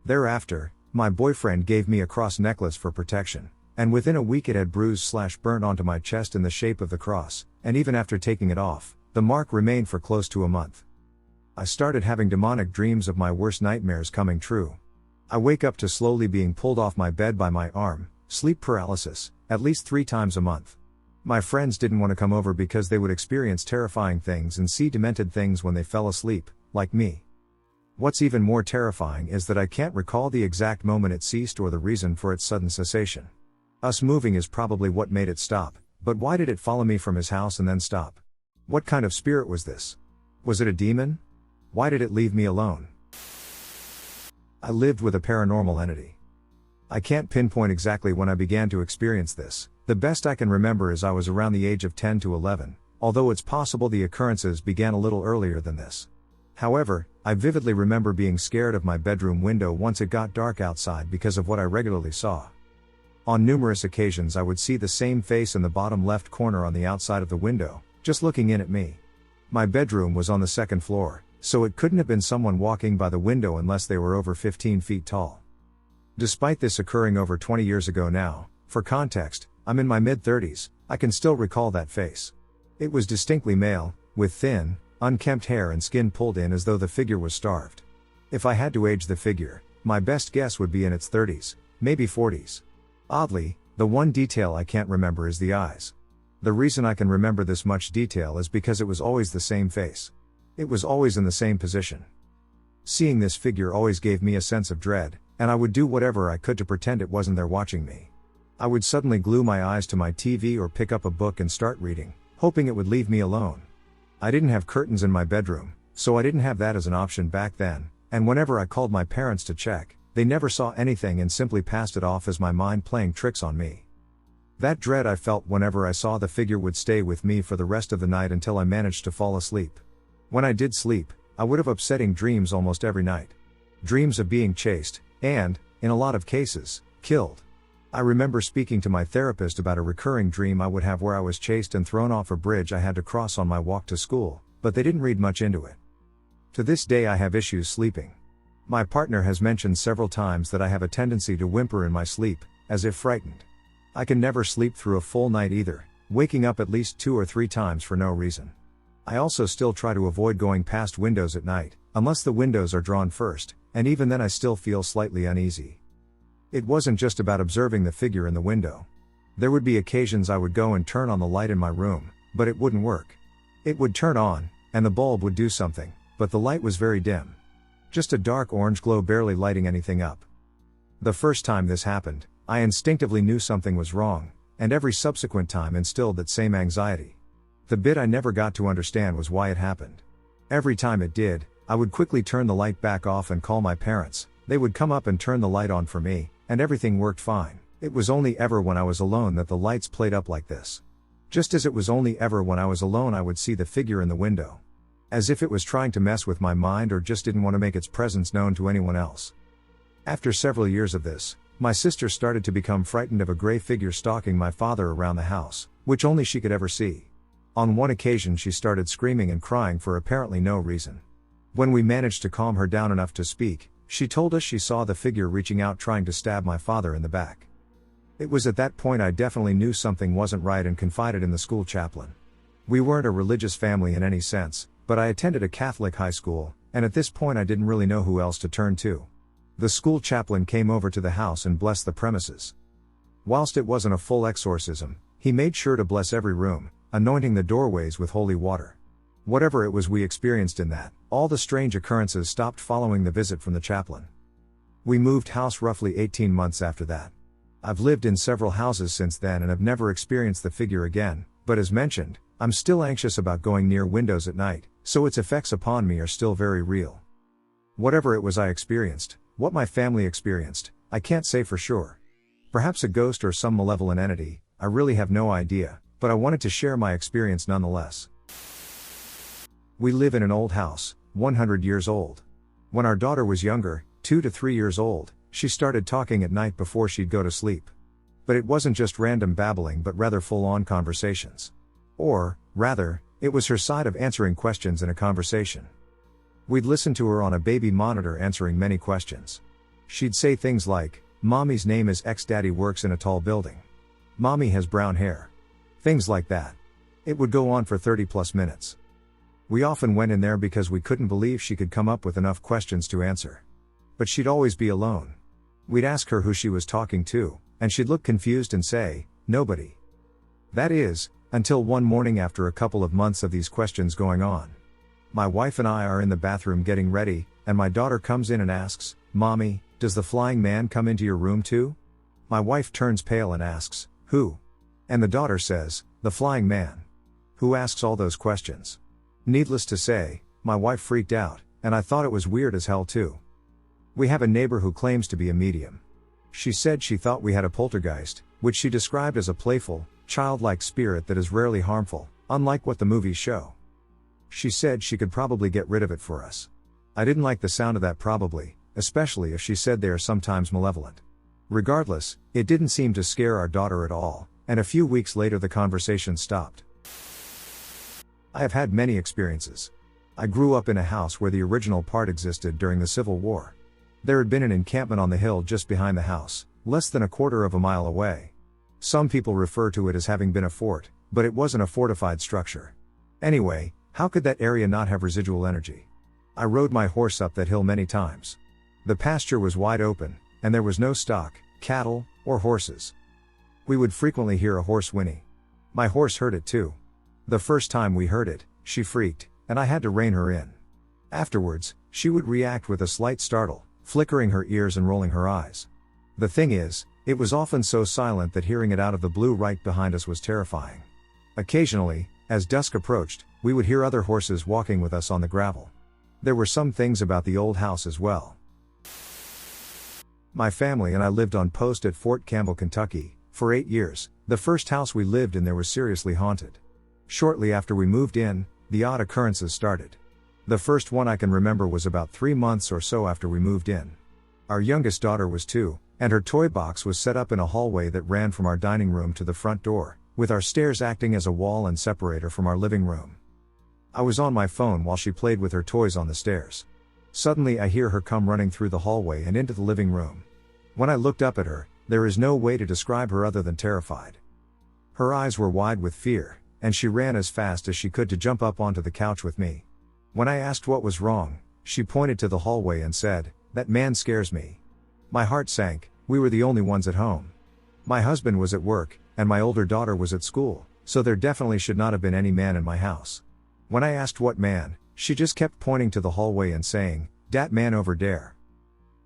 Thereafter, my boyfriend gave me a cross necklace for protection, and within a week it had bruised/burnt onto my chest in the shape of the cross, and even after taking it off, the mark remained for close to a month. I started having demonic dreams of my worst nightmares coming true. I wake up to slowly being pulled off my bed by my arm, sleep paralysis, at least 3 times a month. My friends didn't want to come over because they would experience terrifying things and see demented things when they fell asleep, like me. What's even more terrifying is that I can't recall the exact moment it ceased or the reason for its sudden cessation. Us moving is probably what made it stop, but why did it follow me from his house and then stop? What kind of spirit was this? Was it a demon? Why did it leave me alone? I lived with a paranormal entity. I can't pinpoint exactly when I began to experience this. The best I can remember is I was around the age of 10 to 11, although it's possible the occurrences began a little earlier than this. However, I vividly remember being scared of my bedroom window once it got dark outside because of what I regularly saw. On numerous occasions I would see the same face in the bottom left corner on the outside of the window, just looking in at me. My bedroom was on the 2nd floor, so it couldn't have been someone walking by the window unless they were over 15 feet tall. Despite this occurring over 20 years ago now, for context, I'm in my mid-30s, I can still recall that face. It was distinctly male, with thin, unkempt hair and skin pulled in as though the figure was starved. If I had to age the figure, my best guess would be in its 30s, maybe 40s. Oddly, the one detail I can't remember is the eyes. The reason I can remember this much detail is because it was always the same face. It was always in the same position. Seeing this figure always gave me a sense of dread, and I would do whatever I could to pretend it wasn't there watching me. I would suddenly glue my eyes to my TV or pick up a book and start reading, hoping it would leave me alone. I didn't have curtains in my bedroom, so I didn't have that as an option back then, and whenever I called my parents to check, they never saw anything and simply passed it off as my mind playing tricks on me. That dread I felt whenever I saw the figure would stay with me for the rest of the night until I managed to fall asleep. When I did sleep, I would have upsetting dreams almost every night. Dreams of being chased, and, in a lot of cases, killed. I remember speaking to my therapist about a recurring dream I would have where I was chased and thrown off a bridge I had to cross on my walk to school, but they didn't read much into it. To this day I have issues sleeping. My partner has mentioned several times that I have a tendency to whimper in my sleep, as if frightened. I can never sleep through a full night either, waking up at least 2 or 3 times for no reason. I also still try to avoid going past windows at night, unless the windows are drawn first, and even then I still feel slightly uneasy. It wasn't just about observing the figure in the window. There would be occasions I would go and turn on the light in my room, but it wouldn't work. It would turn on, and the bulb would do something, but the light was very dim. Just a dark orange glow barely lighting anything up. The first time this happened, I instinctively knew something was wrong, and every subsequent time instilled that same anxiety. The bit I never got to understand was why it happened. Every time it did, I would quickly turn the light back off and call my parents. They would come up and turn the light on for me, and everything worked fine. It was only ever when I was alone that the lights played up like this. Just as it was only ever when I was alone I would see the figure in the window. As if it was trying to mess with my mind or just didn't want to make its presence known to anyone else. After several years of this, my sister started to become frightened of a gray figure stalking my father around the house, which only she could ever see. On one occasion she started screaming and crying for apparently no reason. When we managed to calm her down enough to speak, she told us she saw the figure reaching out trying to stab my father in the back. It was at that point I definitely knew something wasn't right and confided in the school chaplain. We weren't a religious family in any sense, but I attended a Catholic high school, and at this point I didn't really know who else to turn to. The school chaplain came over to the house and blessed the premises. Whilst it wasn't a full exorcism, he made sure to bless every room, anointing the doorways with holy water. Whatever it was we experienced in that, all the strange occurrences stopped following the visit from the chaplain. We moved house roughly 18 months after that. I've lived in several houses since then and have never experienced the figure again, but as mentioned, I'm still anxious about going near windows at night, so its effects upon me are still very real. Whatever it was I experienced, what my family experienced, I can't say for sure. Perhaps a ghost or some malevolent entity, I really have no idea, but I wanted to share my experience nonetheless. We live in an old house, 100 years old. When our daughter was younger, 2 to 3 years old, she started talking at night before she'd go to sleep. But it wasn't just random babbling but rather full-on conversations. Or, rather, it was her side of answering questions in a conversation. We'd listen to her on a baby monitor answering many questions. She'd say things like, "Mommy's name is X, Daddy works in a tall building. Mommy has brown hair." Things like that. It would go on for 30 plus minutes. We often went in there because we couldn't believe she could come up with enough questions to answer. But she'd always be alone. We'd ask her who she was talking to, and she'd look confused and say, "Nobody." That is, until one morning after a couple of months of these questions going on. My wife and I are in the bathroom getting ready, and my daughter comes in and asks, "Mommy, does the flying man come into your room too?" My wife turns pale and asks, "Who?" And the daughter says, "The flying man." Who asks all those questions? Needless to say, my wife freaked out, and I thought it was weird as hell too. We have a neighbor who claims to be a medium. She said she thought we had a poltergeist, which she described as a playful, childlike spirit that is rarely harmful, unlike what the movies show. She said she could probably get rid of it for us. I didn't like the sound of that probably, especially if she said they are sometimes malevolent. Regardless, it didn't seem to scare our daughter at all, and a few weeks later the conversation stopped. I have had many experiences. I grew up in a house where the original part existed during the Civil War. There had been an encampment on the hill just behind the house, less than a quarter of a mile away. Some people refer to it as having been a fort, but it wasn't a fortified structure. Anyway, how could that area not have residual energy? I rode my horse up that hill many times. The pasture was wide open, and there was no stock, cattle, or horses. We would frequently hear a horse whinny. My horse heard it too. The first time we heard it, she freaked, and I had to rein her in. Afterwards, she would react with a slight startle, flickering her ears and rolling her eyes. The thing is, it was often so silent that hearing it out of the blue right behind us was terrifying. Occasionally, as dusk approached, we would hear other horses walking with us on the gravel. There were some things about the old house as well. My family and I lived on post at Fort Campbell, Kentucky, for 8 years. The first house we lived in there was seriously haunted. Shortly after we moved in, the odd occurrences started. The first one I can remember was about 3 months or so after we moved in. Our youngest daughter was 2, and her toy box was set up in a hallway that ran from our dining room to the front door, with our stairs acting as a wall and separator from our living room. I was on my phone while she played with her toys on the stairs. Suddenly I hear her come running through the hallway and into the living room. When I looked up at her, there is no way to describe her other than terrified. Her eyes were wide with fear, and she ran as fast as she could to jump up onto the couch with me. When I asked what was wrong, she pointed to the hallway and said, "That man scares me." My heart sank. We were the only ones at home. My husband was at work, and my older daughter was at school, so there definitely should not have been any man in my house. When I asked what man, she just kept pointing to the hallway and saying, "Dat man over dere."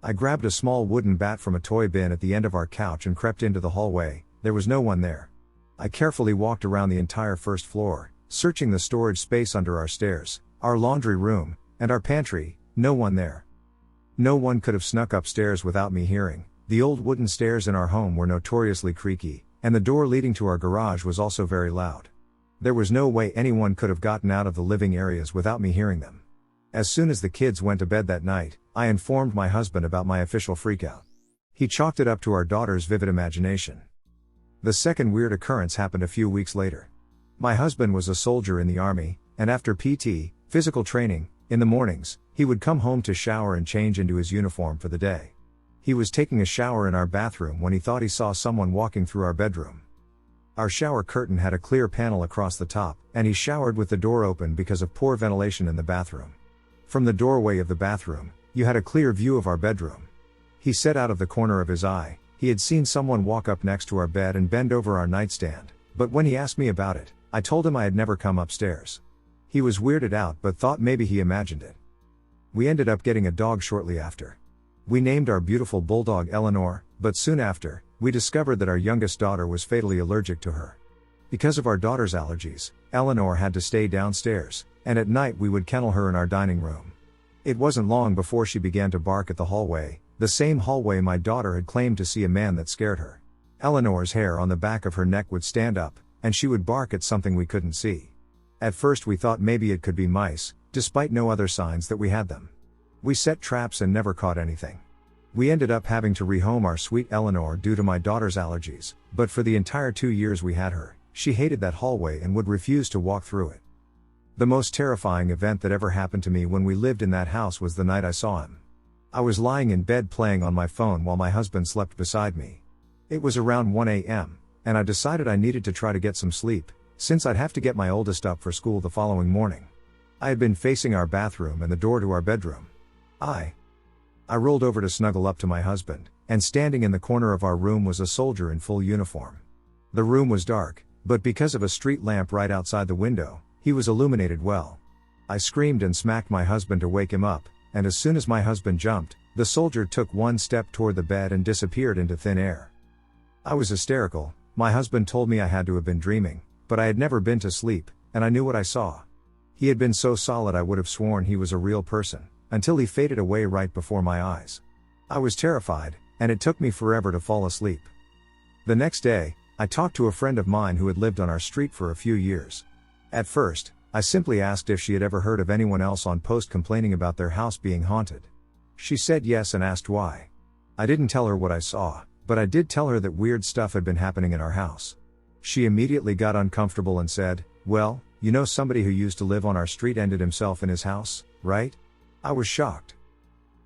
I grabbed a small wooden bat from a toy bin at the end of our couch and crept into the hallway. There was no one there. I carefully walked around the entire first floor, searching the storage space under our stairs, our laundry room, and our pantry, no one there. No one could have snuck upstairs without me hearing. The old wooden stairs in our home were notoriously creaky, and the door leading to our garage was also very loud. There was no way anyone could have gotten out of the living areas without me hearing them. As soon as the kids went to bed that night, I informed my husband about my official freakout. He chalked it up to our daughter's vivid imagination. The second weird occurrence happened a few weeks later. My husband was a soldier in the army, and after PT, physical training, in the mornings, he would come home to shower and change into his uniform for the day. He was taking a shower in our bathroom when he thought he saw someone walking through our bedroom. Our shower curtain had a clear panel across the top, and he showered with the door open because of poor ventilation in the bathroom. From the doorway of the bathroom, you had a clear view of our bedroom. He said out of the corner of his eye, he had seen someone walk up next to our bed and bend over our nightstand, but when he asked me about it, I told him I had never come upstairs. He was weirded out but thought maybe he imagined it. We ended up getting a dog shortly after. We named our beautiful bulldog Eleanor, but soon after, we discovered that our youngest daughter was fatally allergic to her. Because of our daughter's allergies, Eleanor had to stay downstairs, and at night we would kennel her in our dining room. It wasn't long before she began to bark at the hallway, the same hallway my daughter had claimed to see a man that scared her. Eleanor's hair on the back of her neck would stand up, and she would bark at something we couldn't see. At first we thought maybe it could be mice, despite no other signs that we had them. We set traps and never caught anything. We ended up having to rehome our sweet Eleanor due to my daughter's allergies, but for the entire 2 years we had her, she hated that hallway and would refuse to walk through it. The most terrifying event that ever happened to me when we lived in that house was the night I saw him. I was lying in bed playing on my phone while my husband slept beside me. It was around 1 a.m., and I decided I needed to try to get some sleep, since I'd have to get my oldest up for school the following morning. I had been facing our bathroom and the door to our bedroom. I rolled over to snuggle up to my husband, and standing in the corner of our room was a soldier in full uniform. The room was dark, but because of a street lamp right outside the window, he was illuminated well. I screamed and smacked my husband to wake him up, and as soon as my husband jumped, the soldier took one step toward the bed and disappeared into thin air. I was hysterical. My husband told me I had to have been dreaming, but I had never been to sleep, and I knew what I saw. He had been so solid I would have sworn he was a real person, until he faded away right before my eyes. I was terrified, and it took me forever to fall asleep. The next day, I talked to a friend of mine who had lived on our street for a few years. At first, I simply asked if she had ever heard of anyone else on post complaining about their house being haunted. She said yes and asked why. I didn't tell her what I saw, but I did tell her that weird stuff had been happening in our house. She immediately got uncomfortable and said, "Well, you know somebody who used to live on our street ended himself in his house, right?" I was shocked.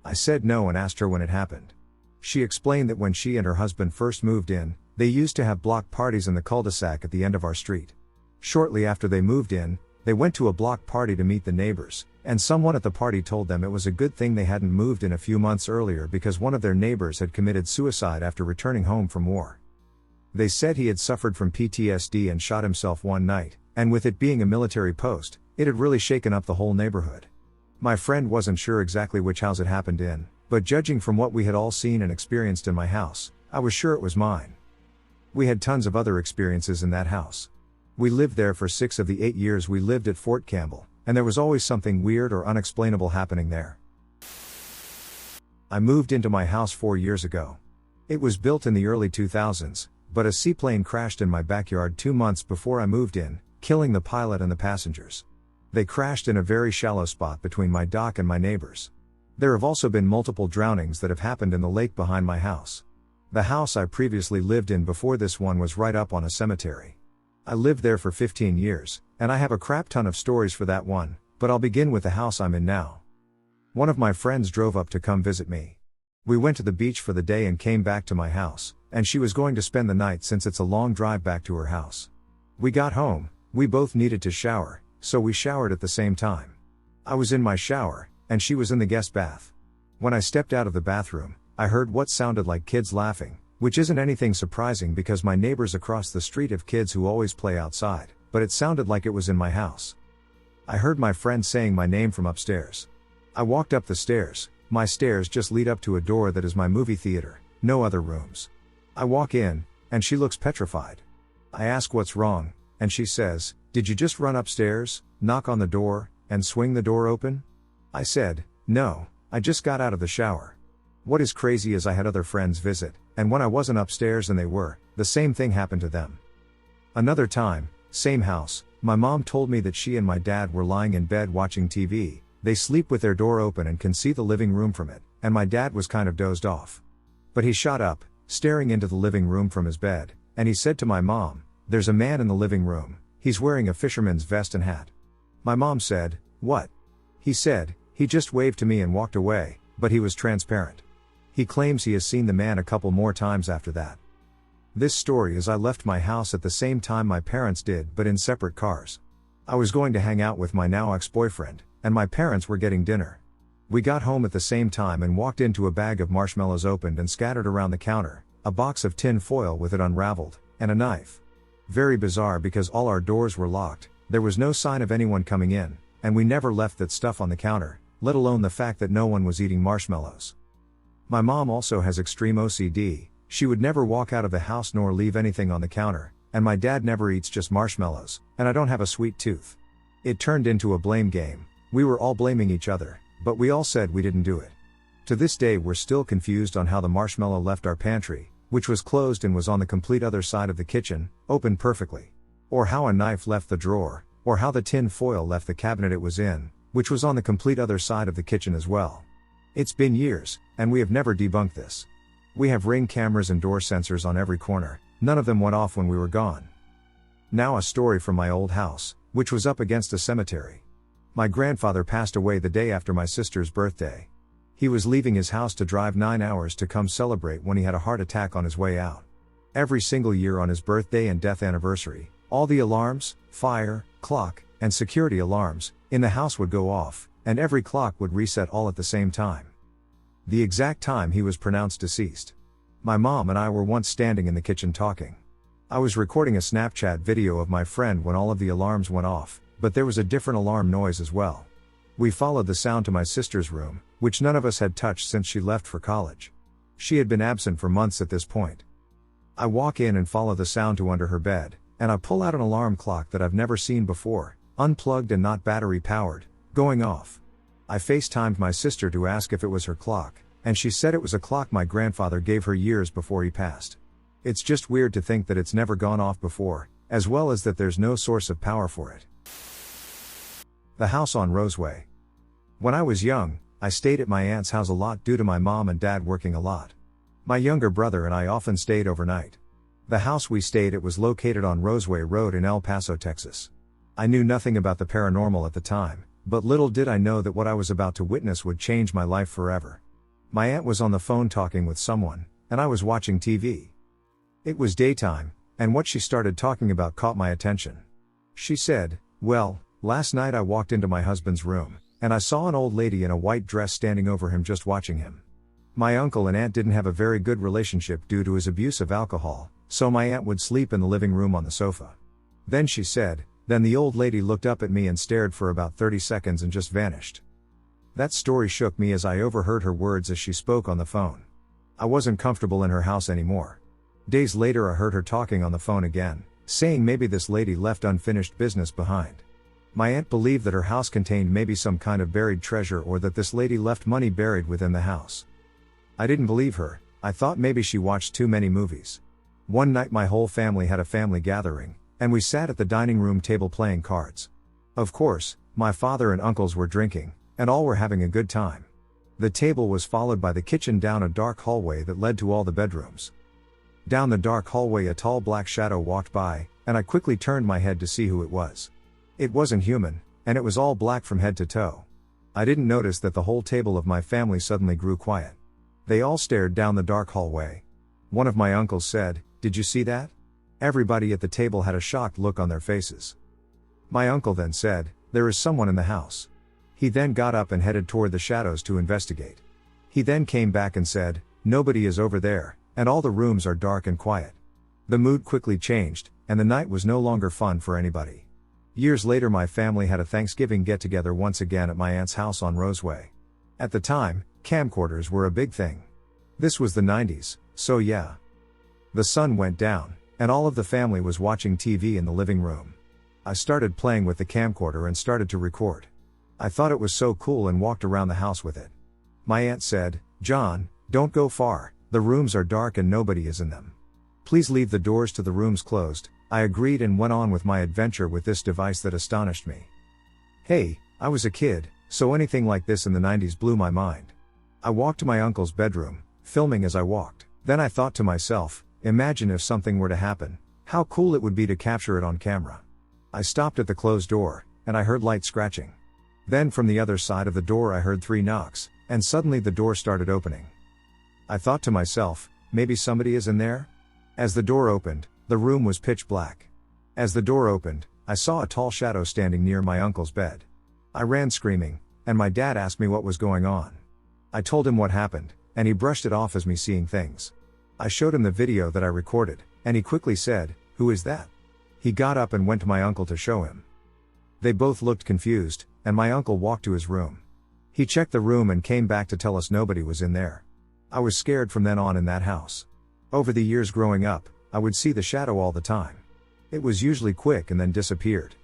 I said no and asked her when it happened. She explained that when she and her husband first moved in, they used to have block parties in the cul-de-sac at the end of our street. Shortly after they moved in, they went to a block party to meet the neighbors, and someone at the party told them it was a good thing they hadn't moved in a few months earlier because one of their neighbors had committed suicide after returning home from war. They said he had suffered from PTSD and shot himself one night, and with it being a military post, it had really shaken up the whole neighborhood. My friend wasn't sure exactly which house it happened in, but judging from what we had all seen and experienced in my house, I was sure it was mine. We had tons of other experiences in that house. We lived there for 6 of the 8 years we lived at Fort Campbell, and there was always something weird or unexplainable happening there. I moved into my house 4 years ago. It was built in the early 2000s, but a seaplane crashed in my backyard 2 months before I moved in, killing the pilot and the passengers. They crashed in a very shallow spot between my dock and my neighbors. There have also been multiple drownings that have happened in the lake behind my house. The house I previously lived in before this one was right up on a cemetery. I lived there for 15 years, and I have a crap ton of stories for that one, but I'll begin with the house I'm in now. One of my friends drove up to come visit me. We went to the beach for the day and came back to my house, and she was going to spend the night since it's a long drive back to her house. We got home, we both needed to shower, so we showered at the same time. I was in my shower, and she was in the guest bath. When I stepped out of the bathroom, I heard what sounded like kids laughing, which isn't anything surprising because my neighbors across the street have kids who always play outside, but it sounded like it was in my house. I heard my friend saying my name from upstairs. I walked up the stairs. My stairs just lead up to a door that is my movie theater, no other rooms. I walk in, and she looks petrified. I ask what's wrong, and she says, "Did you just run upstairs, knock on the door, and swing the door open?" I said, "No, I just got out of the shower." What is crazy is I had other friends visit, and when I wasn't upstairs and they were, the same thing happened to them. Another time, same house, my mom told me that she and my dad were lying in bed watching TV. They sleep with their door open and can see the living room from it, and my dad was kind of dozed off. But he shot up, staring into the living room from his bed, and he said to my mom, "There's a man in the living room, he's wearing a fisherman's vest and hat." My mom said, "What?" He said, "He just waved to me and walked away, but he was transparent." He claims he has seen the man a couple more times after that. This story is I left my house at the same time my parents did but in separate cars. I was going to hang out with my now ex-boyfriend, and my parents were getting dinner. We got home at the same time and walked into a bag of marshmallows opened and scattered around the counter, a box of tin foil with it unraveled, and a knife. Very bizarre because all our doors were locked, there was no sign of anyone coming in, and we never left that stuff on the counter, let alone the fact that no one was eating marshmallows. My mom also has extreme OCD, she would never walk out of the house nor leave anything on the counter, and my dad never eats just marshmallows, and I don't have a sweet tooth. It turned into a blame game, we were all blaming each other, but we all said we didn't do it. To this day we're still confused on how the marshmallow left our pantry, which was closed and was on the complete other side of the kitchen, open perfectly. Or how a knife left the drawer, or how the tin foil left the cabinet it was in, which was on the complete other side of the kitchen as well. It's been years, and we have never debunked this. We have Ring cameras and door sensors on every corner, none of them went off when we were gone. Now a story from my old house, which was up against a cemetery. My grandfather passed away the day after my sister's birthday. He was leaving his house to drive 9 hours to come celebrate when he had a heart attack on his way out. Every single year on his birthday and death anniversary, all the alarms, fire, clock, and security alarms, in the house would go off, and every clock would reset all at the same time. The exact time he was pronounced deceased. My mom and I were once standing in the kitchen talking. I was recording a Snapchat video of my friend when all of the alarms went off, but there was a different alarm noise as well. We followed the sound to my sister's room, which none of us had touched since she left for college. She had been absent for months at this point. I walk in and follow the sound to under her bed, and I pull out an alarm clock that I've never seen before, unplugged and not battery powered, going off. I FaceTimed my sister to ask if it was her clock, and she said it was a clock my grandfather gave her years before he passed. It's just weird to think that it's never gone off before, as well as that there's no source of power for it. The house on Roseway. When I was young, I stayed at my aunt's house a lot due to my mom and dad working a lot. My younger brother and I often stayed overnight. The house we stayed at was located on Roseway Road in El Paso, Texas. I knew nothing about the paranormal at the time, but little did I know that what I was about to witness would change my life forever. My aunt was on the phone talking with someone, and I was watching TV. It was daytime, and what she started talking about caught my attention. She said, "Well, last night I walked into my husband's room, and I saw an old lady in a white dress standing over him just watching him. My uncle and aunt didn't have a very good relationship due to his abuse of alcohol, so my aunt would sleep in the living room on the sofa." Then she said, "Then the old lady looked up at me and stared for about 30 seconds and just vanished." That story shook me as I overheard her words as she spoke on the phone. I wasn't comfortable in her house anymore. Days later I heard her talking on the phone again, saying maybe this lady left unfinished business behind. My aunt believed that her house contained maybe some kind of buried treasure or that this lady left money buried within the house. I didn't believe her, I thought maybe she watched too many movies. One night my whole family had a family gathering, and we sat at the dining room table playing cards. Of course, my father and uncles were drinking, and all were having a good time. The table was followed by the kitchen down a dark hallway that led to all the bedrooms. Down the dark hallway a tall black shadow walked by, and I quickly turned my head to see who it was. It wasn't human, and it was all black from head to toe. I didn't notice that the whole table of my family suddenly grew quiet. They all stared down the dark hallway. One of my uncles said, "Did you see that?" Everybody at the table had a shocked look on their faces. My uncle then said, "There is someone in the house." He then got up and headed toward the shadows to investigate. He then came back and said, "Nobody is over there, and all the rooms are dark and quiet." The mood quickly changed, and the night was no longer fun for anybody. Years later my family had a Thanksgiving get-together once again at my aunt's house on Roseway. At the time, camcorders were a big thing. This was the 90s, so yeah. The sun went down, and all of the family was watching TV in the living room. I started playing with the camcorder and started to record. I thought it was so cool and walked around the house with it. My aunt said, "John, don't go far, the rooms are dark and nobody is in them. Please leave the doors to the rooms closed." I agreed and went on with my adventure with this device that astonished me. Hey, I was a kid, so anything like this in the 90s blew my mind. I walked to my uncle's bedroom, filming as I walked. Then I thought to myself, imagine if something were to happen, how cool it would be to capture it on camera. I stopped at the closed door, and I heard light scratching. Then from the other side of the door I heard 3 knocks, and suddenly the door started opening. I thought to myself, maybe somebody is in there? As the door opened, the room was pitch black. As the door opened, I saw a tall shadow standing near my uncle's bed. I ran screaming, and my dad asked me what was going on. I told him what happened, and he brushed it off as me seeing things. I showed him the video that I recorded, and he quickly said, "Who is that?" He got up and went to my uncle to show him. They both looked confused, and my uncle walked to his room. He checked the room and came back to tell us nobody was in there. I was scared from then on in that house. Over the years growing up, I would see the shadow all the time. It was usually quick and then disappeared.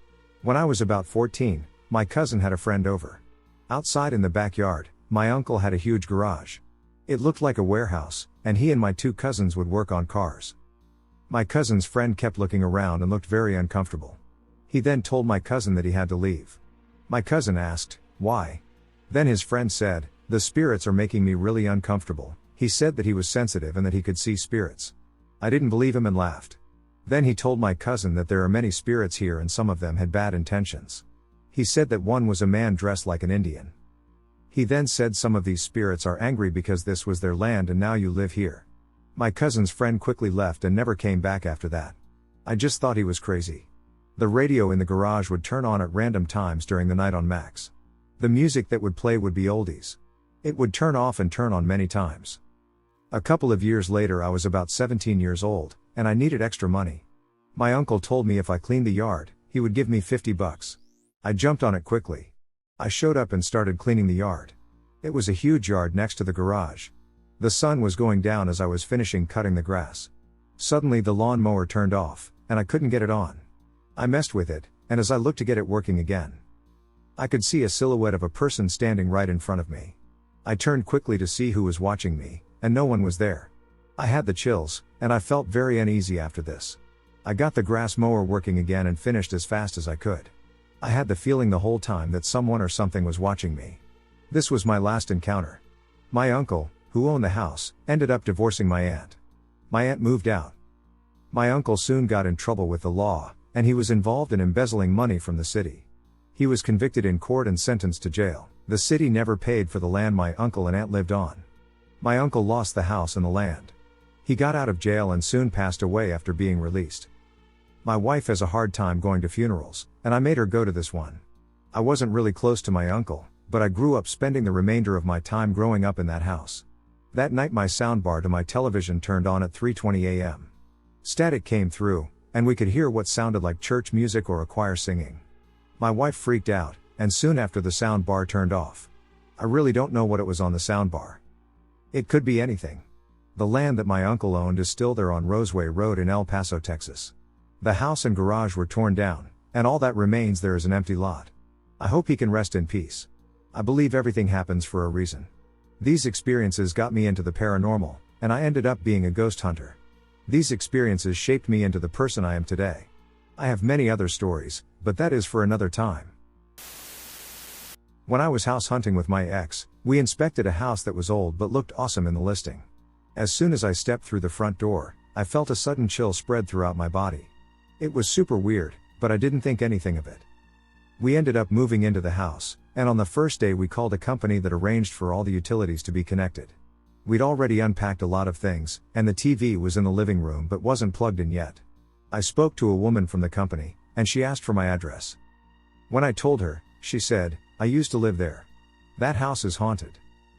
When I was about 14, my cousin had a friend over. Outside in the backyard, my uncle had a huge garage. It looked like a warehouse, and he and my 2 cousins would work on cars. My cousin's friend kept looking around and looked very uncomfortable. He then told my cousin that he had to leave. My cousin asked, "Why?" Then his friend said, "The spirits are making me really uncomfortable." He said that he was sensitive and that he could see spirits. I didn't believe him and laughed. Then he told my cousin that there are many spirits here and some of them had bad intentions. He said that one was a man dressed like an Indian. He then said some of these spirits are angry because this was their land and now you live here. My cousin's friend quickly left and never came back after that. I just thought he was crazy. The radio in the garage would turn on at random times during the night on max. The music that would play would be oldies. It would turn off and turn on many times. A couple of years later I was about 17 years old, and I needed extra money. My uncle told me if I cleaned the yard, he would give me $50. I jumped on it quickly. I showed up and started cleaning the yard. It was a huge yard next to the garage. The sun was going down as I was finishing cutting the grass. Suddenly the lawn mower turned off, and I couldn't get it on. I messed with it, and as I looked to get it working again, I could see a silhouette of a person standing right in front of me. I turned quickly to see who was watching me, and no one was there. I had the chills, and I felt very uneasy after this. I got the grass mower working again and finished as fast as I could. I had the feeling the whole time that someone or something was watching me. This was my last encounter. My uncle, who owned the house, ended up divorcing my aunt. My aunt moved out. My uncle soon got in trouble with the law, and he was involved in embezzling money from the city. He was convicted in court and sentenced to jail. The city never paid for the land my uncle and aunt lived on. My uncle lost the house and the land. He got out of jail and soon passed away after being released. My wife has a hard time going to funerals, and I made her go to this one. I wasn't really close to my uncle, but I grew up spending the remainder of my time growing up in that house. That night my soundbar to my television turned on at 3:20 a.m. Static came through, and we could hear what sounded like church music or a choir singing. My wife freaked out, and soon after the soundbar turned off. I really don't know what it was on the soundbar. It could be anything. The land that my uncle owned is still there on Roseway Road in El Paso, Texas. The house and garage were torn down, and all that remains there is an empty lot. I hope he can rest in peace. I believe everything happens for a reason. These experiences got me into the paranormal, and I ended up being a ghost hunter. These experiences shaped me into the person I am today. I have many other stories, but that is for another time. When I was house hunting with my ex, we inspected a house that was old but looked awesome in the listing. As soon as I stepped through the front door, I felt a sudden chill spread throughout my body. It was super weird, but I didn't think anything of it. We ended up moving into the house, and on the first day we called a company that arranged for all the utilities to be connected. We'd already unpacked a lot of things, and the TV was in the living room but wasn't plugged in yet. I spoke to a woman from the company, and she asked for my address. When I told her, she said, "I used to live there. That house is haunted."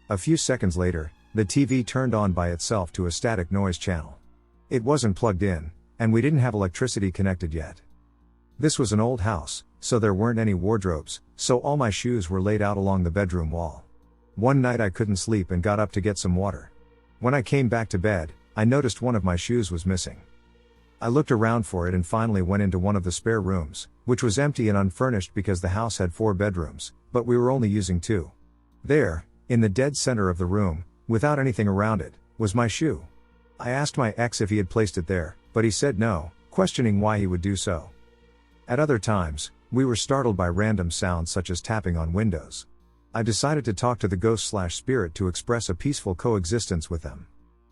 A few seconds later, the TV turned on by itself to a static noise channel. It wasn't plugged in, and we didn't have electricity connected yet. This was an old house, so there weren't any wardrobes, so all my shoes were laid out along the bedroom wall. One night I couldn't sleep and got up to get some water. When I came back to bed, I noticed one of my shoes was missing. I looked around for it and finally went into one of the spare rooms, which was empty and unfurnished because the house had 4 bedrooms, but we were only using 2. There, in the dead center of the room, without anything around it, was my shoe. I asked my ex if he had placed it there, but he said no, questioning why he would do so. At other times, we were startled by random sounds such as tapping on windows. I decided to talk to the ghost/spirit to express a peaceful coexistence with them.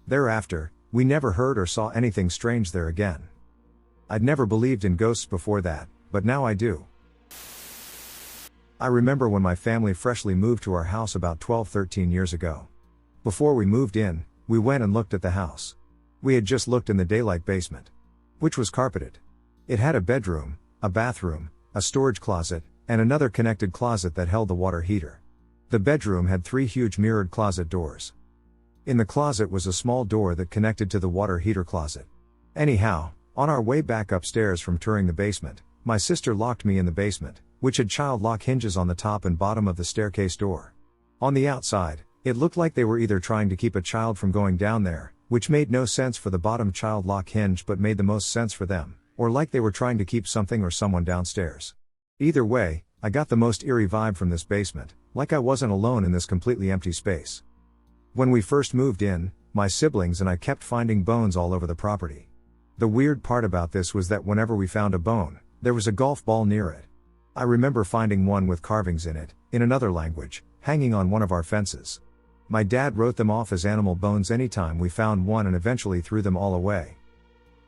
Thereafter, we never heard or saw anything strange there again. I'd never believed in ghosts before that, but now I do. I remember when my family freshly moved to our house about 12-13 years ago. Before we moved in, we went and looked at the house. We had just looked in the daylight basement, which was carpeted. It had a bedroom, a bathroom, a storage closet, and another connected closet that held the water heater. The bedroom had 3 huge mirrored closet doors. In the closet was a small door that connected to the water heater closet. Anyhow, on our way back upstairs from touring the basement, my sister locked me in the basement, which had child lock hinges on the top and bottom of the staircase door. On the outside, it looked like they were either trying to keep a child from going down there, which made no sense for the bottom child lock hinge but made the most sense for them, or like they were trying to keep something or someone downstairs. Either way, I got the most eerie vibe from this basement, like I wasn't alone in this completely empty space. When we first moved in, my siblings and I kept finding bones all over the property. The weird part about this was that whenever we found a bone, there was a golf ball near it. I remember finding one with carvings in it, in another language, hanging on one of our fences. My dad wrote them off as animal bones anytime we found one and eventually threw them all away.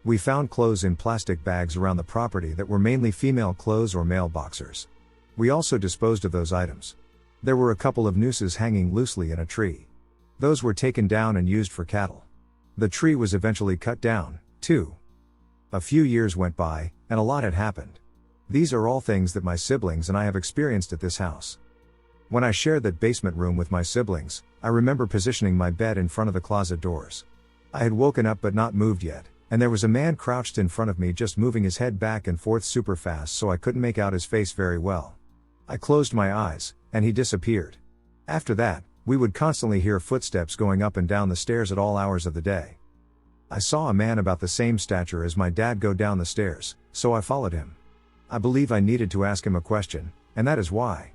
We found clothes in plastic bags around the property that were mainly female clothes or male boxers. We also disposed of those items. There were a couple of nooses hanging loosely in a tree. Those were taken down and used for cattle. The tree was eventually cut down, too. A few years went by, and a lot had happened. These are all things that my siblings and I have experienced at this house. When I shared that basement room with my siblings, I remember positioning my bed in front of the closet doors. I had woken up but not moved yet, and there was a man crouched in front of me just moving his head back and forth super fast so I couldn't make out his face very well. I closed my eyes, and he disappeared. After that, we would constantly hear footsteps going up and down the stairs at all hours of the day. I saw a man about the same stature as my dad go down the stairs, so I followed him. I believe I needed to ask him a question, and that is why.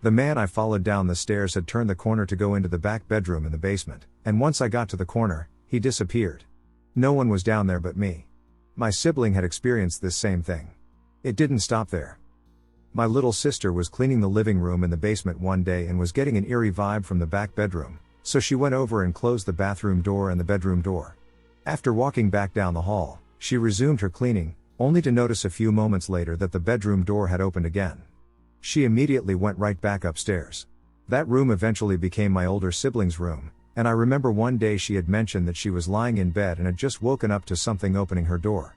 The man I followed down the stairs had turned the corner to go into the back bedroom in the basement, and once I got to the corner, he disappeared. No one was down there but me. My sibling had experienced this same thing. It didn't stop there. My little sister was cleaning the living room in the basement one day and was getting an eerie vibe from the back bedroom, so she went over and closed the bathroom door and the bedroom door. After walking back down the hall, she resumed her cleaning, only to notice a few moments later that the bedroom door had opened again. She immediately went right back upstairs. That room eventually became my older sibling's room, and I remember one day she had mentioned that she was lying in bed and had just woken up to something opening her door.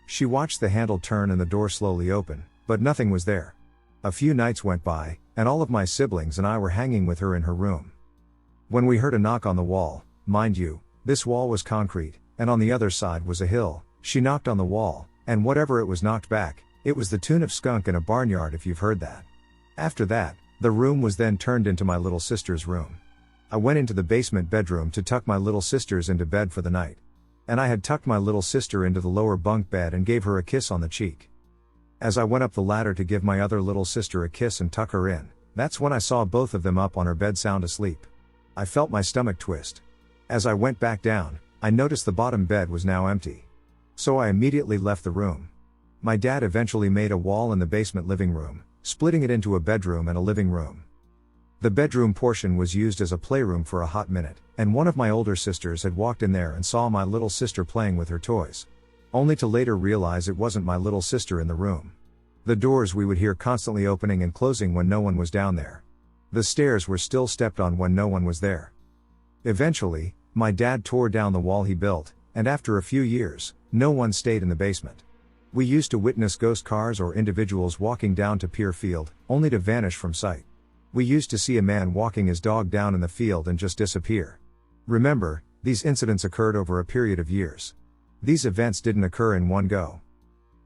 She watched the handle turn and the door slowly open, but nothing was there. A few nights went by, and all of my siblings and I were hanging with her in her room. When we heard a knock on the wall, mind you, this wall was concrete, and on the other side was a hill, she knocked on the wall, and whatever it was knocked back, it was the tune of Skunk in a Barnyard if you've heard that. After that, the room was then turned into my little sister's room. I went into the basement bedroom to tuck my little sisters into bed for the night. And I had tucked my little sister into the lower bunk bed and gave her a kiss on the cheek. As I went up the ladder to give my other little sister a kiss and tuck her in, that's when I saw both of them up on her bed sound asleep. I felt my stomach twist. As I went back down, I noticed the bottom bed was now empty. So I immediately left the room. My dad eventually made a wall in the basement living room, splitting it into a bedroom and a living room. The bedroom portion was used as a playroom for a hot minute, and one of my older sisters had walked in there and saw my little sister playing with her toys. Only to later realize it wasn't my little sister in the room. The doors we would hear constantly opening and closing when no one was down there. The stairs were still stepped on when no one was there. Eventually, my dad tore down the wall he built, and after a few years, no one stayed in the basement. We used to witness ghost cars or individuals walking down to Pier Field, only to vanish from sight. We used to see a man walking his dog down in the field and just disappear. Remember, these incidents occurred over a period of years. These events didn't occur in one go.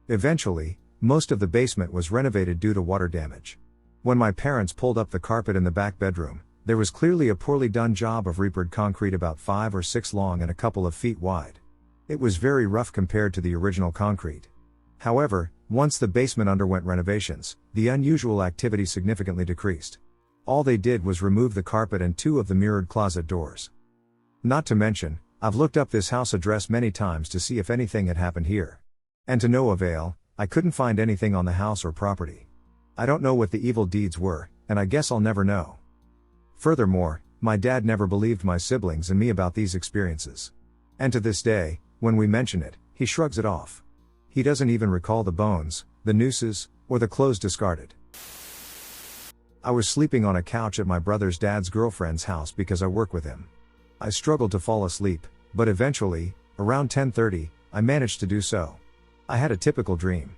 Eventually, most of the basement was renovated due to water damage. When my parents pulled up the carpet in the back bedroom, there was clearly a poorly done job of repoured concrete about 5 or 6 long and a couple of feet wide. It was very rough compared to the original concrete. However, once the basement underwent renovations, the unusual activity significantly decreased. All they did was remove the carpet and 2 of the mirrored closet doors. Not to mention, I've looked up this house address many times to see if anything had happened here. And to no avail, I couldn't find anything on the house or property. I don't know what the evil deeds were, and I guess I'll never know. Furthermore, my dad never believed my siblings and me about these experiences. And to this day, when we mention it, he shrugs it off. He doesn't even recall the bones, the nooses, or the clothes discarded. I was sleeping on a couch at my brother's dad's girlfriend's house because I work with him. I struggled to fall asleep, but eventually, around 10:30, I managed to do so. I had a typical dream.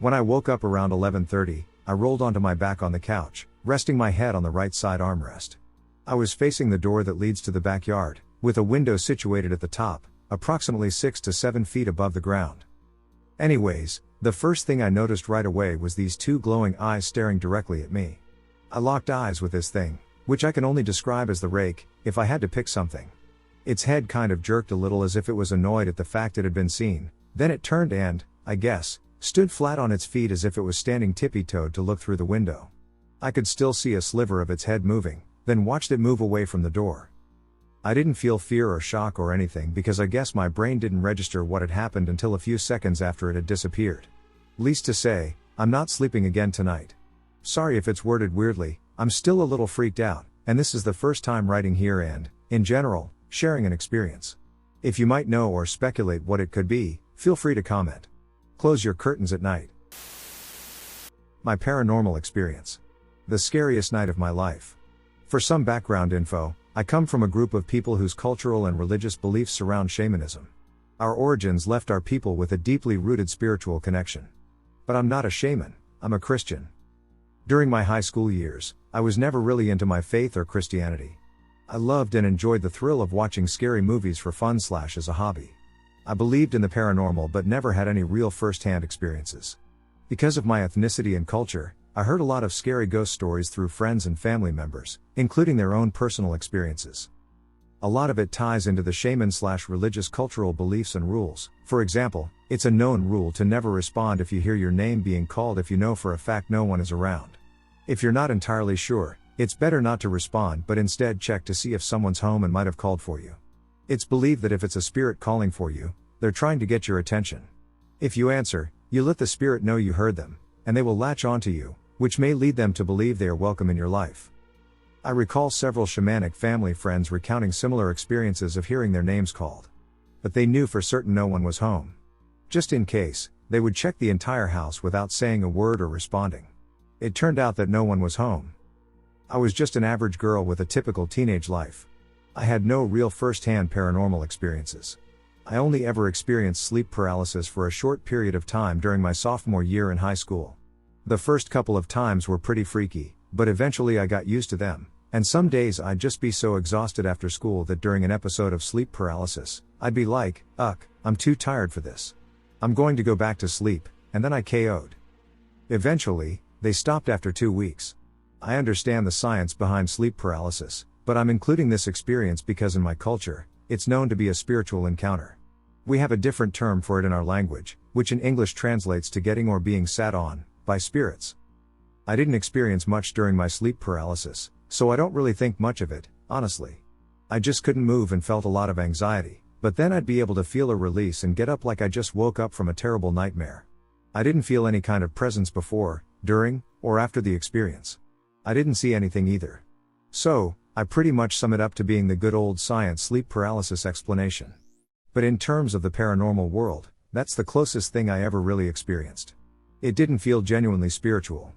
When I woke up around 11:30, I rolled onto my back on the couch, resting my head on the right side armrest. I was facing the door that leads to the backyard, with a window situated at the top, approximately 6 to 7 feet above the ground. Anyways, the first thing I noticed right away was these 2 glowing eyes staring directly at me. I locked eyes with this thing, which I can only describe as the rake, if I had to pick something. Its head kind of jerked a little as if it was annoyed at the fact it had been seen, then it turned and, I guess, stood flat on its feet as if it was standing tippy-toed to look through the window. I could still see a sliver of its head moving, then watched it move away from the door. I didn't feel fear or shock or anything because I guess my brain didn't register what had happened until a few seconds after it had disappeared. Least to say, I'm not sleeping again tonight. Sorry if it's worded weirdly, I'm still a little freaked out, and this is the first time writing here and, in general, sharing an experience. If you might know or speculate what it could be, feel free to comment. Close your curtains at night. My paranormal experience. The scariest night of my life. For some background info, I come from a group of people whose cultural and religious beliefs surround shamanism. Our origins left our people with a deeply rooted spiritual connection. But I'm not a shaman, I'm a Christian. During my high school years, I was never really into my faith or Christianity. I loved and enjoyed the thrill of watching scary movies for fun / as a hobby. I believed in the paranormal but never had any real first-hand experiences. Because of my ethnicity and culture, I heard a lot of scary ghost stories through friends and family members, including their own personal experiences. A lot of it ties into the shaman / religious cultural beliefs and rules. For example, it's a known rule to never respond if you hear your name being called if you know for a fact no one is around. If you're not entirely sure, it's better not to respond but instead check to see if someone's home and might have called for you. It's believed that if it's a spirit calling for you, they're trying to get your attention. If you answer, you let the spirit know you heard them, and they will latch onto you, which may lead them to believe they are welcome in your life. I recall several shamanic family friends recounting similar experiences of hearing their names called. But they knew for certain no one was home. Just in case, they would check the entire house without saying a word or responding. It turned out that no one was home. I was just an average girl with a typical teenage life. I had no real first-hand paranormal experiences. I only ever experienced sleep paralysis for a short period of time during my sophomore year in high school. The first couple of times were pretty freaky, but eventually I got used to them, and some days I'd just be so exhausted after school that during an episode of sleep paralysis, I'd be like, I'm too tired for this. I'm going to go back to sleep, and then I KO'd. Eventually, they stopped after 2 weeks. I understand the science behind sleep paralysis, but I'm including this experience because in my culture, it's known to be a spiritual encounter. We have a different term for it in our language, which in English translates to getting or being sat on by spirits. I didn't experience much during my sleep paralysis, so I don't really think much of it, honestly. I just couldn't move and felt a lot of anxiety, but then I'd be able to feel a release and get up like I just woke up from a terrible nightmare. I didn't feel any kind of presence before, during, or after the experience. I didn't see anything either. So, I pretty much sum it up to being the good old science sleep paralysis explanation. But in terms of the paranormal world, that's the closest thing I ever really experienced. It didn't feel genuinely spiritual.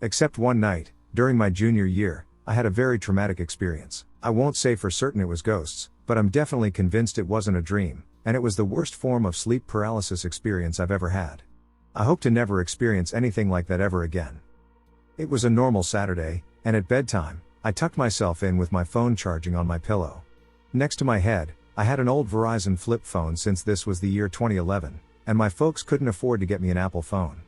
Except one night, during my junior year, I had a very traumatic experience. I won't say for certain it was ghosts, but I'm definitely convinced it wasn't a dream, and it was the worst form of sleep paralysis experience I've ever had. I hope to never experience anything like that ever again. It was a normal Saturday, and at bedtime, I tucked myself in with my phone charging on my pillow. Next to my head, I had an old Verizon flip phone since this was the year 2011, and my folks couldn't afford to get me an Apple phone.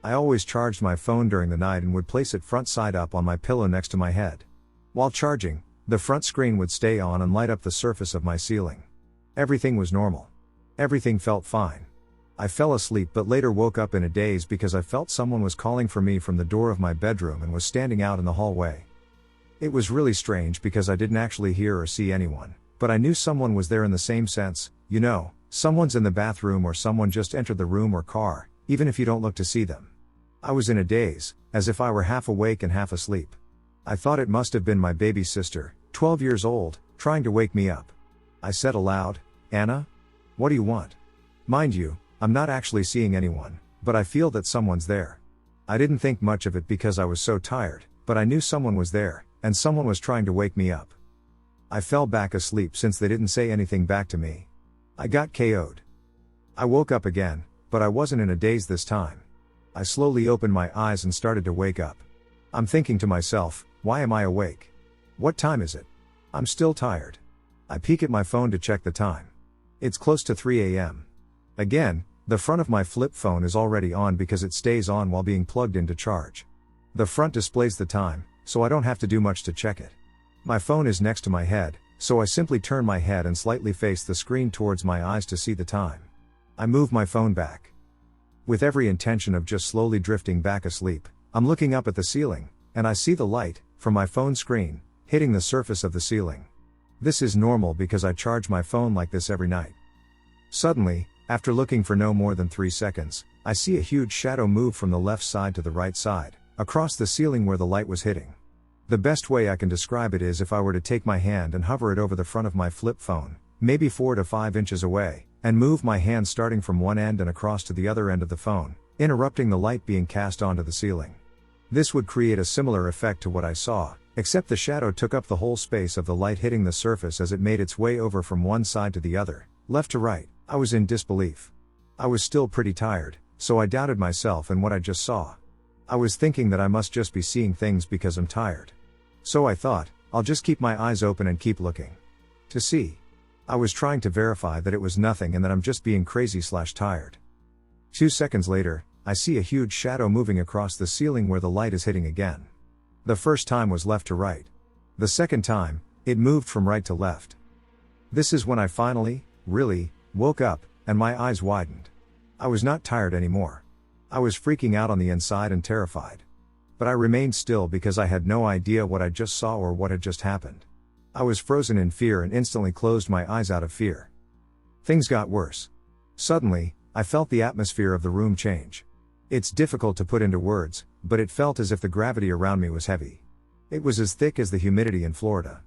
I always charged my phone during the night and would place it front side up on my pillow next to my head. While charging, the front screen would stay on and light up the surface of my ceiling. Everything was normal. Everything felt fine. I fell asleep but later woke up in a daze because I felt someone was calling for me from the door of my bedroom and was standing out in the hallway. It was really strange because I didn't actually hear or see anyone, but I knew someone was there in the same sense, someone's in the bathroom or someone just entered the room or car, even if you don't look to see them. I was in a daze, as if I were half awake and half asleep. I thought it must have been my baby sister, 12 years old, trying to wake me up. I said aloud, "Anna? What do you want?" Mind you, I'm not actually seeing anyone, but I feel that someone's there. I didn't think much of it because I was so tired, but I knew someone was there, and someone was trying to wake me up. I fell back asleep since they didn't say anything back to me. I got KO'd. I woke up again, but I wasn't in a daze this time. I slowly opened my eyes and started to wake up. I'm thinking to myself, why am I awake? What time is it? I'm still tired. I peek at my phone to check the time. It's close to 3 a.m. Again, the front of my flip phone is already on because it stays on while being plugged in to charge. The front displays the time, so I don't have to do much to check it. My phone is next to my head, so I simply turn my head and slightly face the screen towards my eyes to see the time. I move my phone back. With every intention of just slowly drifting back asleep, I'm looking up at the ceiling, and I see the light, from my phone screen, hitting the surface of the ceiling. This is normal because I charge my phone like this every night. Suddenly, after looking for no more than 3 seconds, I see a huge shadow move from the left side to the right side, across the ceiling where the light was hitting. The best way I can describe it is if I were to take my hand and hover it over the front of my flip phone, maybe 4 to 5 inches away, and move my hand starting from one end and across to the other end of the phone, interrupting the light being cast onto the ceiling. This would create a similar effect to what I saw, except the shadow took up the whole space of the light hitting the surface as it made its way over from one side to the other, left to right. I was in disbelief. I was still pretty tired, so I doubted myself and what I just saw. I was thinking that I must just be seeing things because I'm tired. So I thought, I'll just keep my eyes open and keep looking. To see. I was trying to verify that it was nothing and that I'm just being crazy/tired. 2 seconds later, I see a huge shadow moving across the ceiling where the light is hitting again. The first time was left to right. The second time, it moved from right to left. This is when I finally, really, woke up, and my eyes widened. I was not tired anymore. I was freaking out on the inside and terrified. But I remained still because I had no idea what I just saw or what had just happened. I was frozen in fear and instantly closed my eyes out of fear. Things got worse. Suddenly, I felt the atmosphere of the room change. It's difficult to put into words, but it felt as if the gravity around me was heavy. It was as thick as the humidity in Florida.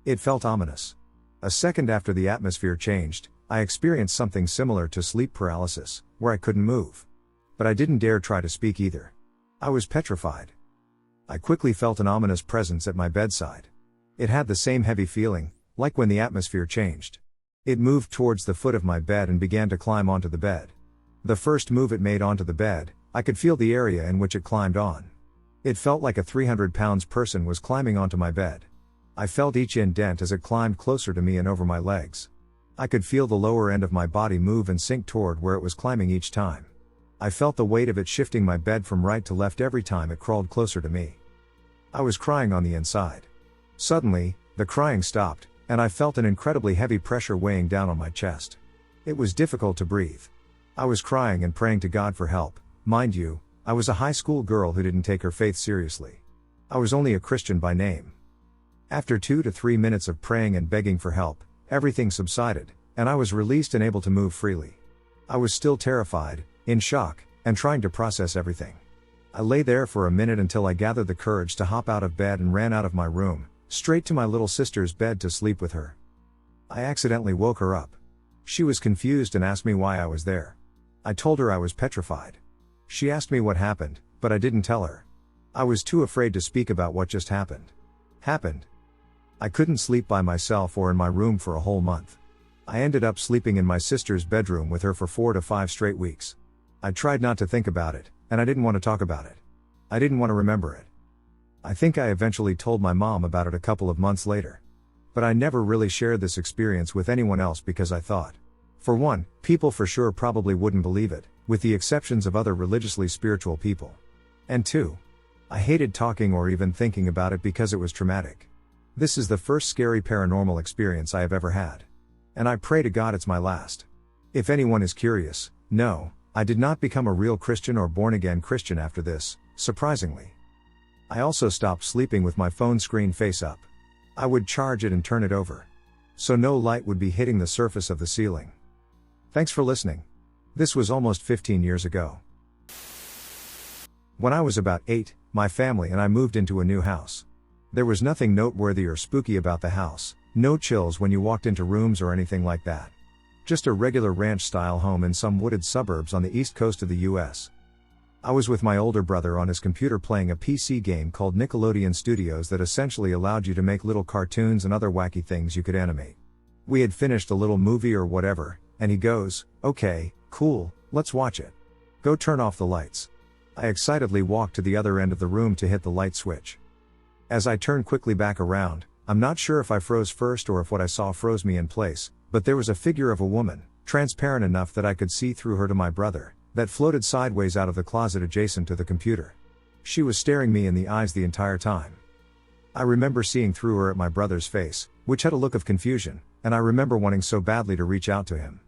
It felt ominous. A second after the atmosphere changed, I experienced something similar to sleep paralysis, where I couldn't move. But I didn't dare try to speak either. I was petrified. I quickly felt an ominous presence at my bedside. It had the same heavy feeling, like when the atmosphere changed. It moved towards the foot of my bed and began to climb onto the bed. The first move it made onto the bed, I could feel the area in which it climbed on. It felt like a 300-pound person was climbing onto my bed. I felt each indent as it climbed closer to me and over my legs. I could feel the lower end of my body move and sink toward where it was climbing each time. I felt the weight of it shifting my bed from right to left every time it crawled closer to me. I was crying on the inside. Suddenly, the crying stopped, and I felt an incredibly heavy pressure weighing down on my chest. It was difficult to breathe. I was crying and praying to God for help. Mind you, I was a high school girl who didn't take her faith seriously. I was only a Christian by name. After 2 to 3 minutes of praying and begging for help, everything subsided, and I was released and able to move freely. I was still terrified, in shock, and trying to process everything. I lay there for a minute until I gathered the courage to hop out of bed and ran out of my room, straight to my little sister's bed to sleep with her. I accidentally woke her up. She was confused and asked me why I was there. I told her I was petrified. She asked me what happened, but I didn't tell her. I was too afraid to speak about what just happened. I couldn't sleep by myself or in my room for a whole month. I ended up sleeping in my sister's bedroom with her for 4 to 5 straight weeks. I tried not to think about it, and I didn't want to talk about it. I didn't want to remember it. I think I eventually told my mom about it a couple of months later. But I never really shared this experience with anyone else because I thought, for one, people for sure probably wouldn't believe it, with the exceptions of other religiously spiritual people. And two, I hated talking or even thinking about it because it was traumatic. This is the first scary paranormal experience I have ever had. And I pray to God it's my last. If anyone is curious, no, I did not become a real Christian or born-again Christian after this, surprisingly. I also stopped sleeping with my phone screen face up. I would charge it and turn it over, so no light would be hitting the surface of the ceiling. Thanks for listening. This was almost 15 years ago. When I was about 8, my family and I moved into a new house. There was nothing noteworthy or spooky about the house, no chills when you walked into rooms or anything like that. Just a regular ranch-style home in some wooded suburbs on the east coast of the US. I was with my older brother on his computer playing a PC game called Nickelodeon Studios that essentially allowed you to make little cartoons and other wacky things you could animate. We had finished a little movie or whatever, and he goes, "Okay, cool, let's watch it. Go turn off the lights." I excitedly walked to the other end of the room to hit the light switch. As I turned quickly back around, I'm not sure if I froze first or if what I saw froze me in place, but there was a figure of a woman, transparent enough that I could see through her to my brother, that floated sideways out of the closet adjacent to the computer. She was staring me in the eyes the entire time. I remember seeing through her at my brother's face, which had a look of confusion, and I remember wanting so badly to reach out to him.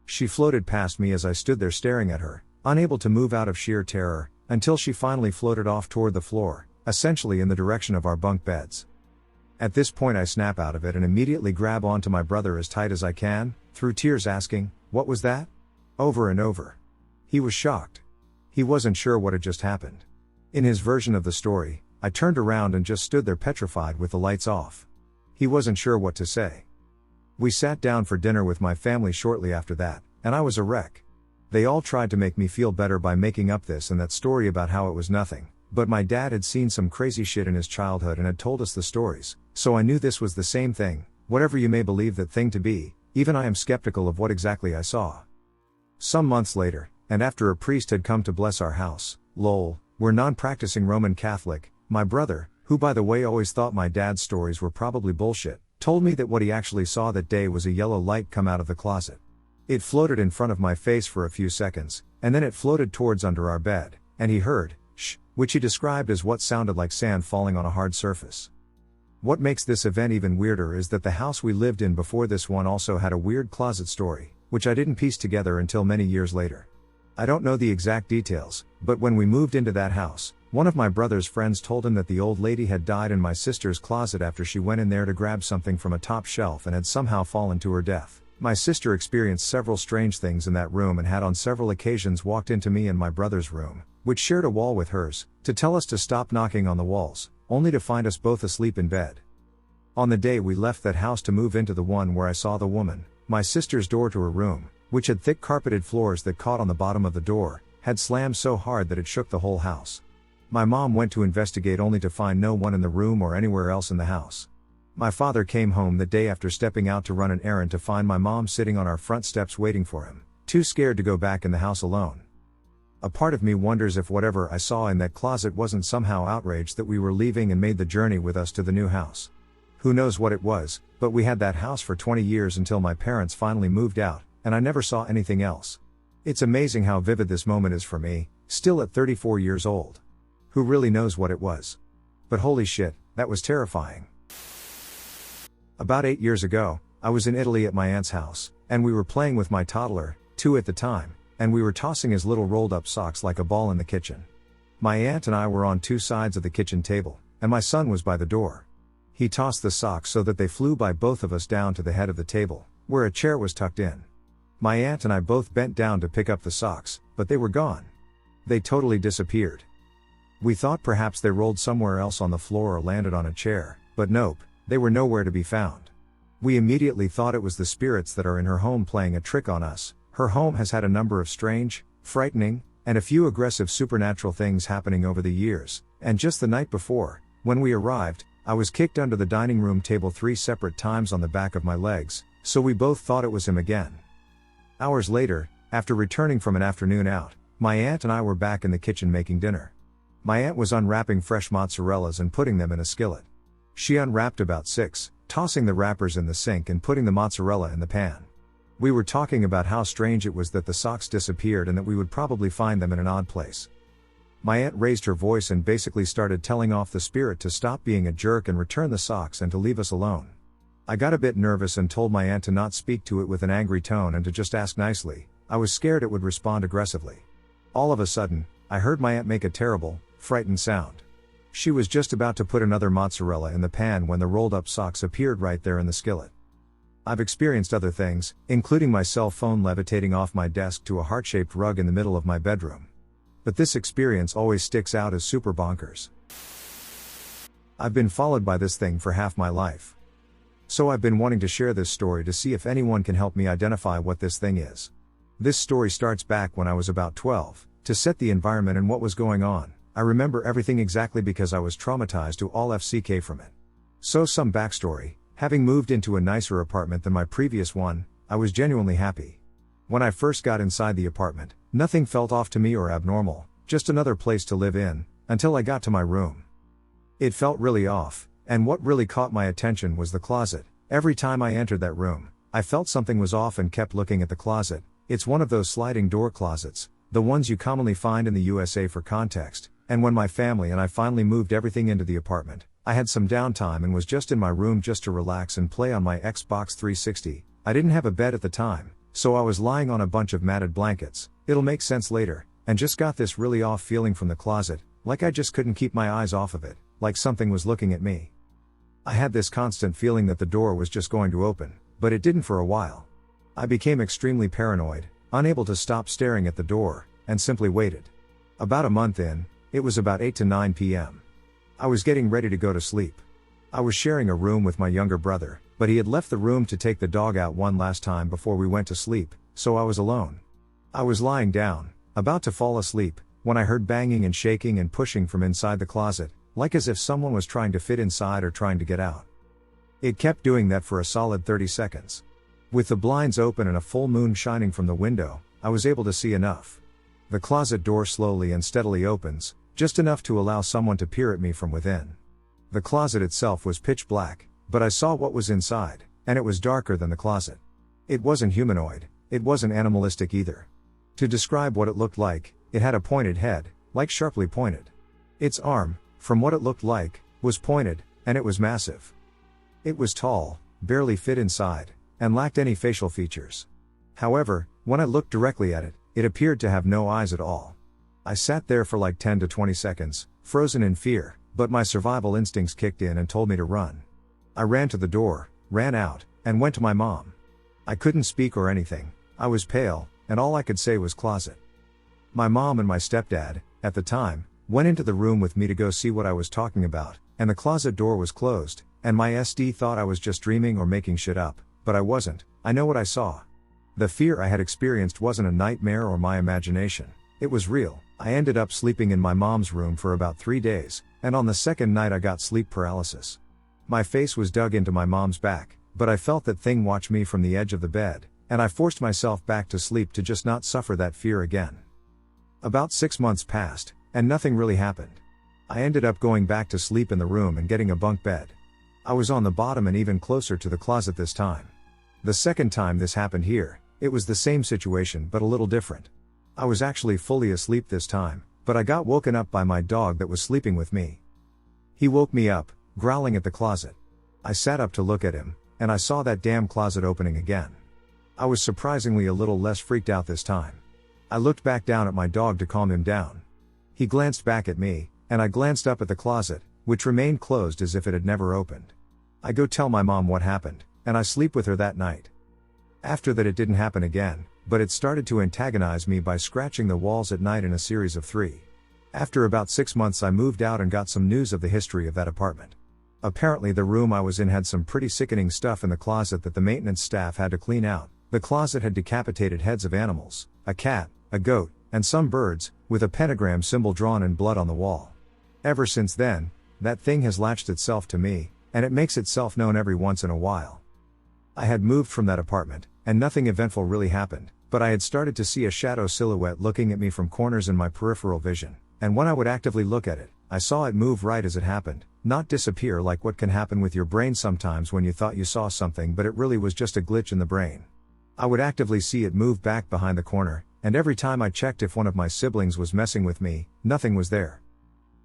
She floated past me as I stood there staring at her, unable to move out of sheer terror, until she finally floated off toward the floor, essentially in the direction of our bunk beds. At this point I snap out of it and immediately grab onto my brother as tight as I can, through tears asking, "What was that?" over and over. He was shocked. He wasn't sure what had just happened. In his version of the story, I turned around and just stood there petrified with the lights off. He wasn't sure what to say. We sat down for dinner with my family shortly after that, and I was a wreck. They all tried to make me feel better by making up this and that story about how it was nothing, but my dad had seen some crazy shit in his childhood and had told us the stories, so I knew this was the same thing, whatever you may believe that thing to be. Even I am skeptical of what exactly I saw. Some months later, and after a priest had come to bless our house, we're non-practicing Roman Catholic, my brother, who by the way always thought my dad's stories were probably bullshit, told me that what he actually saw that day was a yellow light come out of the closet. It floated in front of my face for a few seconds, and then it floated towards under our bed, and he heard, shh, which he described as what sounded like sand falling on a hard surface. What makes this event even weirder is that the house we lived in before this one also had a weird closet story, which I didn't piece together until many years later. I don't know the exact details, but when we moved into that house, one of my brother's friends told him that the old lady had died in my sister's closet after she went in there to grab something from a top shelf and had somehow fallen to her death. My sister experienced several strange things in that room and had on several occasions walked into me and my brother's room, which shared a wall with hers, to tell us to stop knocking on the walls, only to find us both asleep in bed. On the day we left that house to move into the one where I saw the woman, my sister's door to her room, which had thick carpeted floors that caught on the bottom of the door, had slammed so hard that it shook the whole house. My mom went to investigate only to find no one in the room or anywhere else in the house. My father came home the day after stepping out to run an errand to find my mom sitting on our front steps waiting for him, too scared to go back in the house alone. A part of me wonders if whatever I saw in that closet wasn't somehow outraged that we were leaving and made the journey with us to the new house. Who knows what it was, but we had that house for 20 years until my parents finally moved out, and I never saw anything else. It's amazing how vivid this moment is for me, still at 34 years old. Who really knows what it was? But holy shit, that was terrifying. About 8 years ago, I was in Italy at my aunt's house, and we were playing with my toddler, 2 at the time, and we were tossing his little rolled up socks like a ball in the kitchen. My aunt and I were on 2 sides of the kitchen table, and my son was by the door. He tossed the socks so that they flew by both of us down to the head of the table, where a chair was tucked in. My aunt and I both bent down to pick up the socks, but they were gone. They totally disappeared. We thought perhaps they rolled somewhere else on the floor or landed on a chair, but nope, they were nowhere to be found. We immediately thought it was the spirits that are in her home playing a trick on us. Her home has had a number of strange, frightening, and a few aggressive supernatural things happening over the years, and just the night before, when we arrived, I was kicked under the dining room table 3 separate times on the back of my legs, so we both thought it was him again. Hours later, after returning from an afternoon out, my aunt and I were back in the kitchen making dinner. My aunt was unwrapping fresh mozzarellas and putting them in a skillet. She unwrapped about 6, tossing the wrappers in the sink and putting the mozzarella in the pan. We were talking about how strange it was that the socks disappeared and that we would probably find them in an odd place. My aunt raised her voice and basically started telling off the spirit to stop being a jerk and return the socks and to leave us alone. I got a bit nervous and told my aunt to not speak to it with an angry tone and to just ask nicely. I was scared it would respond aggressively. All of a sudden, I heard my aunt make a terrible, frightened sound. She was just about to put another mozzarella in the pan when the rolled up socks appeared right there in the skillet. I've experienced other things, including my cell phone levitating off my desk to a heart-shaped rug in the middle of my bedroom. But this experience always sticks out as super bonkers. I've been followed by this thing for half my life. So I've been wanting to share this story to see if anyone can help me identify what this thing is. This story starts back when I was about 12. To set the environment and what was going on, I remember everything exactly because I was traumatized to all FCK from it. So some backstory, having moved into a nicer apartment than my previous one, I was genuinely happy. When I first got inside the apartment, nothing felt off to me or abnormal, just another place to live in, until I got to my room. It felt really off, and what really caught my attention was the closet. Every time I entered that room, I felt something was off and kept looking at the closet. It's one of those sliding door closets, the ones you commonly find in the USA for context, and when my family and I finally moved everything into the apartment, I had some downtime and was just in my room just to relax and play on my Xbox 360. I didn't have a bed at the time, so I was lying on a bunch of matted blankets, it'll make sense later, and just got this really off feeling from the closet, like I just couldn't keep my eyes off of it, like something was looking at me. I had this constant feeling that the door was just going to open, but it didn't for a while. I became extremely paranoid, unable to stop staring at the door, and simply waited. About a month in, it was about 8 to 9 p.m. I was getting ready to go to sleep. I was sharing a room with my younger brother, but he had left the room to take the dog out one last time before we went to sleep, so I was alone. I was lying down, about to fall asleep, when I heard banging and shaking and pushing from inside the closet, like as if someone was trying to fit inside or trying to get out. It kept doing that for a solid 30 seconds. With the blinds open and a full moon shining from the window, I was able to see enough. The closet door slowly and steadily opens, just enough to allow someone to peer at me from within. The closet itself was pitch black, but I saw what was inside, and it was darker than the closet. It wasn't humanoid, it wasn't animalistic either. To describe what it looked like, it had a pointed head, like sharply pointed. Its arm, from what it looked like, was pointed, and it was massive. It was tall, barely fit inside, and lacked any facial features. However, when I looked directly at it, it appeared to have no eyes at all. I sat there for like 10 to 20 seconds, frozen in fear, but my survival instincts kicked in and told me to run. I ran to the door, ran out, and went to my mom. I couldn't speak or anything, I was pale, and all I could say was closet. My mom and my stepdad, at the time, went into the room with me to go see what I was talking about, and the closet door was closed, and my SD thought I was just dreaming or making shit up, but I wasn't. I know what I saw. The fear I had experienced wasn't a nightmare or my imagination, it was real. I ended up sleeping in my mom's room for about 3 days, and on the second night I got sleep paralysis. My face was dug into my mom's back, but I felt that thing watch me from the edge of the bed, and I forced myself back to sleep to just not suffer that fear again. About 6 months passed, and nothing really happened. I ended up going back to sleep in the room and getting a bunk bed. I was on the bottom and even closer to the closet this time. The second time this happened here, it was the same situation but a little different. I was actually fully asleep this time, but I got woken up by my dog that was sleeping with me. He woke me up, growling at the closet. I sat up to look at him, and I saw that damn closet opening again. I was surprisingly a little less freaked out this time. I looked back down at my dog to calm him down. He glanced back at me, and I glanced up at the closet, which remained closed as if it had never opened. I go tell my mom what happened, and I sleep with her that night. After that it didn't happen again, but it started to antagonize me by scratching the walls at night in a series of 3. After about 6 months I moved out and got some news of the history of that apartment. Apparently the room I was in had some pretty sickening stuff in the closet that the maintenance staff had to clean out. The closet had decapitated heads of animals, a cat, a goat, and some birds, with a pentagram symbol drawn in blood on the wall. Ever since then, that thing has latched itself to me, and it makes itself known every once in a while. I had moved from that apartment, and nothing eventful really happened, but I had started to see a shadow silhouette looking at me from corners in my peripheral vision, and when I would actively look at it, I saw it move right as it happened, not disappear like what can happen with your brain sometimes when you thought you saw something but it really was just a glitch in the brain. I would actively see it move back behind the corner, and every time I checked if one of my siblings was messing with me, nothing was there.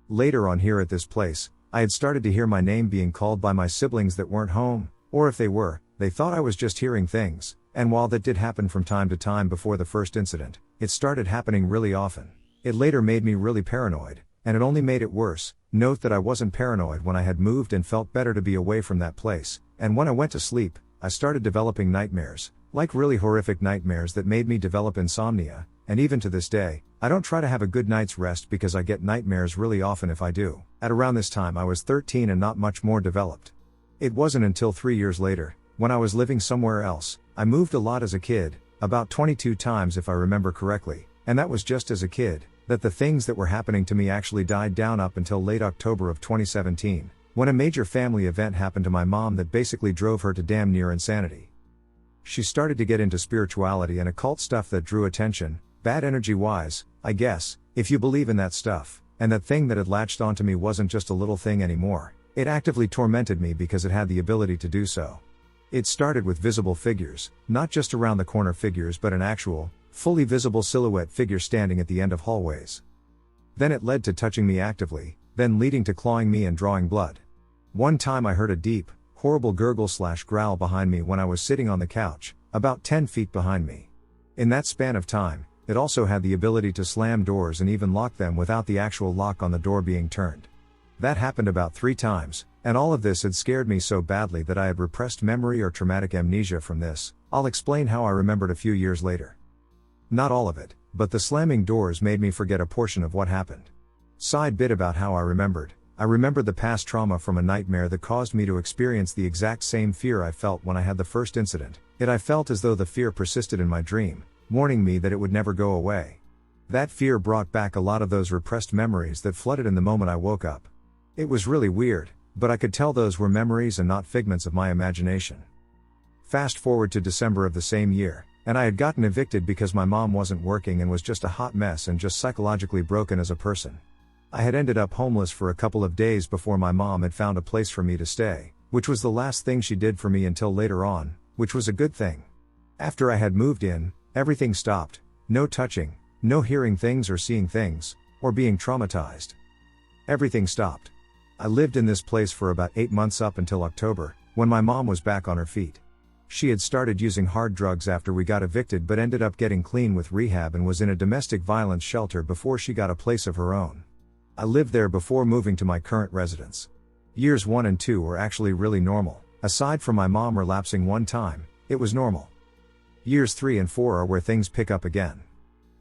Later on here at this place, I had started to hear my name being called by my siblings that weren't home, Or if they were, they thought I was just hearing things, and while that did happen from time to time before the first incident, it started happening really often. It later made me really paranoid, and it only made it worse. Note that I wasn't paranoid when I had moved and felt better to be away from that place, and when I went to sleep, I started developing nightmares, like really horrific nightmares that made me develop insomnia, and even to this day, I don't try to have a good night's rest because I get nightmares really often if I do. At around this time I was 13 and not much more developed. It wasn't until 3 years later, when I was living somewhere else. I moved a lot as a kid, about 22 times if I remember correctly, and that was just as a kid, that the things that were happening to me actually died down up until late October of 2017, when a major family event happened to my mom that basically drove her to damn near insanity. She started to get into spirituality and occult stuff that drew attention, bad energy-wise, I guess, if you believe in that stuff, and that thing that had latched onto me wasn't just a little thing anymore. It actively tormented me because it had the ability to do so. It started with visible figures, not just around the corner figures but an actual, fully visible silhouette figure standing at the end of hallways. Then it led to touching me actively, then leading to clawing me and drawing blood. One time I heard a deep, horrible gurgle/growl behind me when I was sitting on the couch, about 10 feet behind me. In that span of time, it also had the ability to slam doors and even lock them without the actual lock on the door being turned. That happened about 3 times, and all of this had scared me so badly that I had repressed memory or traumatic amnesia from this. I'll explain how I remembered a few years later. Not all of it, but the slamming doors made me forget a portion of what happened. Side bit about how I remembered the past trauma from a nightmare that caused me to experience the exact same fear I felt when I had the first incident, yet I felt as though the fear persisted in my dream, warning me that it would never go away. That fear brought back a lot of those repressed memories that flooded in the moment I woke up. It was really weird, but I could tell those were memories and not figments of my imagination. Fast forward to December of the same year, and I had gotten evicted because my mom wasn't working and was just a hot mess and just psychologically broken as a person. I had ended up homeless for a couple of days before my mom had found a place for me to stay, which was the last thing she did for me until later on, which was a good thing. After I had moved in, everything stopped. No touching, no hearing things or seeing things, or being traumatized. Everything stopped. I lived in this place for about 8 months up until October, when my mom was back on her feet. She had started using hard drugs after we got evicted but ended up getting clean with rehab and was in a domestic violence shelter before she got a place of her own. I lived there before moving to my current residence. Years 1 and 2 were actually really normal. Aside from my mom relapsing one time, it was normal. Years 3 and 4 are where things pick up again.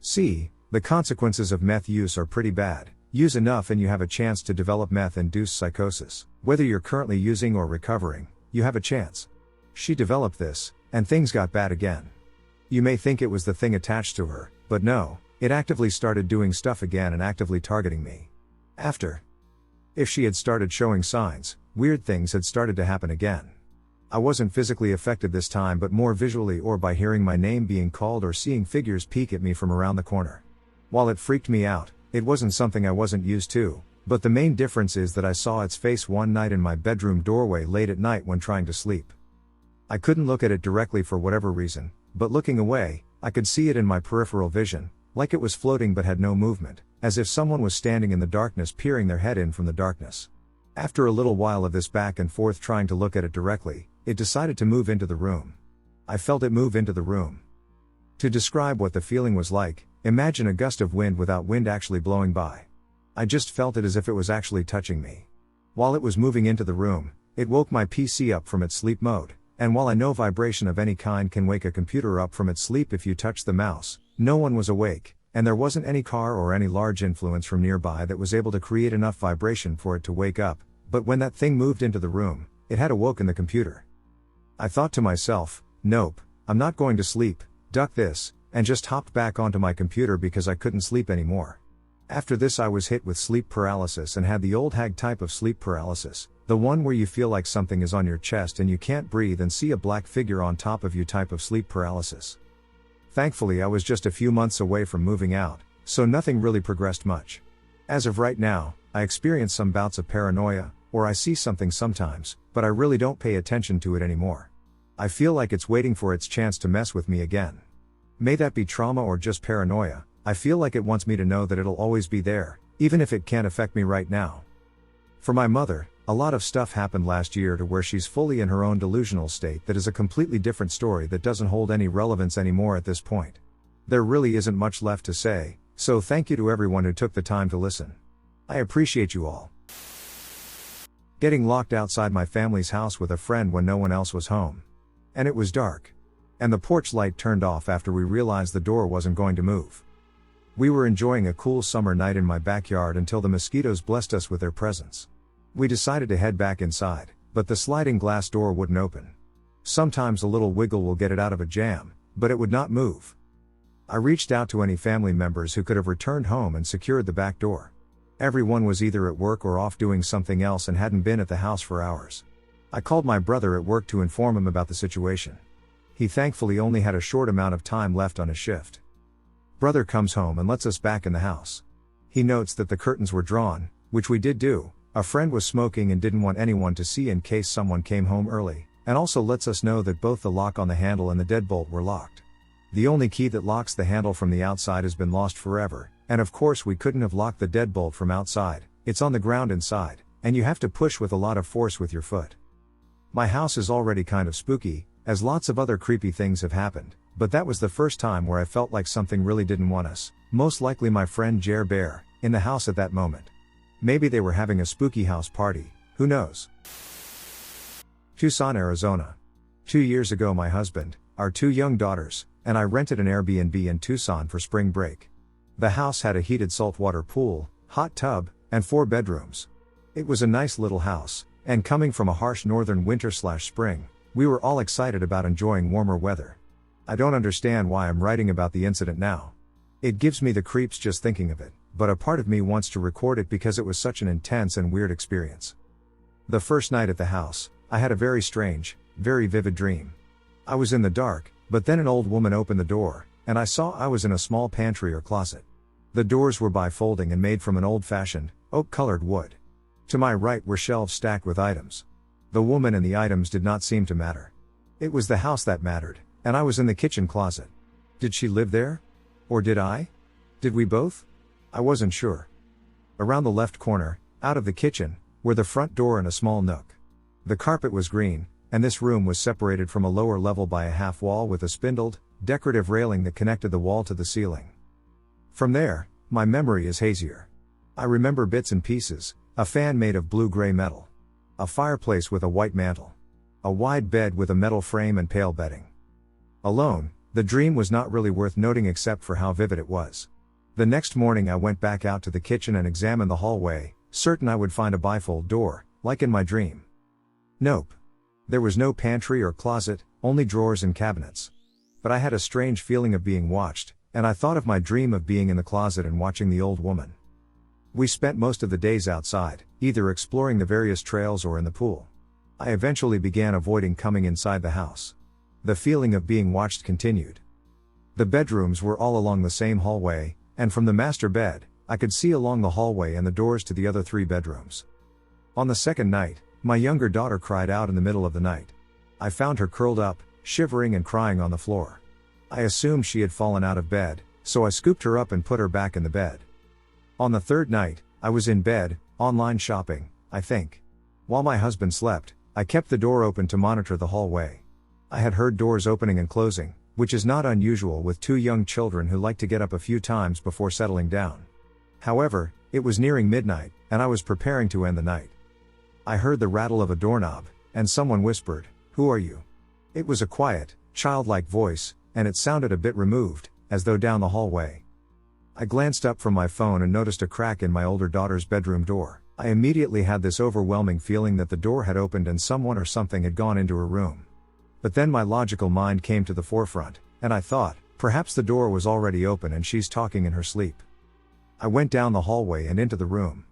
See, the consequences of meth use are pretty bad. Use enough and you have a chance to develop meth-induced psychosis. Whether you're currently using or recovering, you have a chance. She developed this, and things got bad again. You may think it was the thing attached to her, but no, it actively started doing stuff again and actively targeting me. If she had started showing signs, weird things had started to happen again. I wasn't physically affected this time but more visually or by hearing my name being called or seeing figures peek at me from around the corner. While it freaked me out, it wasn't something I wasn't used to, but the main difference is that I saw its face one night in my bedroom doorway late at night when trying to sleep. I couldn't look at it directly for whatever reason, but looking away, I could see it in my peripheral vision, like it was floating but had no movement, as if someone was standing in the darkness peering their head in from the darkness. After a little while of this back and forth trying to look at it directly, it decided to move into the room. I felt it move into the room. To describe what the feeling was like, imagine a gust of wind without wind actually blowing by. I just felt it as if it was actually touching me. While it was moving into the room, it woke my PC up from its sleep mode, and while I know vibration of any kind can wake a computer up from its sleep if you touch the mouse, no one was awake, and there wasn't any car or any large influence from nearby that was able to create enough vibration for it to wake up, but when that thing moved into the room, it had awoken the computer. I thought to myself, nope, I'm not going to sleep, duck this, and just hopped back onto my computer because I couldn't sleep anymore. After this I was hit with sleep paralysis and had the old hag type of sleep paralysis, the one where you feel like something is on your chest and you can't breathe and see a black figure on top of you type of sleep paralysis. Thankfully I was just a few months away from moving out, so nothing really progressed much. As of right now, I experience some bouts of paranoia, or I see something sometimes, but I really don't pay attention to it anymore. I feel like it's waiting for its chance to mess with me again. May that be trauma or just paranoia, I feel like it wants me to know that it'll always be there, even if it can't affect me right now. For my mother, A lot of stuff happened last year to where she's fully in her own delusional state that is a completely different story that doesn't hold any relevance anymore at this point. There really isn't much left to say, so thank you to everyone who took the time to listen. I appreciate you all. Getting locked outside my family's house with a friend when no one else was home. And it was dark. And the porch light turned off after we realized the door wasn't going to move. We were enjoying a cool summer night in my backyard until the mosquitoes blessed us with their presence. We decided to head back inside, but the sliding glass door wouldn't open. Sometimes a little wiggle will get it out of a jam, but it would not move. I reached out to any family members who could have returned home and secured the back door. Everyone was either at work or off doing something else and hadn't been at the house for hours. I called my brother at work to inform him about the situation. He thankfully only had a short amount of time left on his shift. Brother comes home and lets us back in the house. He notes that the curtains were drawn, which we did do. A friend was smoking and didn't want anyone to see in case someone came home early, and also lets us know that both the lock on the handle and the deadbolt were locked. The only key that locks the handle from the outside has been lost forever, and of course we couldn't have locked the deadbolt from outside. It's on the ground inside, and you have to push with a lot of force with your foot. My house is already kind of spooky, as lots of other creepy things have happened, but that was the first time where I felt like something really didn't want us, most likely my friend Jer Bear, in the house at that moment. Maybe they were having a spooky house party, who knows? Tucson, Arizona. 2 years ago my husband, our 2 young daughters, and I rented an Airbnb in Tucson for spring break. The house had a heated saltwater pool, hot tub, and 4 bedrooms. It was a nice little house, and coming from a harsh northern winter/spring, we were all excited about enjoying warmer weather. I don't understand why I'm writing about the incident now. It gives me the creeps just thinking of it, but a part of me wants to record it because it was such an intense and weird experience. The first night at the house, I had a very strange, very vivid dream. I was in the dark, but then an old woman opened the door, and I saw I was in a small pantry or closet. The doors were bifolding and made from an old-fashioned, oak-colored wood. To my right were shelves stacked with items. The woman and the items did not seem to matter. It was the house that mattered, and I was in the kitchen closet. Did she live there? Or did I? Did we both? I wasn't sure. Around the left corner, out of the kitchen, were the front door and a small nook. The carpet was green, and this room was separated from a lower level by a half wall with a spindled, decorative railing that connected the wall to the ceiling. From there, my memory is hazier. I remember bits and pieces: a fan made of blue-gray metal, a fireplace with a white mantel, a wide bed with a metal frame and pale bedding. Alone, the dream was not really worth noting except for how vivid it was. The next morning I went back out to the kitchen and examined the hallway, certain I would find a bifold door, like in my dream. Nope. There was no pantry or closet, only drawers and cabinets. But I had a strange feeling of being watched, and I thought of my dream of being in the closet and watching the old woman. We spent most of the days outside, either exploring the various trails or in the pool. I eventually began avoiding coming inside the house. The feeling of being watched continued. The bedrooms were all along the same hallway, and from the master bed, I could see along the hallway and the doors to the other 3 bedrooms. On the second night, my younger daughter cried out in the middle of the night. I found her curled up, shivering and crying on the floor. I assumed she had fallen out of bed, so I scooped her up and put her back in the bed. On the third night, I was in bed, online shopping, I think. While my husband slept, I kept the door open to monitor the hallway. I had heard doors opening and closing, which is not unusual with 2 young children who like to get up a few times before settling down. However, it was nearing midnight, and I was preparing to end the night. I heard the rattle of a doorknob, and someone whispered, "Who are you?" It was a quiet, childlike voice, and it sounded a bit removed, as though down the hallway. I glanced up from my phone and noticed a crack in my older daughter's bedroom door. I immediately had this overwhelming feeling that the door had opened and someone or something had gone into her room. But then my logical mind came to the forefront, and I thought, perhaps the door was already open and she's talking in her sleep. I went down the hallway and into the room.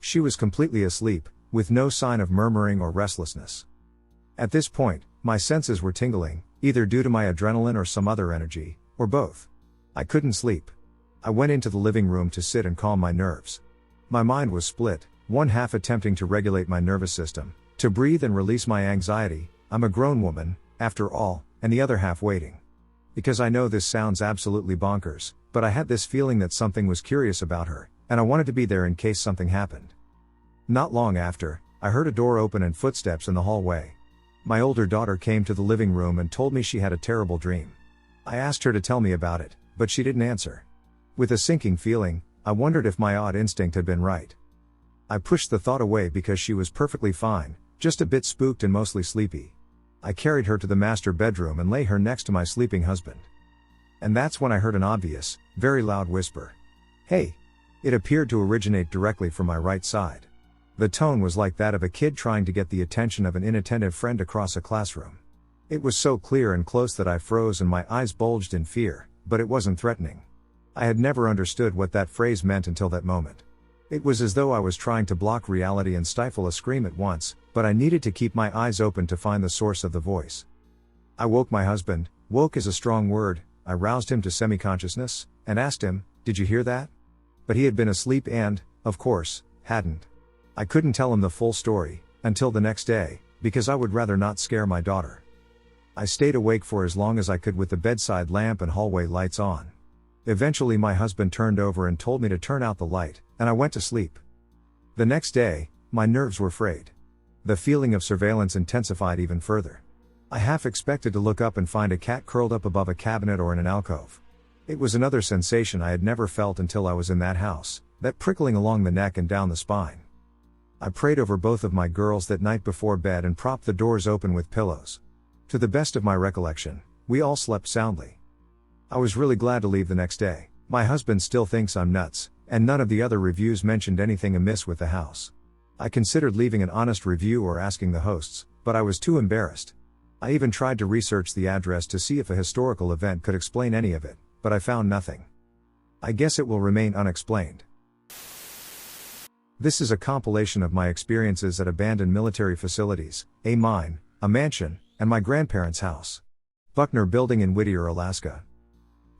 She was completely asleep, with no sign of murmuring or restlessness. At this point, my senses were tingling, either due to my adrenaline or some other energy, or both. I couldn't sleep. I went into the living room to sit and calm my nerves. My mind was split, one half attempting to regulate my nervous system, to breathe and release my anxiety, I'm a grown woman, after all, and the other half waiting. Because I know this sounds absolutely bonkers, but I had this feeling that something was curious about her, and I wanted to be there in case something happened. Not long after, I heard a door open and footsteps in the hallway. My older daughter came to the living room and told me she had a terrible dream. I asked her to tell me about it, but she didn't answer. With a sinking feeling, I wondered if my odd instinct had been right. I pushed the thought away because she was perfectly fine, just a bit spooked and mostly sleepy. I carried her to the master bedroom and lay her next to my sleeping husband. And that's when I heard an obvious, very loud whisper. "Hey!" It appeared to originate directly from my right side. The tone was like that of a kid trying to get the attention of an inattentive friend across a classroom. It was so clear and close that I froze and my eyes bulged in fear, but it wasn't threatening. I had never understood what that phrase meant until that moment. It was as though I was trying to block reality and stifle a scream at once, but I needed to keep my eyes open to find the source of the voice. I woke my husband. Woke is a strong word. I roused him to semi-consciousness, and asked him, "Did you hear that?" But he had been asleep and, of course, hadn't. I couldn't tell him the full story, until the next day, because I would rather not scare my daughter. I stayed awake for as long as I could with the bedside lamp and hallway lights on. Eventually my husband turned over and told me to turn out the light, and I went to sleep. The next day, my nerves were frayed. The feeling of surveillance intensified even further. I half expected to look up and find a cat curled up above a cabinet or in an alcove. It was another sensation I had never felt until I was in that house, that prickling along the neck and down the spine. I prayed over both of my girls that night before bed and propped the doors open with pillows. To the best of my recollection, we all slept soundly. I was really glad to leave the next day. My husband still thinks I'm nuts, and none of the other reviews mentioned anything amiss with the house. I considered leaving an honest review or asking the hosts, but I was too embarrassed. I even tried to research the address to see if a historical event could explain any of it, but I found nothing. I guess it will remain unexplained. This is a compilation of my experiences at abandoned military facilities, a mine, a mansion, and my grandparents' house. Buckner Building in Whittier, Alaska.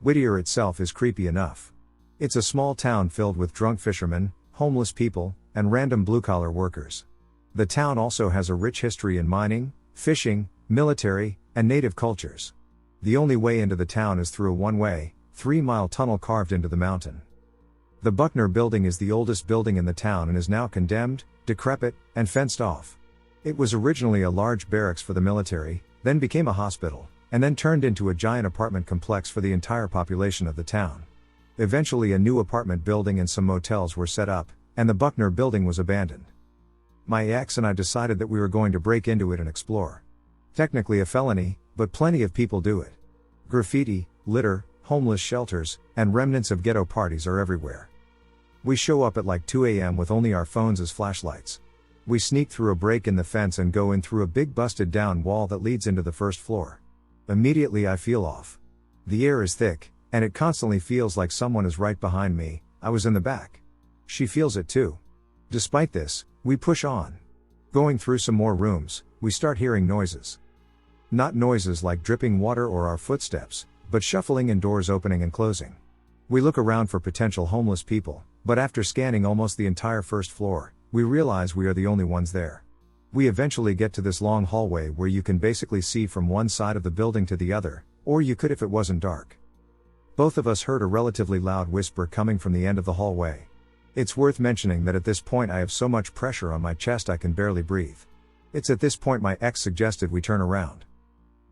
Whittier itself is creepy enough. It's a small town filled with drunk fishermen, homeless people, and random blue-collar workers. The town also has a rich history in mining, fishing, military, and native cultures. The only way into the town is through a one-way, 3-mile tunnel carved into the mountain. The Buckner Building is the oldest building in the town and is now condemned, decrepit, and fenced off. It was originally a large barracks for the military, then became a hospital, and then turned into a giant apartment complex for the entire population of the town. Eventually a new apartment building and some motels were set up, and the Buckner Building was abandoned. My ex and I decided that we were going to break into it and explore. Technically a felony, but plenty of people do it. Graffiti, litter, homeless shelters, and remnants of ghetto parties are everywhere. We show up at like 2 a.m. with only our phones as flashlights. We sneak through a break in the fence and go in through a big busted down wall that leads into the first floor. Immediately I feel off. The air is thick, and it constantly feels like someone is right behind me. I was in the back. She feels it too. Despite this, we push on. Going through some more rooms, we start hearing noises. Not noises like dripping water or our footsteps, but shuffling and doors opening and closing. We look around for potential homeless people, but after scanning almost the entire first floor, we realize we are the only ones there. We eventually get to this long hallway where you can basically see from one side of the building to the other, or you could if it wasn't dark. Both of us heard a relatively loud whisper coming from the end of the hallway. It's worth mentioning that at this point I have so much pressure on my chest I can barely breathe. It's at this point my ex suggested we turn around.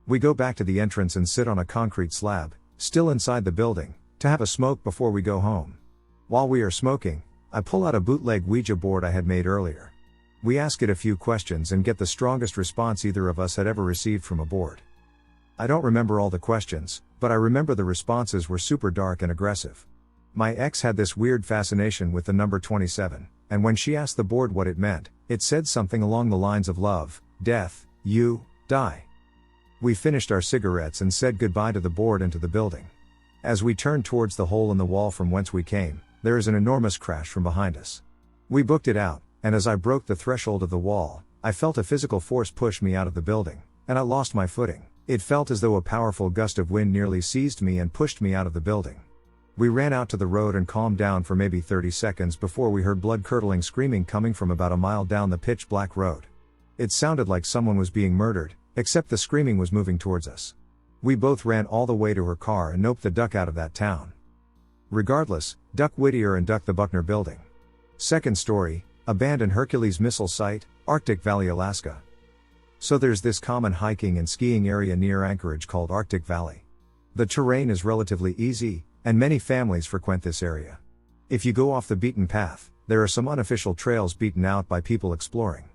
We go back to the entrance and sit on a concrete slab, still inside the building, to have a smoke before we go home. While we are smoking, I pull out a bootleg Ouija board I had made earlier. We ask it a few questions and get the strongest response either of us had ever received from a board. I don't remember all the questions, but I remember the responses were super dark and aggressive. My ex had this weird fascination with the number 27, and when she asked the board what it meant, it said something along the lines of love, death, you, die. We finished our cigarettes and said goodbye to the board and to the building. As we turned towards the hole in the wall from whence we came, there is an enormous crash from behind us. We booked it out, and as I broke the threshold of the wall, I felt a physical force push me out of the building, and I lost my footing. It felt as though a powerful gust of wind nearly seized me and pushed me out of the building. We ran out to the road and calmed down for maybe 30 seconds before we heard blood-curdling screaming coming from about a mile down the pitch-black road. It sounded like someone was being murdered, except the screaming was moving towards us. We both ran all the way to her car and noped the duck out of that town. Regardless, duck Whittier and duck the Buckner Building. Second story, abandoned Hercules missile site, Arctic Valley, Alaska. So there's this common hiking and skiing area near Anchorage called Arctic Valley. The terrain is relatively easy, and many families frequent this area. If you go off the beaten path, there are some unofficial trails beaten out by people exploring.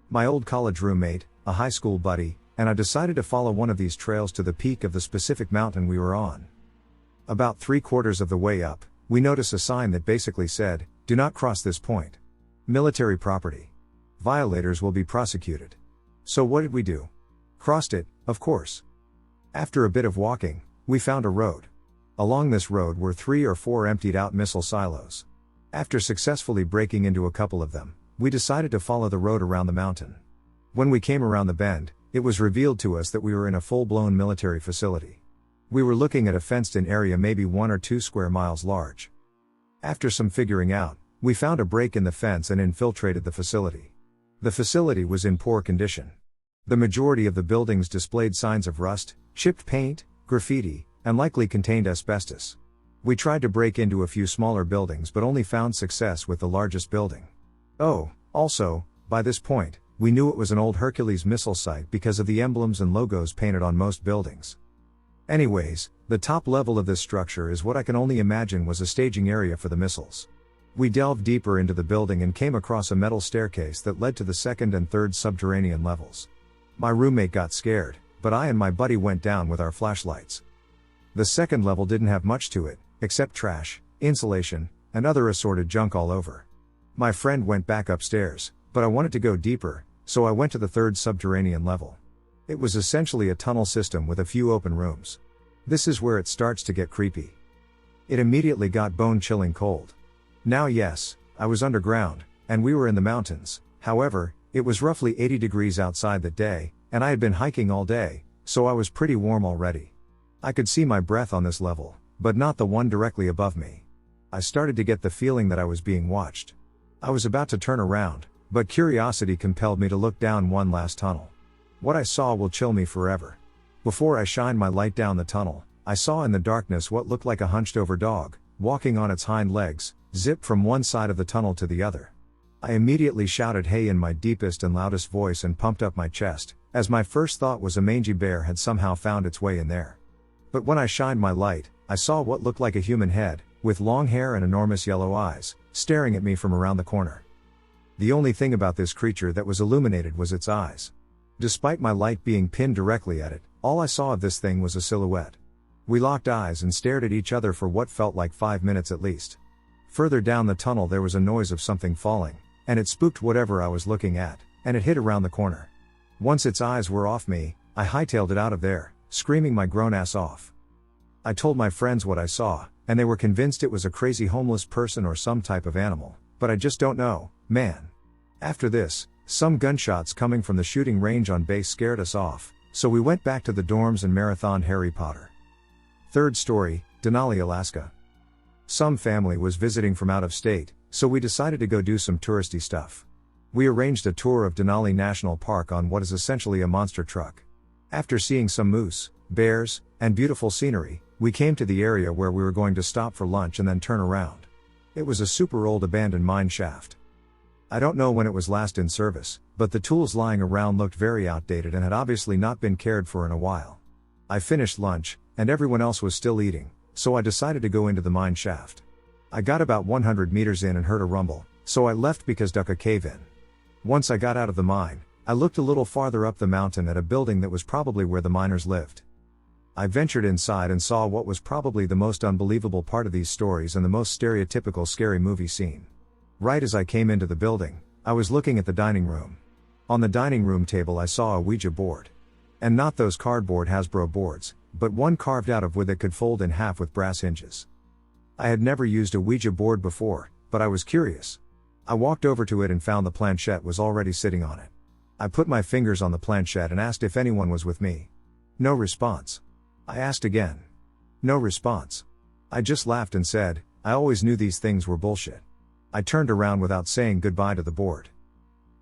My old college roommate, a high school buddy, and I decided to follow one of these trails to the peak of the specific mountain we were on. About 3/4 of the way up, we noticed a sign that basically said, "Do not cross this point. Military property. Violators will be prosecuted." So what did we do? Crossed it, of course. After a bit of walking, we found a road. Along this road were 3 or 4 emptied out missile silos. After successfully breaking into a couple of them, we decided to follow the road around the mountain. When we came around the bend, it was revealed to us that we were in a full-blown military facility. We were looking at a fenced-in area maybe 1 or 2 square miles large. After some figuring out, we found a break in the fence and infiltrated the facility. The facility was in poor condition. The majority of the buildings displayed signs of rust, chipped paint, graffiti, and likely contained asbestos. We tried to break into a few smaller buildings but only found success with the largest building. Oh, also, by this point, we knew it was an old Hercules missile site because of the emblems and logos painted on most buildings. Anyways, the top level of this structure is what I can only imagine was a staging area for the missiles. We delved deeper into the building and came across a metal staircase that led to the 2nd and 3rd subterranean levels. My roommate got scared, but I and my buddy went down with our flashlights. The 2nd level didn't have much to it, except trash, insulation, and other assorted junk all over. My friend went back upstairs, but I wanted to go deeper, so I went to the 3rd subterranean level. It was essentially a tunnel system with a few open rooms. This is where it starts to get creepy. It immediately got bone-chilling cold. Now yes, I was underground, and we were in the mountains. However, it was roughly 80 degrees outside that day, and I had been hiking all day, so I was pretty warm already. I could see my breath on this level, but not the one directly above me. I started to get the feeling that I was being watched. I was about to turn around, but curiosity compelled me to look down one last tunnel. What I saw will chill me forever. Before I shined my light down the tunnel, I saw in the darkness what looked like a hunched-over dog, walking on its hind legs, zipped from one side of the tunnel to the other. I immediately shouted "Hey" in my deepest and loudest voice and pumped up my chest, as my first thought was a mangy bear had somehow found its way in there. But when I shined my light, I saw what looked like a human head, with long hair and enormous yellow eyes, staring at me from around the corner. The only thing about this creature that was illuminated was its eyes. Despite my light being pinned directly at it, all I saw of this thing was a silhouette. We locked eyes and stared at each other for what felt like 5 minutes at least. Further down the tunnel there was a noise of something falling, and it spooked whatever I was looking at, and it hit around the corner. Once its eyes were off me, I hightailed it out of there, screaming my grown ass off. I told my friends what I saw, and they were convinced it was a crazy homeless person or some type of animal, but I just don't know, man. After this, some gunshots coming from the shooting range on base scared us off, so we went back to the dorms and marathoned Harry Potter. 3rd story, Denali, Alaska. Some family was visiting from out of state, so we decided to go do some touristy stuff. We arranged a tour of Denali National Park on what is essentially a monster truck. After seeing some moose, bears, and beautiful scenery, we came to the area where we were going to stop for lunch and then turn around. It was a super old abandoned mine shaft. I don't know when it was last in service, but the tools lying around looked very outdated and had obviously not been cared for in a while. I finished lunch, and everyone else was still eating, so I decided to go into the mine shaft. I got about 100 meters in and heard a rumble, so I left because dug a cave in. Once I got out of the mine, I looked a little farther up the mountain at a building that was probably where the miners lived. I ventured inside and saw what was probably the most unbelievable part of these stories and the most stereotypical scary movie scene. Right as I came into the building, I was looking at the dining room. On the dining room table I saw a Ouija board. And not those cardboard Hasbro boards, but one carved out of wood that could fold in half with brass hinges. I had never used a Ouija board before, but I was curious. I walked over to it and found the planchette was already sitting on it. I put my fingers on the planchette and asked if anyone was with me. No response. I asked again. No response. I just laughed and said, I always knew these things were bullshit. I turned around without saying goodbye to the board.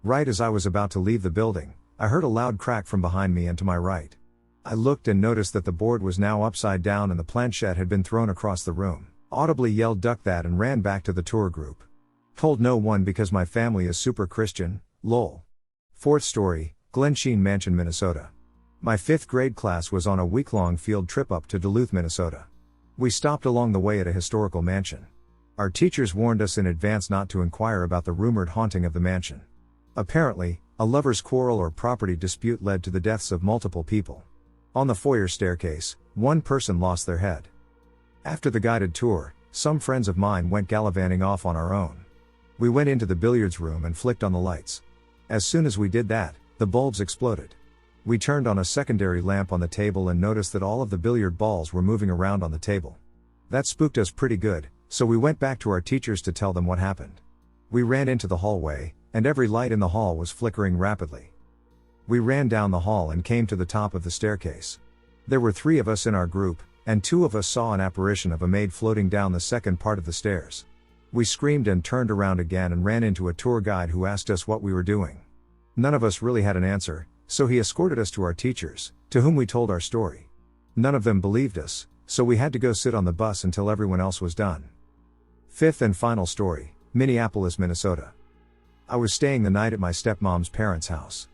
Right as I was about to leave the building, I heard a loud crack from behind me and to my right. I looked and noticed that the board was now upside down and the planchette had been thrown across the room. Audibly yelled "Duck that" and ran back to the tour group. Told no one because my family is super Christian, lol. Fourth story, Glensheen Mansion, Minnesota. My 5th grade class was on a week-long field trip up to Duluth, Minnesota. We stopped along the way at a historical mansion. Our teachers warned us in advance not to inquire about the rumored haunting of the mansion. Apparently, a lover's quarrel or property dispute led to the deaths of multiple people. On the foyer staircase, one person lost their head. After the guided tour, some friends of mine went gallivanting off on our own. We went into the billiards room and flicked on the lights. As soon as we did that, the bulbs exploded. We turned on a secondary lamp on the table and noticed that all of the billiard balls were moving around on the table. That spooked us pretty good, so we went back to our teachers to tell them what happened. We ran into the hallway, and every light in the hall was flickering rapidly. We ran down the hall and came to the top of the staircase. There were 3 of us in our group, and 2 of us saw an apparition of a maid floating down the second part of the stairs. We screamed and turned around again and ran into a tour guide who asked us what we were doing. None of us really had an answer, so he escorted us to our teachers, to whom we told our story. None of them believed us, so we had to go sit on the bus until everyone else was done. Fifth and final story, Minneapolis, Minnesota. I was staying the night at my stepmom's parents' house.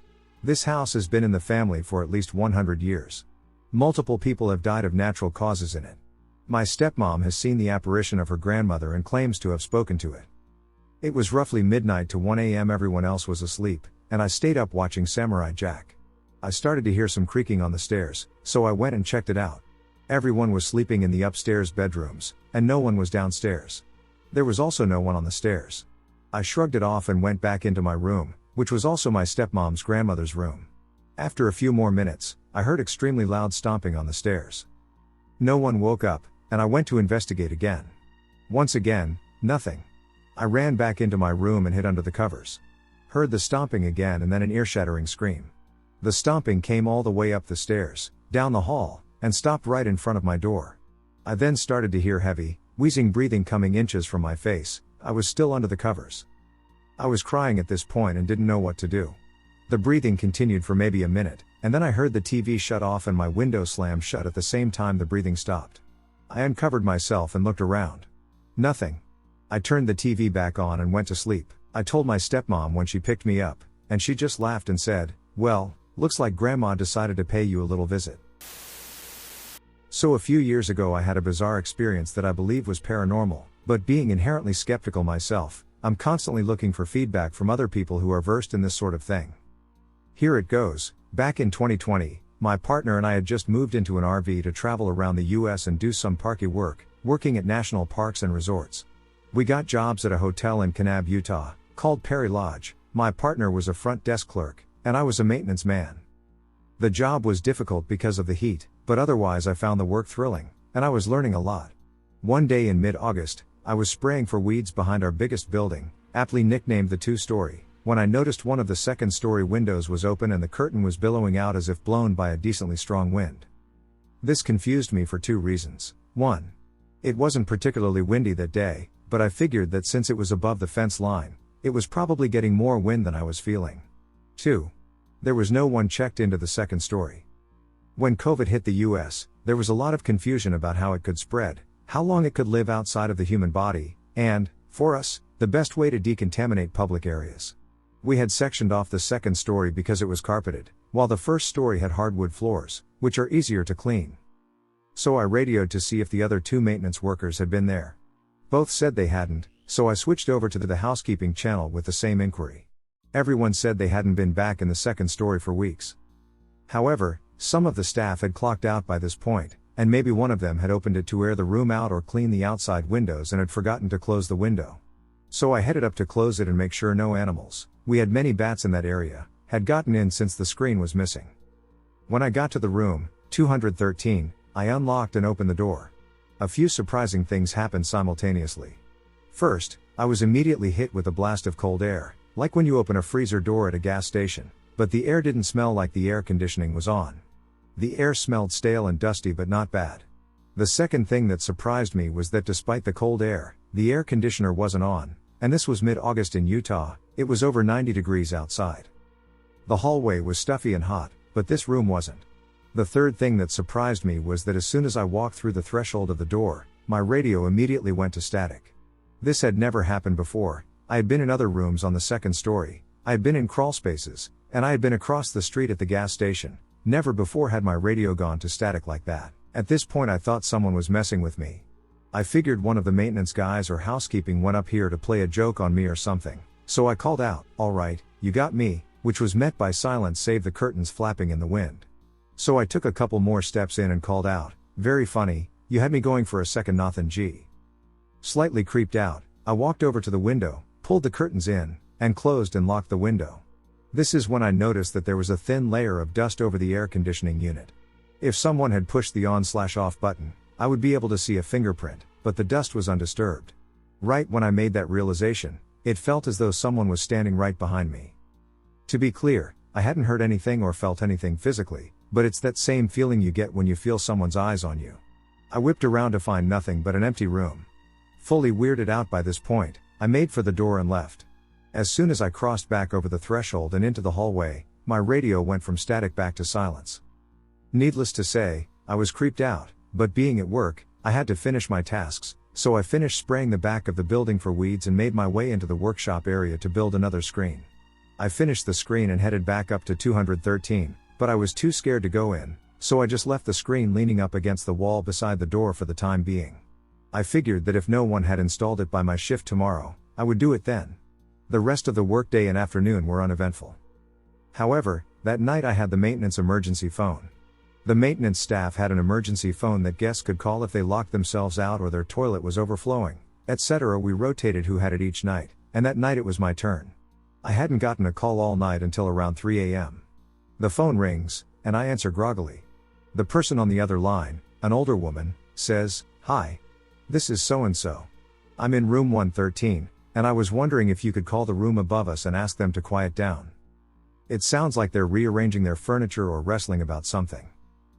This house has been in the family for at least 100 years. Multiple people have died of natural causes in it. My stepmom has seen the apparition of her grandmother and claims to have spoken to it. It was roughly midnight to 1 a.m. Everyone else was asleep, and I stayed up watching Samurai Jack. I started to hear some creaking on the stairs, so I went and checked it out. Everyone was sleeping in the upstairs bedrooms, and no one was downstairs. There was also no one on the stairs. I shrugged it off and went back into my room, which was also my stepmom's grandmother's room. After a few more minutes, I heard extremely loud stomping on the stairs. No one woke up, and I went to investigate again. Once again, nothing. I ran back into my room and hid under the covers. Heard the stomping again and then an ear-shattering scream. The stomping came all the way up the stairs, down the hall, and stopped right in front of my door. I then started to hear heavy, wheezing breathing coming inches from my face. I was still under the covers. I was crying at this point and didn't know what to do. The breathing continued for maybe a minute, and then I heard the TV shut off and my window slam shut at the same time the breathing stopped. I uncovered myself and looked around. Nothing. I turned the TV back on and went to sleep. I told my stepmom when she picked me up, and she just laughed and said, "Well, looks like Grandma decided to pay you a little visit." So a few years ago I had a bizarre experience that I believe was paranormal, but being inherently skeptical myself, I'm constantly looking for feedback from other people who are versed in this sort of thing. Here it goes. Back in 2020, my partner and I had just moved into an RV to travel around the US and do some parky work, working at national parks and resorts. We got jobs at a hotel in Kanab, Utah, called Perry Lodge. My partner was a front desk clerk, and I was a maintenance man. The job was difficult because of the heat, but otherwise I found the work thrilling, and I was learning a lot. One day in mid-August, I was spraying for weeds behind our biggest building, aptly nicknamed the 2-story, when I noticed one of the second-story windows was open and the curtain was billowing out as if blown by a decently strong wind. This confused me for 2 reasons. 1. It wasn't particularly windy that day, but I figured that since it was above the fence line, it was probably getting more wind than I was feeling. 2. There was no one checked into the second story. When COVID hit the US, there was a lot of confusion about how it could spread, how long it could live outside of the human body, and, for us, the best way to decontaminate public areas. We had sectioned off the second story because it was carpeted, while the first story had hardwood floors, which are easier to clean. So I radioed to see if the other 2 maintenance workers had been there. Both said they hadn't, so I switched over to the housekeeping channel with the same inquiry. Everyone said they hadn't been back in the second story for weeks. However, some of the staff had clocked out by this point, and maybe one of them had opened it to air the room out or clean the outside windows and had forgotten to close the window. So I headed up to close it and make sure no animals, we had many bats in that area, had gotten in since the screen was missing. When I got to the room, 213, I unlocked and opened the door. A few surprising things happened simultaneously. First, I was immediately hit with a blast of cold air, like when you open a freezer door at a gas station, but the air didn't smell like the air conditioning was on. The air smelled stale and dusty but not bad. The second thing that surprised me was that despite the cold air, the air conditioner wasn't on, and this was mid-August in Utah. It was over 90 degrees outside. The hallway was stuffy and hot, but this room wasn't. The third thing that surprised me was that as soon as I walked through the threshold of the door, my radio immediately went to static. This had never happened before. I had been in other rooms on the second story, I had been in crawl spaces, And I had been across the street at the gas station. Never before had my radio gone to static like that. At this point I thought someone was messing with me. I figured one of the maintenance guys or housekeeping went up here to play a joke on me or something. So I called out, "Alright, you got me," which was met by silence save the curtains flapping in the wind. So I took a couple more steps in and called out, "Very funny, you had me going for a second nothin' G." Slightly creeped out, I walked over to the window, pulled the curtains in, and closed and locked the window. This is when I noticed that there was a thin layer of dust over the air conditioning unit. If someone had pushed the on/off button, I would be able to see a fingerprint, but the dust was undisturbed. Right when I made that realization, it felt as though someone was standing right behind me. To be clear, I hadn't heard anything or felt anything physically, but it's that same feeling you get when you feel someone's eyes on you. I whipped around to find nothing but an empty room. Fully weirded out by this point, I made for the door and left. As soon as I crossed back over the threshold and into the hallway, my radio went from static back to silence. Needless to say, I was creeped out, but being at work, I had to finish my tasks, so I finished spraying the back of the building for weeds and made my way into the workshop area to build another screen. I finished the screen and headed back up to 213, but I was too scared to go in, so I just left the screen leaning up against the wall beside the door for the time being. I figured that if no one had installed it by my shift tomorrow, I would do it then. The rest of the workday and afternoon were uneventful. However, that night I had the maintenance emergency phone. The maintenance staff had an emergency phone that guests could call if they locked themselves out or their toilet was overflowing, etc. We rotated who had it each night, and that night it was my turn. I hadn't gotten a call all night until around 3 a.m. The phone rings, and I answer groggily. The person on the other line, an older woman, says, "Hi. This is so-and-so. I'm in room 113, and I was wondering if you could call the room above us and ask them to quiet down. It sounds like they're rearranging their furniture or wrestling about something.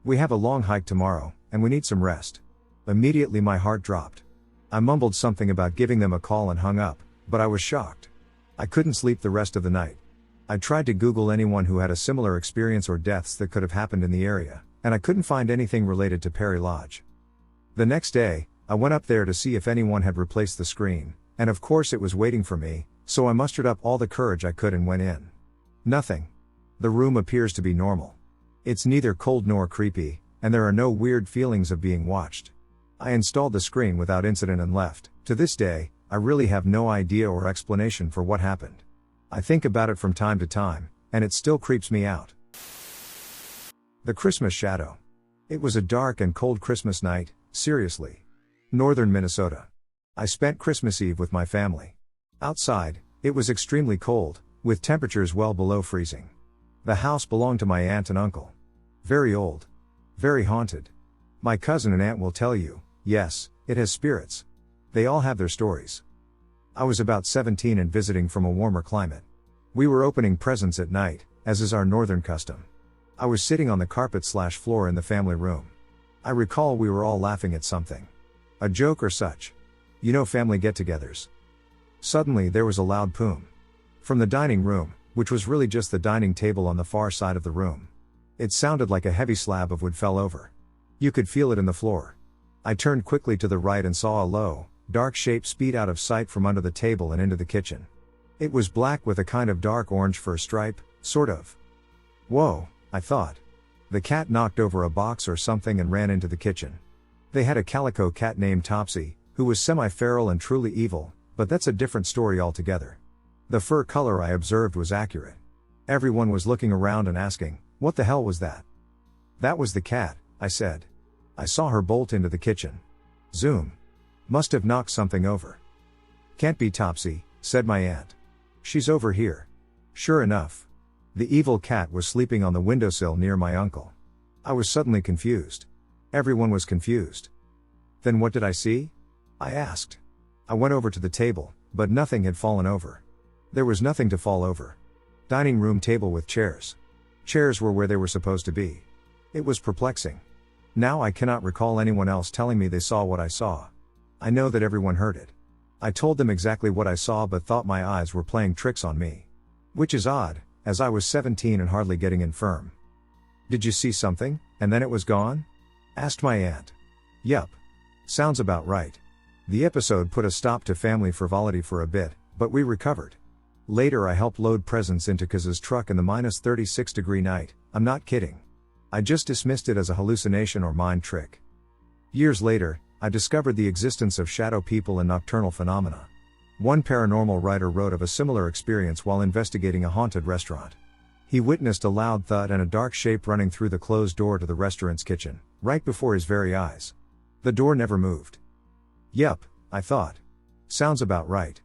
We have a long hike tomorrow, and we need some rest." Immediately my heart dropped. I mumbled something about giving them a call and hung up, but I was shocked. I couldn't sleep the rest of the night. I tried to Google anyone who had a similar experience or deaths that could have happened in the area, and I couldn't find anything related to Perry Lodge. The next day, I went up there to see if anyone had replaced the screen, and of course it was waiting for me, so I mustered up all the courage I could and went in. Nothing. The room appears to be normal. It's neither cold nor creepy, and there are no weird feelings of being watched. I installed the screen without incident and left. To this day, I really have no idea or explanation for what happened. I think about it from time to time, and it still creeps me out. The Christmas Shadow. It was a dark and cold Christmas night, seriously. Northern Minnesota. I spent Christmas Eve with my family. Outside, it was extremely cold, with temperatures well below freezing. The house belonged to my aunt and uncle. Very old. Very haunted. My cousin and aunt will tell you, yes, it has spirits. They all have their stories. I was about 17 and visiting from a warmer climate. We were opening presents at night, as is our northern custom. I was sitting on the carpet/floor in the family room. I recall we were all laughing at something. A joke or such. You know, family get-togethers. Suddenly there was a loud boom. From the dining room, which was really just the dining table on the far side of the room. It sounded like a heavy slab of wood fell over. You could feel it in the floor. I turned quickly to the right and saw a low, dark shape speed out of sight from under the table and into the kitchen. It was black with a kind of dark orange fur stripe, sort of. Whoa, I thought. The cat knocked over a box or something and ran into the kitchen. They had a calico cat named Topsy, who was semi-feral and truly evil, but that's a different story altogether. The fur color I observed was accurate. Everyone was looking around and asking, "What the hell was that?" "That was the cat," I said. "I saw her bolt into the kitchen. Zoom. Must have knocked something over." "Can't be Topsy," said my aunt. "She's over here." Sure enough. The evil cat was sleeping on the windowsill near my uncle. I was suddenly confused. Everyone was confused. "Then what did I see?" I asked. I went over to the table, but nothing had fallen over. There was nothing to fall over. Dining room table with chairs. Chairs were where they were supposed to be. It was perplexing. Now I cannot recall anyone else telling me they saw what I saw. I know that everyone heard it. I told them exactly what I saw but thought my eyes were playing tricks on me. Which is odd, as I was 17 and hardly getting infirm. "Did you see something, and then it was gone?" asked my aunt. "Yup. Sounds about right." The episode put a stop to family frivolity for a bit, but we recovered. Later I helped load presents into Kaz's truck in the -36-degree night. I'm not kidding. I just dismissed it as a hallucination or mind trick. Years later, I discovered the existence of shadow people and nocturnal phenomena. One paranormal writer wrote of a similar experience while investigating a haunted restaurant. He witnessed a loud thud and a dark shape running through the closed door to the restaurant's kitchen, right before his very eyes. The door never moved. Yup, I thought. Sounds about right.